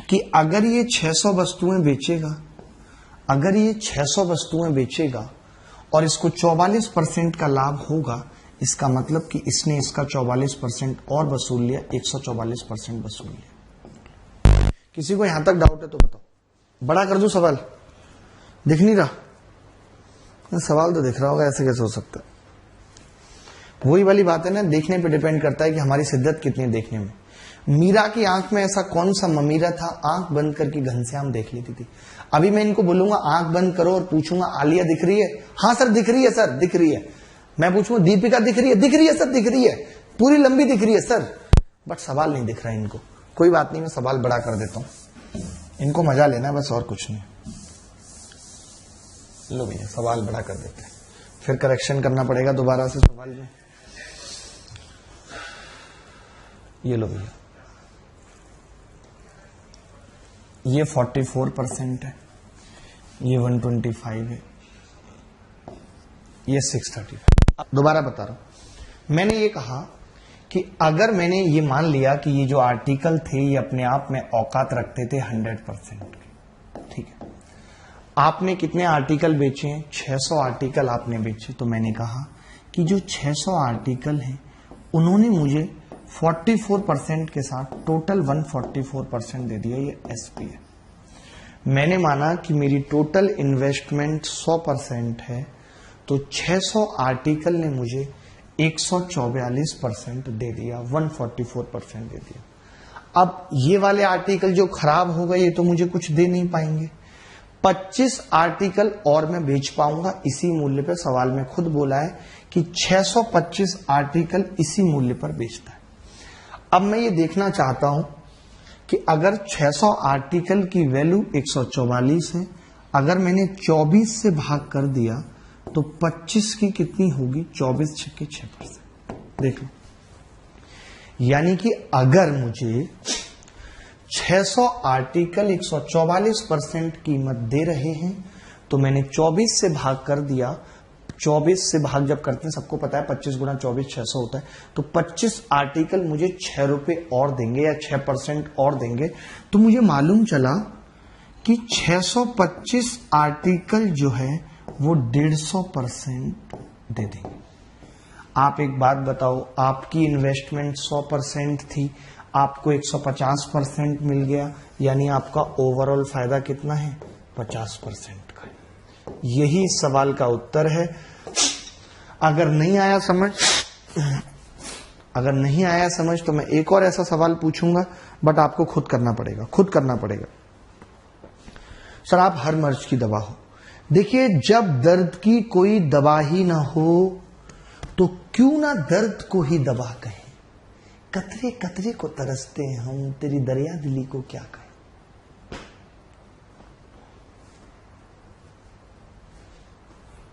कि अगर ये 600 वस्तुएं बेचेगा, अगर ये 600 वस्तुएं बेचेगा और इसको 44% का लाभ होगा, इसका मतलब कि इसने इसका 44% और वसूल लिया, 144% वसूल लिया। किसी को यहां तक डाउट है तो बताओ, बड़ा कर दूं सवाल? दिख नहीं रहा? सवाल तो दिख रहा होगा, ऐसे कैसे हो सकता है? वही वाली बात है ना, देखने पे डिपेंड करता है कि हमारी शिद्दत कितनी है देखने में। मीरा की आंख में ऐसा कौन सा ममीरा था, आंख बंद करके घनश्याम देख लेती थी। अभी मैं इनको बोलूंगा आंख बंद करो और पूछूंगा आलिया दिख रही है? हाँ सर दिख रही है, सर दिख रही है। मैं पूछूंगा दीपिका दिख रही है? दिख रही है सर, दिख रही है, पूरी लंबी दिख रही है सर, बट सवाल नहीं दिख रहा है इनको। कोई बात नहीं, मैं सवाल बड़ा कर देता हूं, इनको मजा लेना बस, और कुछ नहीं। लो भैया, सवाल बड़ा कर देते हैं, फिर करेक्शन करना पड़ेगा दोबारा से सवाल में। ये लो भैया, ये 44% है, ये 125 है, ये 635। दोबारा बता रहा हूं, मैंने ये कहा कि अगर मैंने ये मान लिया कि ये जो आर्टिकल थे ये अपने आप में औकात रखते थे 100% के, ठीक है। आपने कितने आर्टिकल बेचे हैं? 600 आर्टिकल आपने बेचे। तो मैंने कहा कि जो 600 आर्टिकल हैं उन्होंने मुझे 44% के साथ टोटल 144% दे दिया, ये एसपी है। मैंने माना कि मेरी टोटल इन्वेस्टमेंट 100% है, तो 600 आर्टिकल ने मुझे 144% दे दिया, 144% दे दिया। अब ये वाले आर्टिकल जो खराब हो गए ये तो मुझे कुछ दे नहीं पाएंगे। 25 आर्टिकल और मैं बेच पाऊंगा इसी मूल्य पर। सवाल में खुद बोला है कि 625 आर्टिकल इसी मूल्य पर बेचता है। अब मैं ये देखना चाहता हूं कि अगर 600 आर्टिकल की वैल्यू 144 है, अगर मैंने 24 से भाग कर दिया तो 25 की कितनी होगी? 24 छक्के 6%। देख लो, यानी कि अगर मुझे 600 आर्टिकल 144% कीमत दे रहे हैं तो मैंने 24 से भाग कर दिया। 24 से भाग जब करते हैं सबको पता है 25 गुना 24 600 होता है, तो 25 आर्टिकल मुझे 6 रुपए और देंगे या 6% और देंगे। तो मुझे मालूम चला कि 625 आर्टिकल जो है वो 150% दे देंगे। आप एक बात बताओ, आपकी इन्वेस्टमेंट 100% थी, आपको 150% मिल गया, यानी आपका ओवरऑल फायदा कितना है? 50% का। यही इस सवाल का उत्तर है। अगर नहीं आया समझ तो मैं एक और ऐसा सवाल पूछूंगा, बट आपको खुद करना पड़ेगा। सर आप हर मर्ज की दवा हो। देखिए, जब दर्द की कोई दवा ही ना हो तो क्यों ना दर्द को ही दवा कहें। कतरे कतरे को तरसते हैं हम, तेरी दरिया दिली को क्या कहें।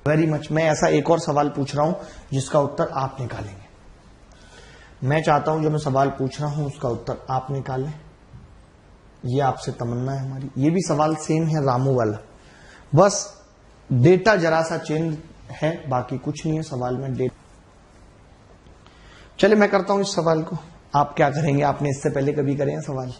Very much. मैं ऐसा एक और सवाल पूछ रहा हूं जिसका उत्तर आप निकालेंगे। मैं चाहता हूं जो मैं सवाल पूछ रहा हूं उसका उत्तर आप निकालें, ये आपसे तमन्ना है हमारी। ये भी सवाल सेम है रामू वाला, बस डेटा जरा सा चेंज है, बाकी कुछ नहीं है सवाल में डेटा। चलिए मैं करता हूं इस सवाल को, आप क्या करेंगे? आपने इससे पहले कभी करे हैं सवाल?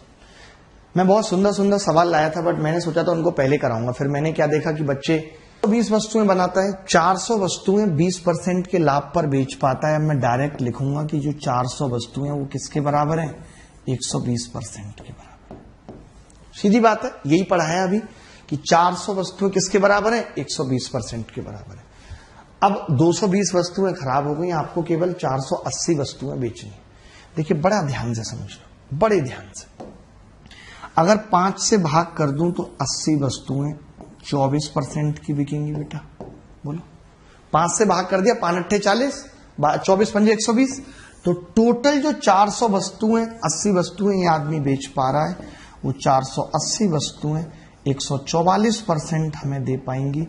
मैं बहुत सुंदर सुंदर सवाल लाया था, बट मैंने सोचा था उनको पहले कराऊंगा। फिर मैंने क्या देखा कि बच्चे 20 वस्तुएं बनाता है, 400 वस्तुएं 20% के लाभ पर बेच पाता है। मैं डायरेक्ट लिखूंगा कि जो 400 वस्तुएं वो किसके बराबर है? 120% के बराबर। सीधी बात है, यही पढ़ा है अभी कि 400 वस्तुएं किसके बराबर है? 120% के बराबर है। अब 220 वस्तुएं खराब हो गई, आपको केवल 480 वस्तुएं बेचनी है। देखिए बड़ा ध्यान से समझना, बड़े ध्यान से। अगर 5 से भाग कर दूं तो 80 वस्तुएं 24% की बिकेंगी बेटा, बोलो। 5 से भाग कर दिया, 5 अट्ठे 40, 24 पंजे 120, तो टोटल जो 400 वस्तुएं 80 वस्तुएं ये आदमी बेच पा रहा है, वो 480 वस्तुएं 144% हमें दे पाएंगी।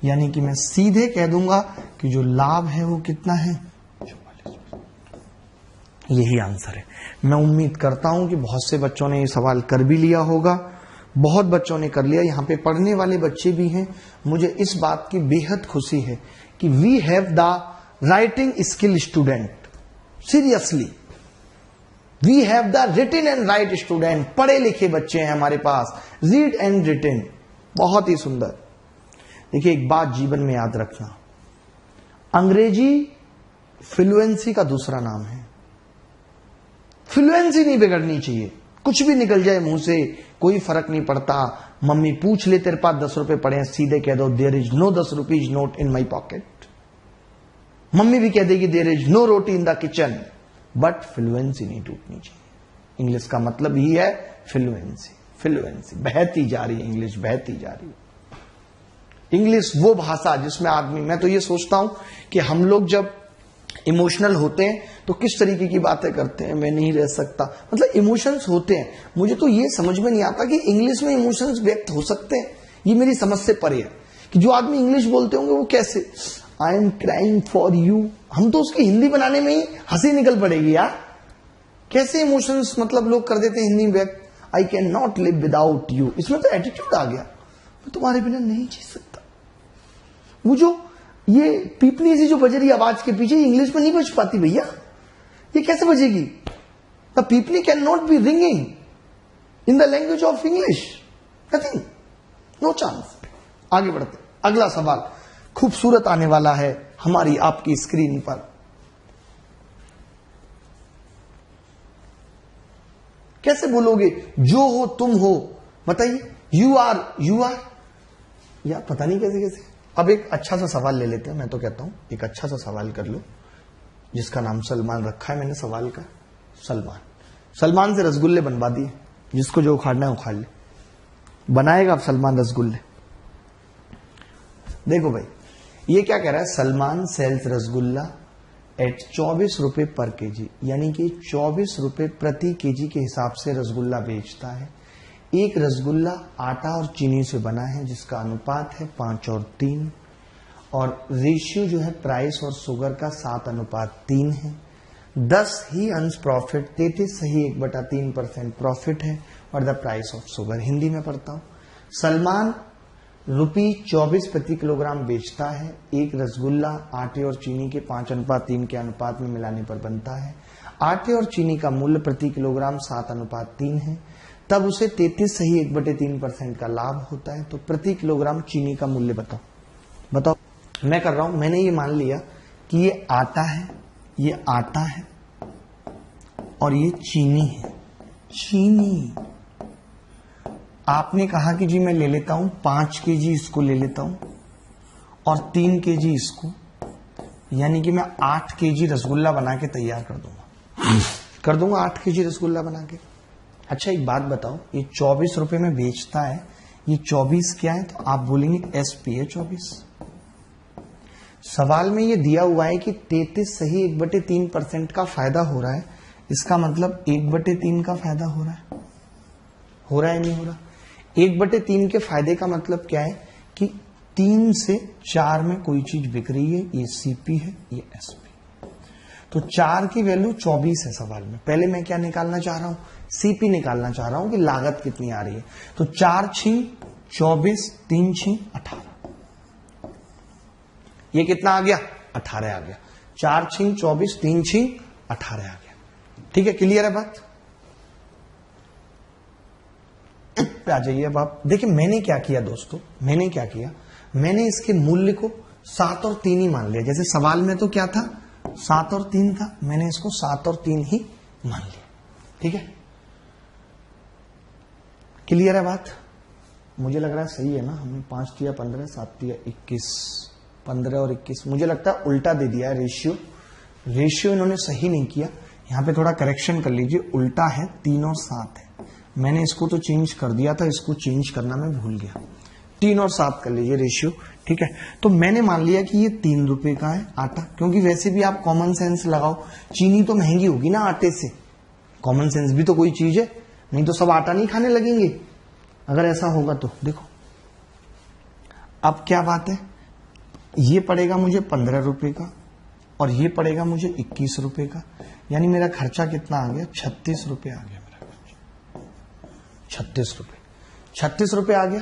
यानी कि मैं सीधे कह दूंगा कि जो लाभ है वो कितना है? 44%। यही आंसर है। मैं उम्मीद करता हूं कि बहुत से बच्चों ने ये सवाल कर भी लिया होगा, बहुत बच्चों ने कर लिया। यहां पे पढ़ने वाले बच्चे भी हैं। मुझे इस बात की बेहद खुशी है कि we have the writing skill student. Seriously, we have the written and write student. पढ़े लिखे बच्चे हैं हमारे पास, रीड एंड रिटन, बहुत ही सुंदर। देखिए एक बात जीवन में याद रखना, अंग्रेजी फ्लुएंसी का दूसरा नाम है। फ्लुएंसी नहीं बिगड़नी चाहिए, कुछ भी निकल जाए मुंह से कोई फर्क नहीं पड़ता। मम्मी पूछ ले तेरे पास 10 रुपए पड़े हैं, सीधे कह दो there is no 10 rupees note in my pocket. Mummy भी कह देगी there is no roti in the kitchen, but fluency नहीं टूटनी चाहिए। इंग्लिश का मतलब ही है फ्लुएंसी। फ्लुएंसी बहती जा रही है, इंग्लिश बहती जा रही है। इंग्लिश वो भाषा जिसमें आदमी, मैं तो ये सोचता हूं कि हम लोग जब इमोशनल होते हैं तो किस तरीके की बातें करते हैं, मैं नहीं रह सकता, मतलब इमोशंस होते हैं। मुझे तो ये समझ में नहीं आता कि इंग्लिश में इमोशंस व्यक्त हो सकते हैं। ये मेरी समझ से परे है कि जो आदमी इंग्लिश बोलते होंगे वो कैसे, I am crying for you, हम तो उसकी हिंदी बनाने में ही हंसी निकल पड़ेगी यार। कैसे इमोशंस मतलब लोग कर देते हैं हिंदी में व्यक्त। I can not live without you, इसमें तो एटीट्यूड आ गया, मैं तुम्हारे बिना नहीं जी सकता। वो जो ये पीपनी सी जो बज रही आवाज के पीछे, इंग्लिश में नहीं बज पाती भैया, ये कैसे बजेगी? द पीपनी can not be ringing in the language of English, nothing, no chance. आगे बढ़ते, अगला सवाल खूबसूरत आने वाला है हमारी आपकी स्क्रीन पर। कैसे बोलोगे? जो हो तुम हो, बताइए। यू आर, यू आर, या पता नहीं कैसे कैसे। अब एक अच्छा सा सवाल ले लेते हैं। मैं तो कहता हूं एक अच्छा सा सवाल कर लो जिसका नाम सलमान रखा है मैंने सवाल का। सलमान, सलमान से रसगुल्ले बनवा दिए, जिसको जो उखाड़ना है उखाड़ ले, बनाएगा अब सलमान रसगुल्ले। देखो भाई ये क्या कह रहा है, सलमान सेल्स रसगुल्ला एट 24 रुपए पर केजी, यानी कि 24 रुपए प्रति केजी के हिसाब से रसगुल्ला बेचता है। एक रसगुल्ला आटा और चीनी से बना है जिसका अनुपात है 5 और 3, और रेशियो जो है प्राइस और शुगर का 7:3 है। 10 ही अंश प्रॉफिट, 33 सही 1/3% प्रॉफिट है, और the price of sugar. Hindi में पढ़ता हूं। सलमान ₹24 प्रति किलोग्राम बेचता है। एक रसगुल्ला आटे और चीनी के 5:3 के अनुपात में मिलाने पर बनता है। आटे और चीनी का मूल्य प्रति किलोग्राम 7:3 है, तब उसे 33 सही 1/3% का लाभ होता है। तो प्रति किलोग्राम चीनी का मूल्य बताओ, बताओ। मैं कर रहा हूं, मैंने ये मान लिया कि ये आटा है, ये आटा है और ये चीनी है। चीनी आपने कहा कि जी मैं ले लेता हूं 5 केजी इसको ले लेता हूं और 3 केजी इसको, यानी कि मैं 8 केजी रसगुल्ला बना के तैयार कर दूंगा 8 केजी रसगुल्ला बना के। अच्छा एक बात बताओ, ये 24 रुपए में बेचता है, ये 24 क्या है? तो आप बोलेंगे एसपी है 24। सवाल में ये दिया हुआ है कि 33 सही 1/3% का फायदा हो रहा है, इसका मतलब 1/3 का फायदा हो रहा है या नहीं हो रहा? 1/3 के फायदे का मतलब क्या है कि 3 से 4 में कोई चीज बिक रही है, ये सीपी है, ये एसपी। तो 4 की वैल्यू 24 है सवाल में। पहले मैं क्या निकालना चाह रहा हूं, सीपी निकालना चाह रहा हूं कि लागत कितनी आ रही है। तो 4 6 24, 3 6 18, ये कितना आ गया, 18 आ गया। 4 6 24, 3 6 18 आ गया। ठीक है, क्लियर है बात? पे आ जाइए अब आप। देखिए मैंने क्या किया दोस्तों, मैंने क्या किया, मैंने इसके मूल्य को 7 और 3 ही मान लिया। जैसे सवाल में तो क्या था, 7 और 3 था, मैंने इसको 7 और 3 ही मान लिया। ठीक है, क्लियर है बात? मुझे लग रहा है सही है ना, हमने 5 दिया 15, 7 दिया 21, 15 और 21, मुझे लगता है उल्टा दे दिया है रेशियो। रेशियो इन्होंने सही नहीं किया, यहां पे थोड़ा करेक्शन कर लीजिए, उल्टा है, 3 और 7 है। मैंने इसको तो चेंज कर दिया था, इसको चेंज करना मैं भूल गया। 3 और 7 कर लीजिए रेशियो। ठीक है, तो मैंने मान लिया कि ये 3 रुपए का है आटा, क्योंकि वैसे भी आप कॉमन सेंस लगाओ, चीनी तो महंगी होगी ना आटे से, कॉमन सेंस भी तो कोई चीज है, नहीं तो सब आटा नहीं खाने लगेंगे अगर ऐसा होगा तो। देखो अब क्या बात है, ये पड़ेगा मुझे 15 रुपए का और ये पड़ेगा मुझे 21 रुपए का, यानी मेरा खर्चा कितना आ गया, 36 रुपए आ गया मेरा खर्चा, 36 रुपए। 36 रुपए आ गया,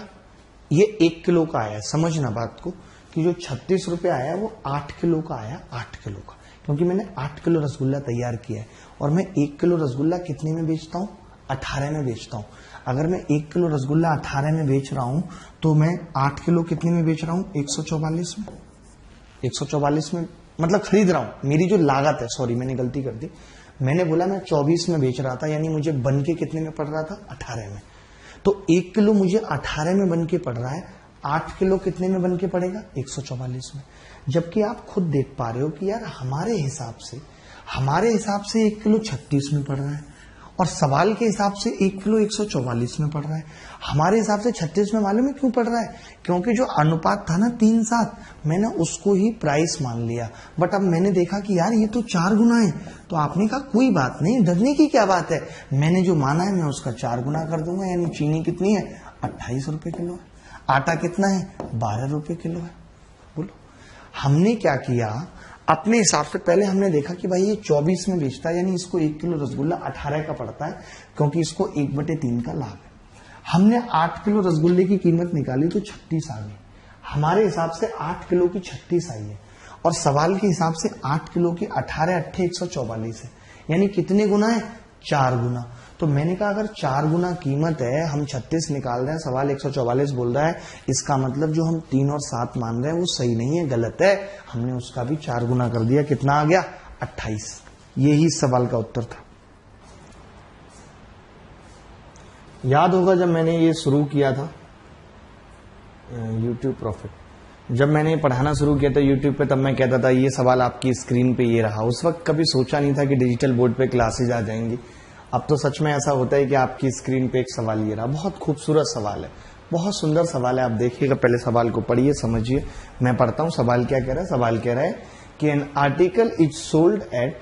ये 1 किलो का आया। समझना बात को कि जो 36 रुपए आया वो 8 किलो का आया, 8 किलो का, क्योंकि मैंने 8 किलो रसगुल्ला तैयार किया है और मैं 1 किलो रसगुल्ला कितने में बेचता हूं, 18 में बेचता हूं। अगर मैं 1 किलो रसगुल्ला 18 में बेच रहा हूं तो मैं 8 किलो कितने में बेच रहा हूं, 144 में। 144 में मतलब खरीद रहा हूं, मेरी जो लागत है, सॉरी मैंने गलती कर दी, मैंने बोला मैं 24 में बेच रहा था, यानी मुझे बन के कितने में पड़ रहा था, 18 में। तो 1 किलो मुझे 18 में बन के पड़ रहा है, 8 किलो कितने में बन के पड़ेगा, 144 में। जबकि आप खुद देख पा रहे हो कि यार हमारे हिसाब से 1 किलो 36 में पड़ रहा है और सवाल के हिसाब से 1 किलो 144 में पड़ रहा है। हमारे हिसाब से 36 में मालूम है क्यों पड़ रहा है, क्योंकि जो अनुपात था ना 3-7, मैंने उसको ही प्राइस मान लिया। बट अब मैंने देखा कि यार ये तो 4 गुना है, तो आपने कहा कोई बात नहीं, डरने की क्या बात है, मैंने जो माना है मैं उसका 4 गुना कर दूंगा। यानी चीनी कितनी है, 28 रुपए किलो है, आटा कितना है, 12 रुपए किलो है। बोलो हमने क्या किया, अपने हिसाब से पहले हमने देखा कि भाई ये 24 में बेचता है, यानी इसको 1 किलो रसगुल्ला 18 का पड़ता है, क्योंकि इसको 1/3 का लाभ है। हमने 8 किलो रसगुल्ले की कीमत निकाली तो 36 आ गई। हमारे हिसाब से 8 किलो की 36 आई है और सवाल के हिसाब से 8 किलो की 18 8 144 है, यानी कितने गुना है, 4 गुना। तो मैंने कहा अगर 4 गुना कीमत है, हम 36 निकाल रहे हैं, सवाल 144 बोल रहा है, इसका मतलब जो हम 3 और 7 मान रहे हैं वो सही नहीं है, गलत है। हमने उसका भी 4 गुना कर दिया, कितना आ गया, 28। यही सवाल का उत्तर था। याद होगा जब मैंने ये शुरू किया था YouTube प्रॉफिट, जब मैंने पढ़ाना शुरू किया था YouTube पे, तब मैं कहता था ये सवाल आपकी स्क्रीन पे ये रहा। उस वक्त कभी सोचा नहीं था कि डिजिटल बोर्ड पे क्लासेज आ जाएंगी। अब तो सच में ऐसा होता है कि आपकी स्क्रीन पे एक सवाल ये रहा। बहुत खूबसूरत सवाल है, बहुत सुंदर सवाल है, आप देखिएगा, पहले सवाल को पढ़िए, समझिए। मैं पढ़ता हूं सवाल क्या कह रहा है। सवाल कह रहा है कि an article is sold at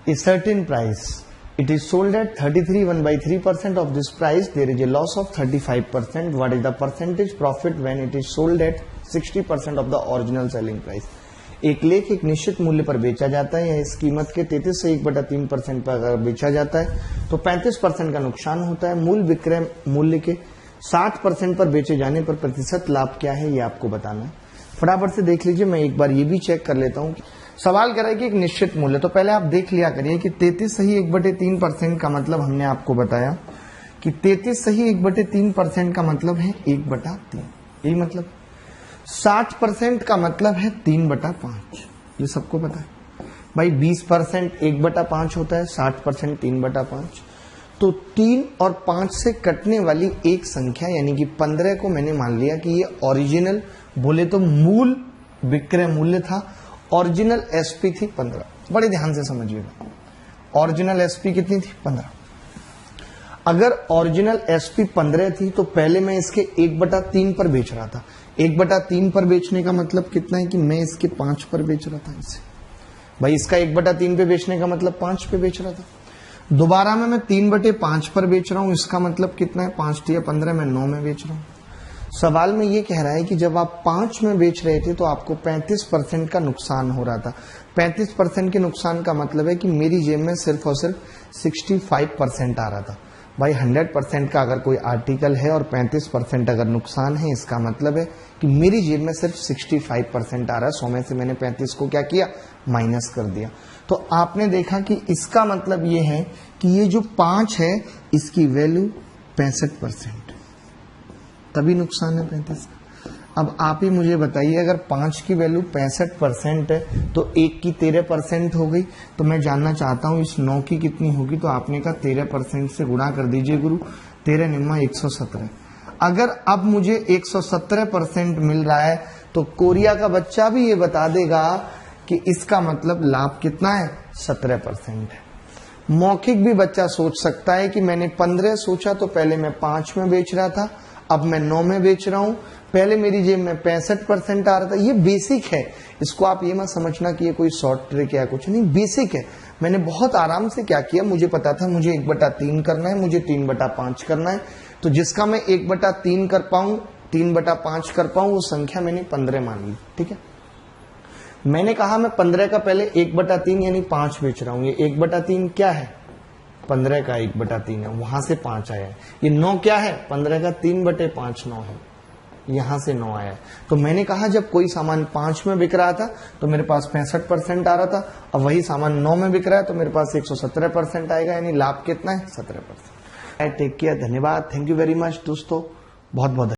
a certain price, it is sold at 33 1/3% of this price, there is a loss of 35%. What is the percentage profit when it is sold at 60% of the original selling price? एक लेख एक निश्चित मूल्य पर बेचा जाता है या इस कीमत के 33 से 1/3% पर अगर बेचा जाता है तो 35% का नुकसान होता है। मूल विक्रय मूल्य के 60% पर बेचे जाने पर प्रतिशत लाभ क्या है, ये आपको बताना है। फटाफट से देख लीजिए, मैं एक बार ये भी चेक कर लेता हूं। सवाल कह रहा है कि एक निश्चित मूल्य, तो पहले आप देख लिया करिए कि 33 सही 1/3% का मतलब हमने आपको बताया कि 33 सही 1/3% का मतलब है 1/3, यही मतलब 60% का मतलब है 3/5, ये सबको पता है भाई। 20% 1/5 होता है, 60% 3/5। तो 3 और 5 से कटने वाली एक संख्या यानी कि 15 को मैंने मान लिया कि ये ओरिजिनल, बोले तो मूल विक्रय मूल्य था। ओरिजिनल एसपी थी 15, बड़े ध्यान से समझिएगा। ओरिजिनल एसपी कितनी थी, 15। अगर ओरिजिनल एसपी 15 थी तो पहले मैं इसके 1/3 पर बेच रहा था। 1/3 पर बेचने का मतलब कितना है कि मैं इसके 5 पर बेच रहा था इसे। भाई इसका 1/3 पे बेचने का मतलब 5 पे बेच रहा था। दोबारा में मैं 3/5 पर बेच रहा हूं, इसका मतलब कितना है, 5 या 15, मैं 9 में बेच रहा हूं। सवाल में ये कह रहा है कि जब आप 5 में बेच रहे थे तो आपको 35% का नुकसान हो रहा था। 35% के नुकसान का मतलब है कि मेरी जेब में सिर्फ और सिर्फ 65% आ रहा था। भाई 100% का अगर कोई आर्टिकल है और 35% अगर नुकसान है, इसका मतलब है कि मेरी जेब में सिर्फ 65% आ रहा है। 100 में से मैंने 35 को क्या किया, माइनस कर दिया। तो आपने देखा कि इसका मतलब ये है कि ये जो 5 है इसकी वैल्यू 65%, तभी नुकसान है 35 का। अब आप ही मुझे बताइए, अगर 5 की वैल्यू 65% है तो 1 की 13% हो गई। तो मैं जानना चाहता हूं इस 9 की कितनी होगी। तो आपने कहा 13% से गुणा कर दीजिए गुरु, 13 निम्मा 117। अगर अब मुझे 117% मिल रहा है तो कोरिया का बच्चा भी ये बता देगा कि इसका मतलब लाभ कितना है, 17% है। मौखिक भी बच्चा सोच सकता है कि मैंने 15 सोचा तो पहले मैं 5 में बेच रहा था, अब मैं 9 में बेच रहा हूं, पहले मेरी जेब में 65% आ रहा था। ये बेसिक है, इसको आप ये मत समझना कि ये कोई शॉर्ट ट्रिक या कुछ नहीं, बेसिक है। मैंने बहुत आराम से क्या किया, मुझे पता था मुझे 1/3 करना है, मुझे 3/5 करना है। तो जिसका मैं 1/3 कर पाऊं, 3/5 कर पाऊं, वो संख्या मैंने 15 मान ली। ठीक है, मैंने कहा मैं 15 का पहले 1/3 यानी 5 बेच रहा हूं। ये 1/3 क्या है, 15 का 1/3 है, वहां से 5 आया है। ये 9 क्या है, 15 का 3/5 9 है, यहां से 9 आया है। तो मैंने कहा जब कोई सामान 5 में बिक रहा था तो मेरे पास 65% आ रहा था, अब वही सामान 9 में बिक रहा है तो मेरे पास 117% आएगा, यानी लाभ कितना है, 17%। टेक केयर, धन्यवाद, थैंक यू वेरी मच दोस्तों, बहुत बहुत